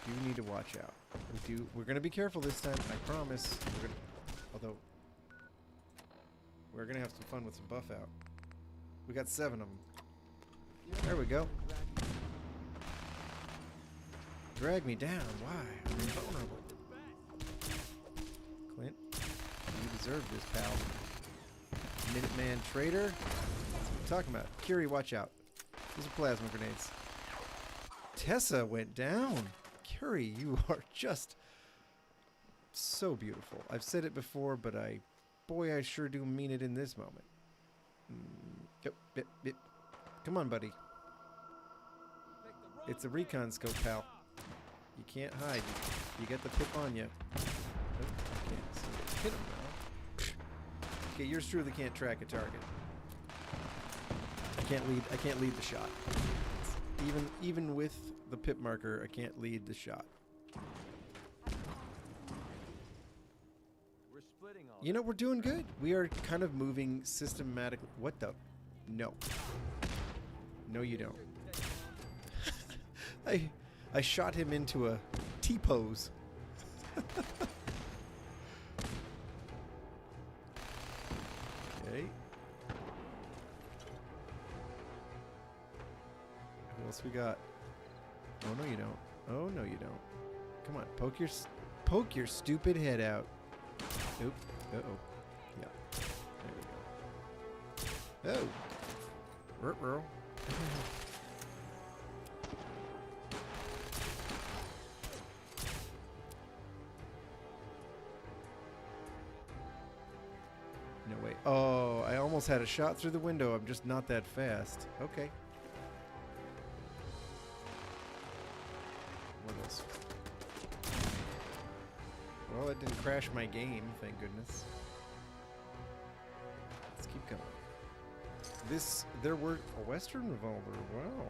Do need to watch out. We're gonna be careful this time, I promise. Although we're gonna have some fun with some buff out. We got 7 of them. There we go. Drag me down. Why? I'm invulnerable. Clint, you deserve this, pal. Minuteman traitor. That's what I'm talking about. Curie, watch out. These are plasma grenades. Tessa went down. Curie, you are just so beautiful. I've said it before, but boy, I sure do mean it in this moment. Yep. Come on, buddy. It's a recon scope, pal. You can't hide. You got the pip on you. Hit him now. Okay, yours truly can't track a target. I can't lead the shot. Even with the pip marker, I can't lead the shot. We're splitting all. You know, we're doing good. We are kind of moving systematically. What the? No. No, you don't. I shot him into a T-pose. Okay. Who else we got? Oh no, you don't. Oh no, you don't. Come on, poke your stupid head out. Oop. Uh-oh. Yeah. There we go. Oh. Ruh-roh. No way. Oh, I almost had a shot through the window. I'm just not that fast. Okay. What else? Well, it didn't crash my game, thank goodness. Let's keep going. There were a Western revolver. Wow.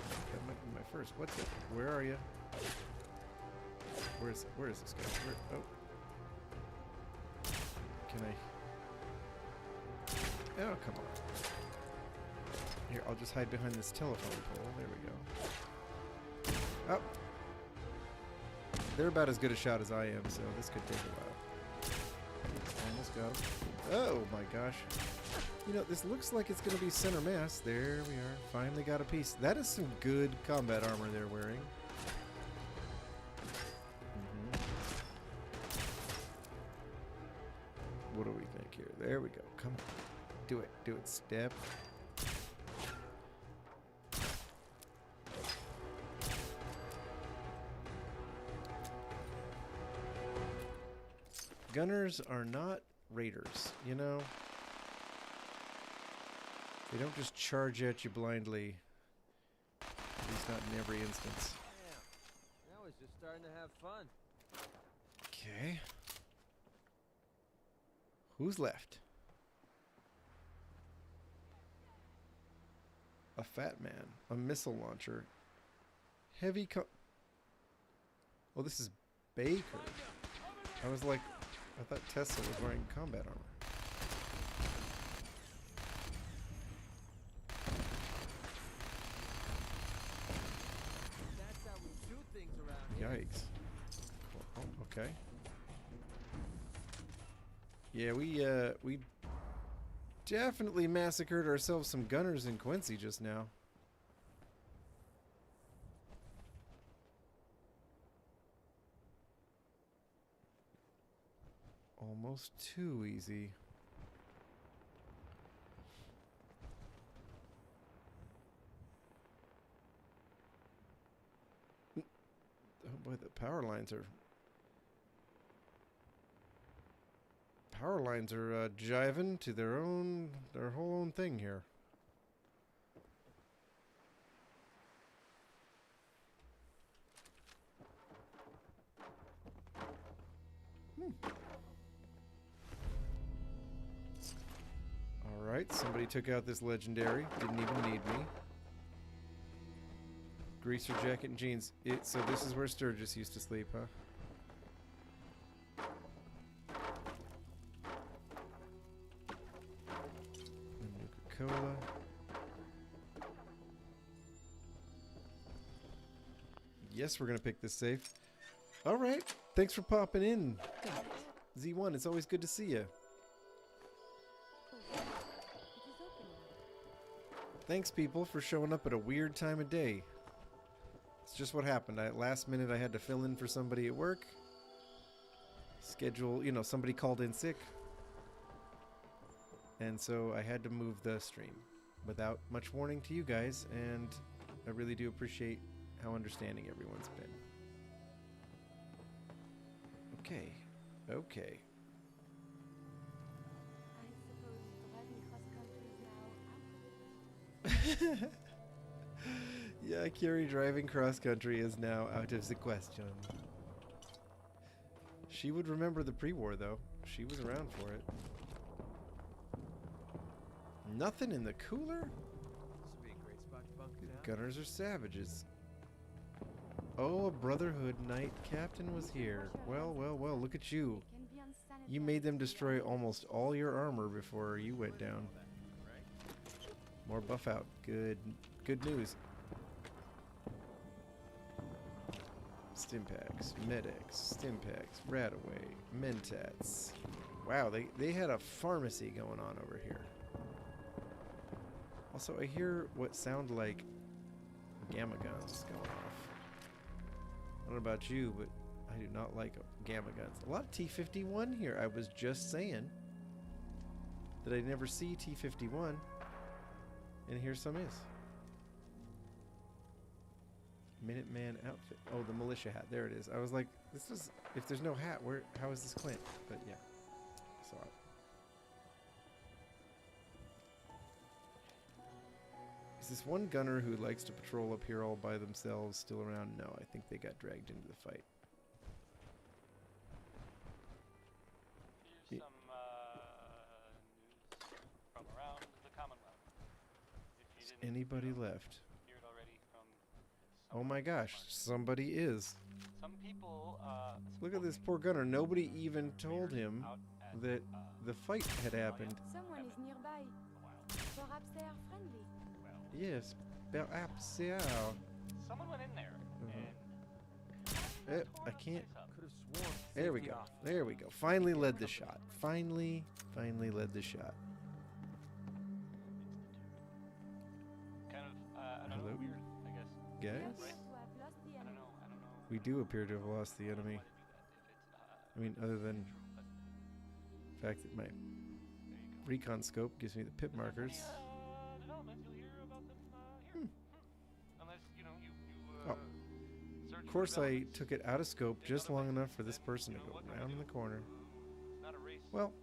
That might be my first. What's it? Where are you? Where is this guy? Can I? Oh, come on. Here, I'll just hide behind this telephone pole. There we go. Oh. They're about as good a shot as I am, so this could take a while. Almost got him. Oh my gosh. You know, this looks like it's going to be center mass. There we are. Finally got a piece. That is some good combat armor they're wearing. What do we think here? There we go. Come on. Do it. Do it. Step. Gunners are not raiders, you know? They don't just charge at you blindly. At least not in every instance. Damn. Now it's just starting to have fun. Okay. Who's left? A fat man. A missile launcher. Heavy Oh, this is Baker. I was like, I thought Tesla was wearing combat armor. That's how we do things around here. Yikes. Cool. Oh, okay. Yeah, we definitely massacred ourselves some gunners in Quincy just now. Almost too easy. Oh boy, the power lines are jiving to their whole own thing here. Alright, somebody took out this legendary. Didn't even need me. Greaser jacket and jeans. So this is where Sturgis used to sleep, huh? Nuka-Cola. Yes, we're gonna pick this safe. Alright, thanks for popping in. Z1, it's always good to see you. Thanks, people, for showing up at a weird time of day. It's just what happened. Last minute, I had to fill in for somebody at work. Schedule, you know, somebody called in sick. And so I had to move the stream without much warning to you guys, and I really do appreciate how understanding everyone's been. Okay. Okay. Yeah, Kiri, driving cross-country is now out of the question. She would remember the pre-war, though. She was around for it. Nothing in the cooler? This would be a great spot to bunker down. Gunners are savages. Oh, a Brotherhood Knight Captain was here. Well, well, well, look at you. You made them destroy almost all your armor before you went down. More buff out. Good news. Stimpaks, Medics, Stimpaks, Radaway, Mentats. Wow, they had a pharmacy going on over here. Also, I hear what sound like gamma guns going off. I don't know about you, but I do not like gamma guns. A lot of T-51 here. I was just saying that I never see T-51. And here some is. Minuteman outfit. Oh, the militia hat. There it is. I was like, this is, if there's no hat, how is this Clint? But yeah, I saw it. Is this one gunner who likes to patrol up here all by themselves still around? No, I think they got dragged into the fight. Here's some news from around the Commonwealth. Is anybody left? Hear it already from Oh my gosh, somebody is. some people. Look at this poor gunner. Nobody even told him out that the fight had happened. Someone is nearby. Perhaps they are friendly. Yes, perhaps they are. Someone went in there. I can't. There we go. There we go. Finally led the shot. Finally led the shot. Kind of, I don't know, weird, I guess. Guys? Right? I don't know. We do appear to have lost the enemy. I mean, other than the fact that my recon scope gives me the pip markers. Developments, you'll hear about them here. Unless, you know, you search Of for course, I developments. took it out of scope just long enough for this person to go around in the corner. Not a race. Well,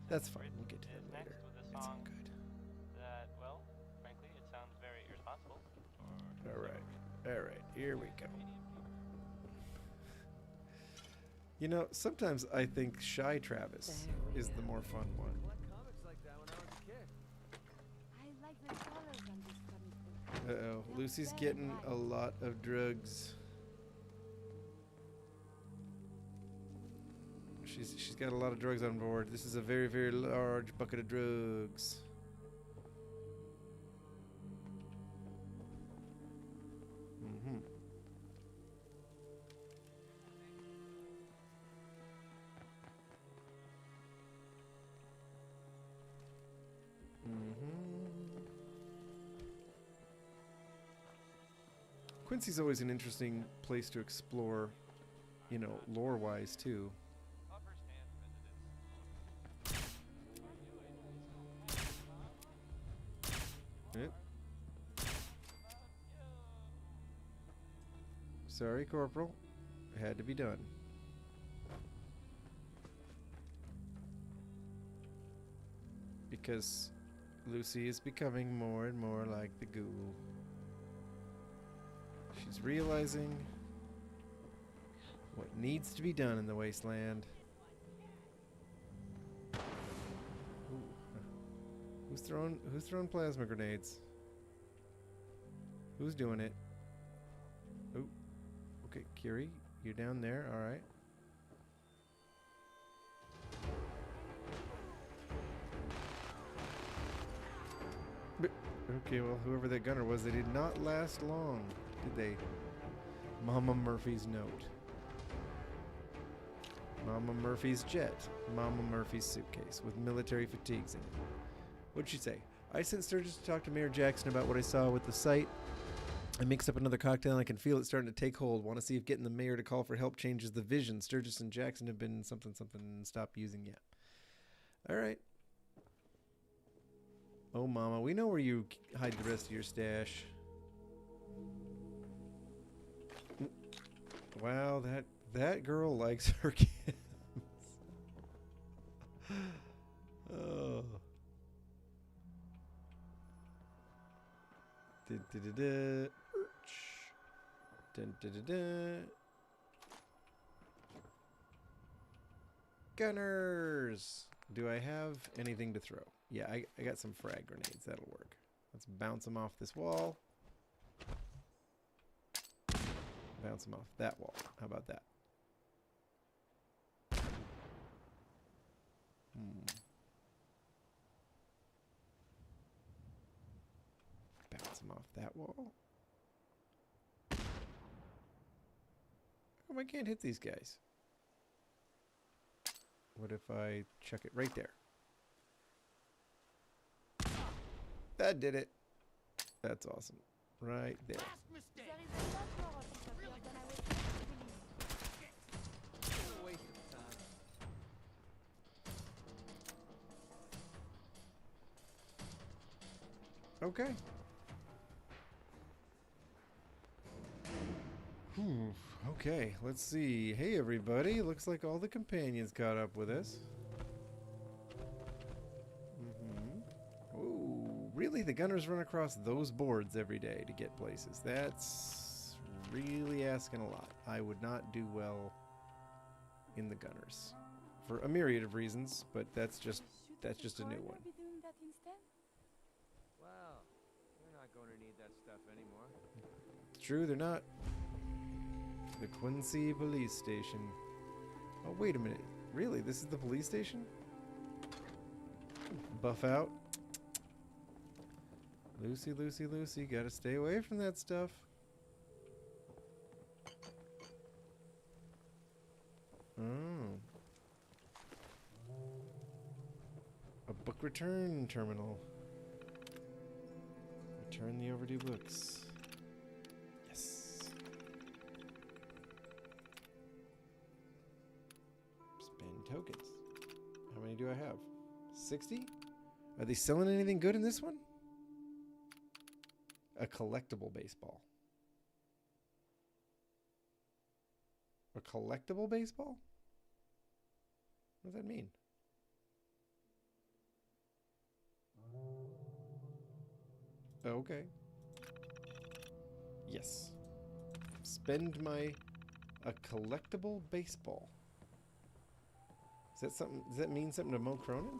that's fine. We'll get to them later. It's all good. That, well, frankly, it sounds very irresponsible. All right. Here we go. You know, sometimes I think Shy Travis is the more fun one. Comics like that when I was a kid. I like the colors on this comic book. Uh-oh. Lucy's getting a lot of drugs. She's got a lot of drugs on board. This is a very, very large bucket of drugs. Mm-hmm. Quincy's always an interesting place to explore, you know, lore-wise too. Yep. Sorry, Corporal. It had to be done. Because Lucy is becoming more and more like the ghoul. She's realizing what needs to be done in the wasteland. Ooh. Who's throwing plasma grenades? Who's doing it? Oh, okay, Kiri, you're down there. All right. Okay, well, whoever that gunner was, they did not last long, did they? Mama Murphy's note. Mama Murphy's jet. Mama Murphy's suitcase with military fatigues in it. What'd she say? I sent Sturgis to talk to Mayor Jackson about what I saw with the site. I mixed up another cocktail and I can feel it starting to take hold. Want to see if getting the mayor to call for help changes the vision. Sturgis and Jackson have been something stop using yet. All right. Oh, Mama, we know where you hide the rest of your stash. Wow, that girl likes her kids. Oh. Da-da-da-da. Dun-da-da-da. Gunners! Do I have anything to throw? Yeah, I got some frag grenades. That'll work. Let's bounce them off this wall. Bounce them off that wall. How about that? Bounce them off that wall. How come I can't hit these guys? What if I chuck it right there? That did it. That's awesome. Right there. Okay. Okay, let's see. Hey everybody, looks like all the companions caught up with us. Ooh, really? The gunners run across those boards every day to get places. That's really asking a lot. I would not do well in the gunners. For a myriad of reasons, but that's just a new one. Wow, they're not going to need that stuff anymore. True, they're not. The Quincy Police Station. Oh, wait a minute. Really? This is the police station? Buff out. Lucy, Lucy, Lucy. Gotta stay away from that stuff. Oh. A book return terminal. Return the overdue books. Yes. Spend tokens. How many do I have? 60? Are they selling anything good in this one? A collectible baseball. A collectible baseball? What does that mean? Okay. Yes. Spend a collectible baseball. Is that something? Does that mean something to Mo Cronin?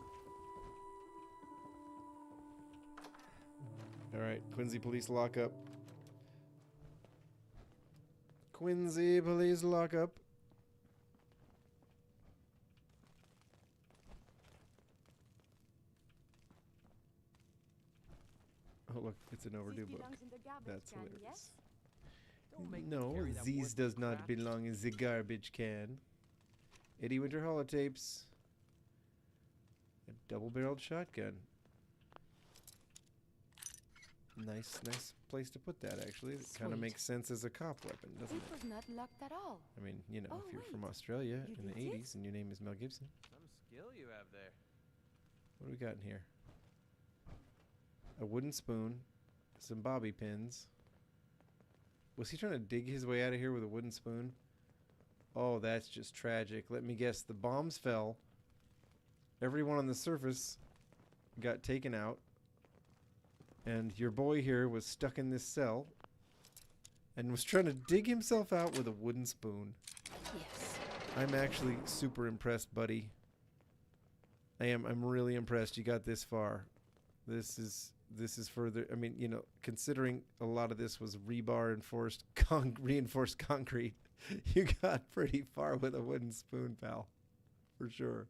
All right, Quincy Police Lockup. Quincy Police Lockup. Oh look, it's an overdue book. That's hilarious. No, these does not belong in the garbage can. Eddie Winter holotapes. A double-barreled shotgun. Nice place to put that, actually. It kind of makes sense as a cop weapon, doesn't it? It was not locked at all. I mean, you know, if you're from Australia in the 80s and your name is Mel Gibson. Some skill you have there. What do we got in here? A wooden spoon. Some bobby pins. Was he trying to dig his way out of here with a wooden spoon? Oh, that's just tragic. Let me guess. The bombs fell. Everyone on the surface got taken out. And your boy here was stuck in this cell and was trying to dig himself out with a wooden spoon. Yes. I'm actually super impressed, buddy. I'm really impressed you got this far. This is further. I mean, you know, considering a lot of this was rebar reinforced concrete, you got pretty far with a wooden spoon, pal. For sure.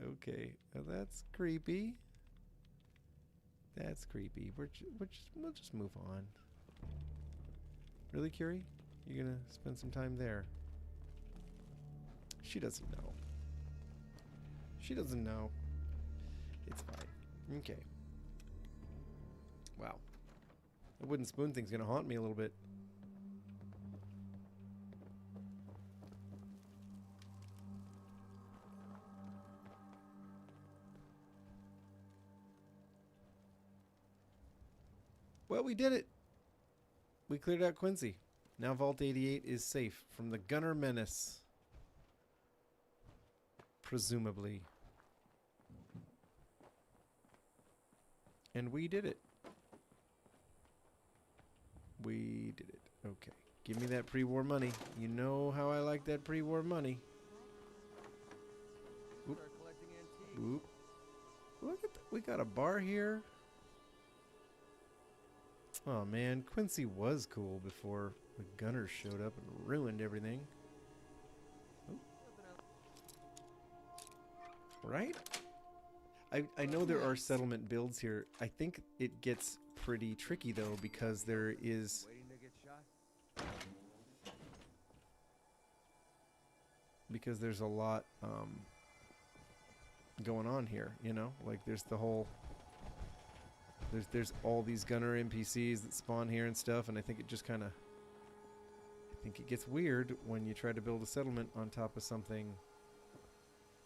Okay, well, that's creepy. That's creepy. We'll just move on. Really, Curie? You're gonna spend some time there? She doesn't know. She doesn't know. It's fine. Okay. Wow. The wooden spoon thing's gonna haunt me a little bit. Well, we did it. We cleared out Quincy. Now Vault 88 is safe from the Gunner Menace. Presumably. And we did it. We did it. Okay. Give me that pre-war money. You know how I like that pre-war money. Oop. Oop. Look at that. We got a bar here. Oh man, Quincy was cool before the Gunners showed up and ruined everything. Oop. Right? I know there are settlement builds here. I think it gets pretty tricky though because there is there's a lot going on here, you know? Like there's the whole there's all these gunner NPCs that spawn here and stuff, and I think it just kind of I think it gets weird when you try to build a settlement on top of something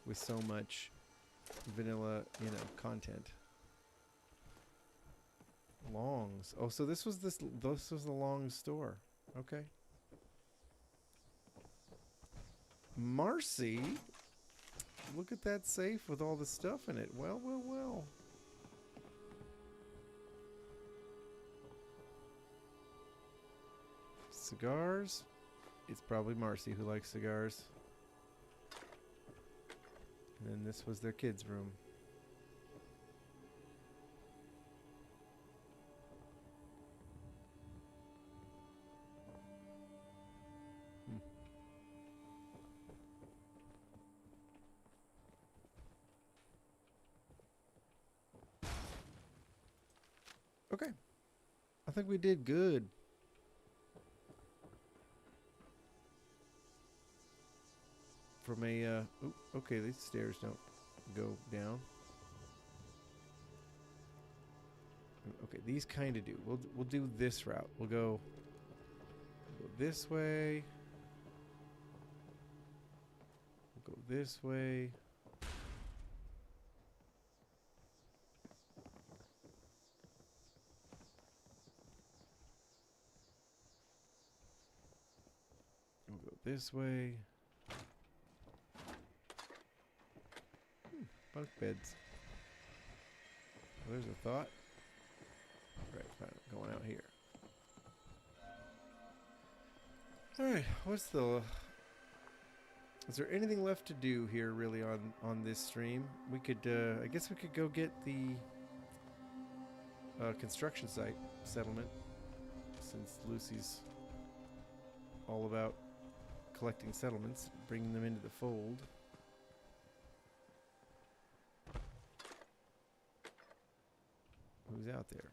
with so much vanilla, you know, content. Longs. Oh, so this was the Long store. Okay. Marcy. Look at that safe with all the stuff in it. Well, well, well. Cigars. It's probably Marcy who likes cigars. And then this was their kids' room. Okay. I think we did good. From a, ooh, okay, these stairs don't go down. Okay, these kind of do. We'll do this route. We'll go this way. We'll go this way. We'll go this way. Bunk beds. Well, there's a thought. Right, fine. Going out here. Alright, what's the... Is there anything left to do here, really, on this stream? We could, I guess we could go get the construction site settlement, since Lucy's all about collecting settlements, bringing them into the fold. Who's out there?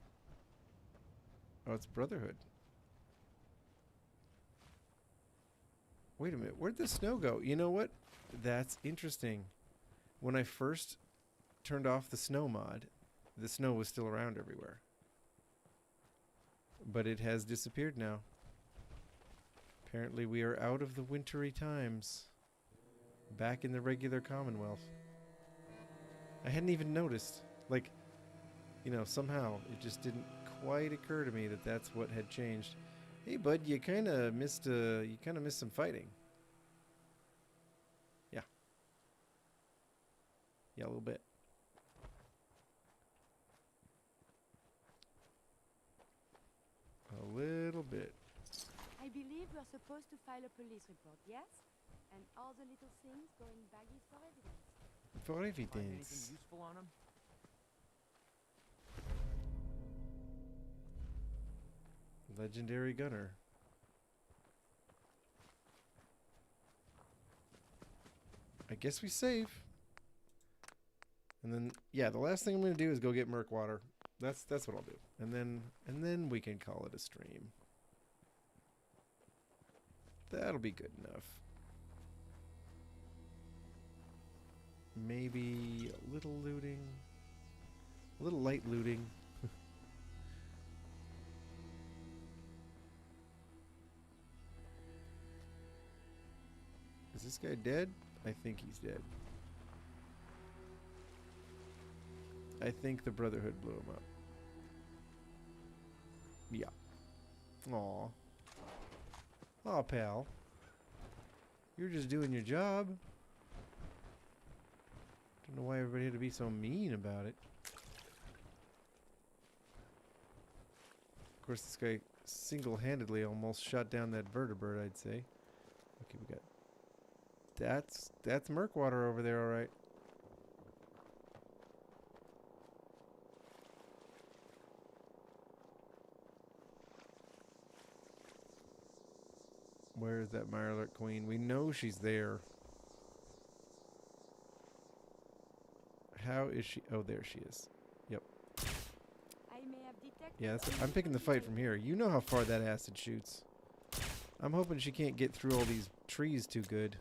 Oh, it's Brotherhood. Wait a minute, where'd the snow go? You know what? That's interesting. When I first turned off the snow mod, the snow was still around everywhere. But it has disappeared now. Apparently we are out of the wintry times. Back in the regular Commonwealth. I hadn't even noticed. Like, you know, somehow it just didn't quite occur to me that that's what had changed. Hey, bud, you kind of missed some fighting. Yeah. Yeah, a little bit. A little bit. I believe we're supposed to file a police report, yes? And all the little things go in baggies for evidence. For Find anything evidence. useful on him? Legendary gunner. I guess we save. And then, yeah, the last thing I'm going to do is go get Murkwater. That's what I'll do. And then we can call it a stream. That'll be good enough. Maybe a little looting. A little light looting. Is this guy dead? I think he's dead. I think the Brotherhood blew him up. Yeah. Aw. Aw, pal. You're just doing your job. Don't know why everybody had to be so mean about it. Of course, this guy single-handedly almost shot down that vertebrate, I'd say. Okay, we got... That's Murkwater over there, alright. Where is that Mirelurk Queen? We know she's there. How is she? Oh, there she is. Yep. I may have detected. Yeah, I'm picking the fight from here. You know how far that acid shoots. I'm hoping she can't get through all these trees too good.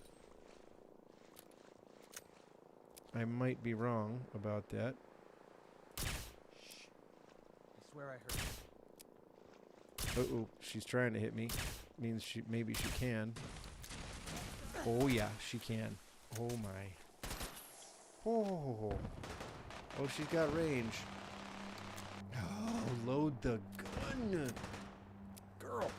I might be wrong about that. Shh. I swear I heard. Uh-oh, she's trying to hit me. Means maybe she can. Oh yeah, she can. Oh my. Oh. Oh, she's got range. Oh, load the gun. Girl.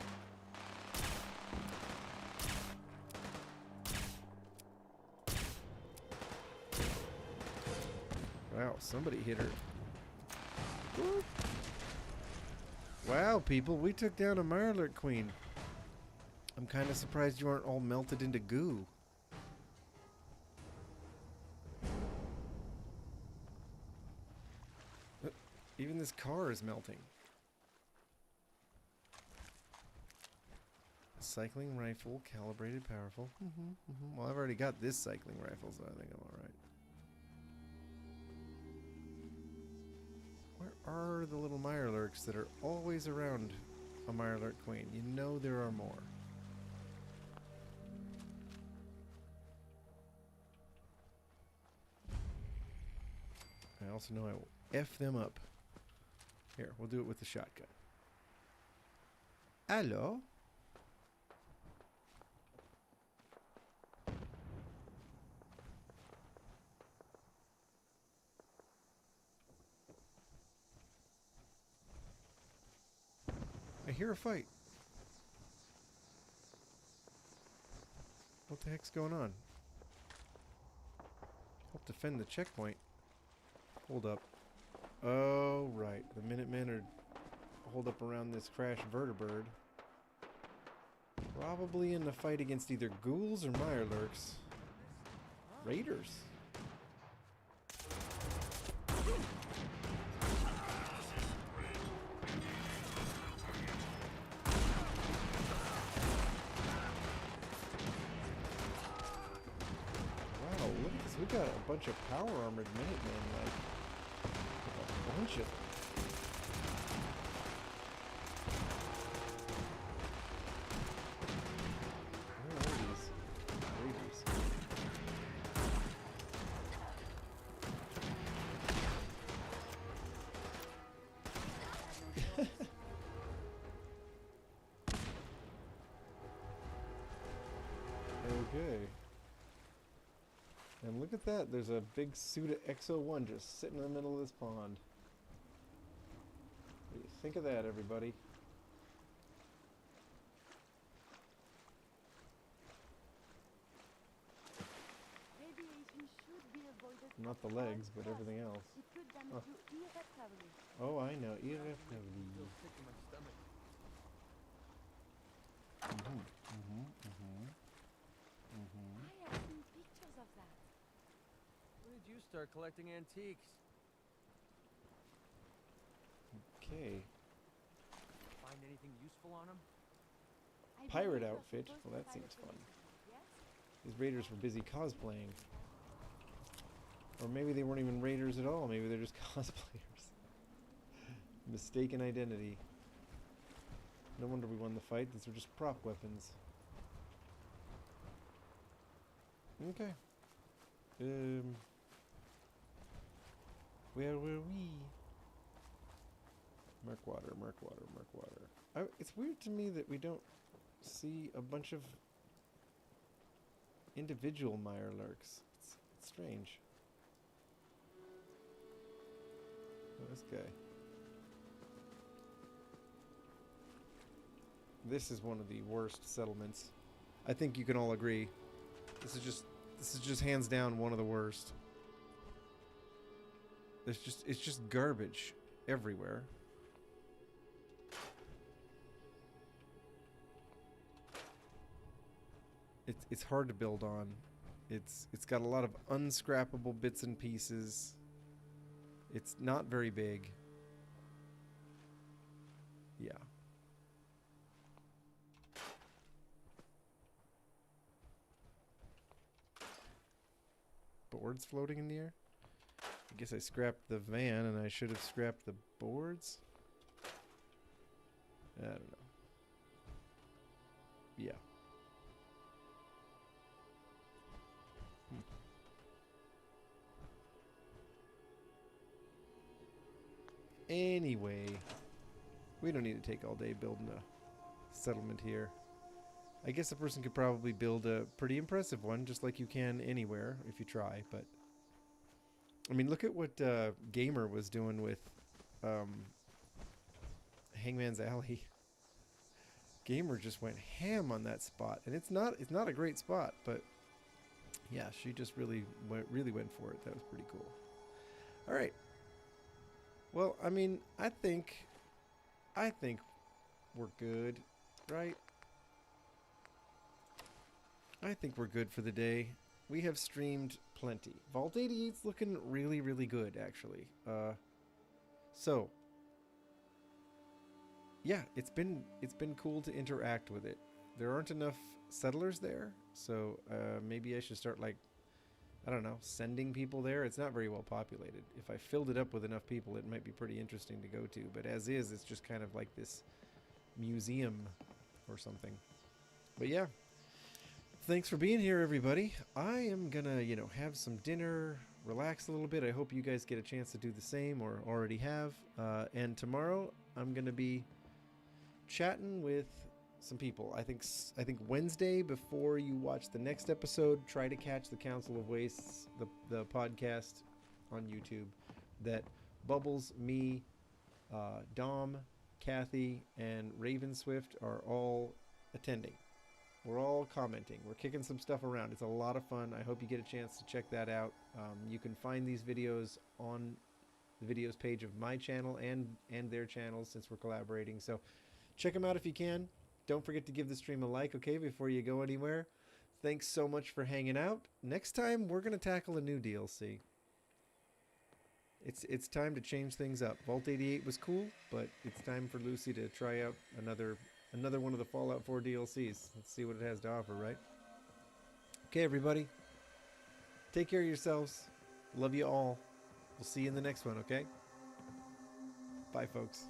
Wow, somebody hit her. Woo. Wow, people, we took down a Mirelurk Queen. I'm kind of surprised you aren't all melted into goo. Even this car is melting. Cycling rifle, calibrated, powerful. Well, I've already got this cycling rifle, so I think I'm alright. Where are the little Mirelurks that are always around a Mirelurk Queen. You know there are more. I also know I will F them up. Here, we'll do it with the shotgun. Hello? I hear a fight. What the heck's going on? Help defend the checkpoint. Hold up. Oh, right. The Minutemen are holed up around this crashed vertibird. Probably in the fight against either ghouls or Mirelurks. Raiders. Wow, look at this. We got a bunch of power armored Minutemen, like a bunch of them. Where are these raiders? Okay. And look at that, there's a big suit of XO1 just sitting in the middle of this pond. What do you think of that, everybody? Radiation should be avoided. Not the legs, but everything else. It could damage you irreparably. Oh, I know. Irreparably. I have seen pictures of that. When did you start collecting antiques? Okay. Find anything useful on them? Pirate outfit. Well, that seems fun. These raiders were busy cosplaying. Or maybe they weren't even raiders at all. Maybe they're just cosplayers. Mistaken identity. No wonder we won the fight. These were just prop weapons. Okay. Where were we? Murkwater, Murkwater, Murkwater. It's weird to me that we don't see a bunch of individual Mirelurks. It's strange. Oh, this guy. This is one of the worst settlements. I think you can all agree. This is just hands down one of the worst. It's just garbage everywhere. It's hard to build on. It's got a lot of unscrappable bits and pieces. It's not very big. Yeah. Boards floating in the air? I guess I scrapped the van and I should have scrapped the boards? I don't know. Yeah. Anyway, we don't need to take all day building a settlement here. I guess a person could probably build a pretty impressive one, just like you can anywhere if you try, but I mean, look at what Gamer was doing with Hangman's Alley. Gamer just went ham on that spot, and it's not a great spot, but yeah, she just really went for it. That was pretty cool. All right. Well, I mean, I think we're good, right? I think we're good for the day. We have streamed plenty. Vault 88's looking really, really good, actually. So yeah, it's been cool to interact with it. There aren't enough settlers there, so maybe I should start like I don't know, sending people there. It's not very well populated. If I filled it up with enough people, it might be pretty interesting to go to. But as is, it's just kind of like this museum or something. But yeah, thanks for being here, everybody. I am gonna, you know, have some dinner, relax a little bit. I hope you guys get a chance to do the same or already have. And tomorrow I'm gonna be chatting with some people. I think Wednesday, before you watch the next episode, try to catch the Council of Wastes, the podcast on YouTube that Bubbles, me, Dom, Kathy, and Raven Swift are all attending. We're all commenting. We're kicking some stuff around. It's a lot of fun. I hope you get a chance to check that out. You can find these videos on the videos page of my channel and their channels, since we're collaborating. So check them out if you can. Don't forget to give the stream a like, okay, before you go anywhere. Thanks so much for hanging out. Next time, we're going to tackle a new DLC. It's time to change things up. Vault 88 was cool, but it's time for Lucy to try out another one of the Fallout 4 DLCs. Let's see what it has to offer, right? Okay, everybody. Take care of yourselves. Love you all. We'll see you in the next one, okay? Bye, folks.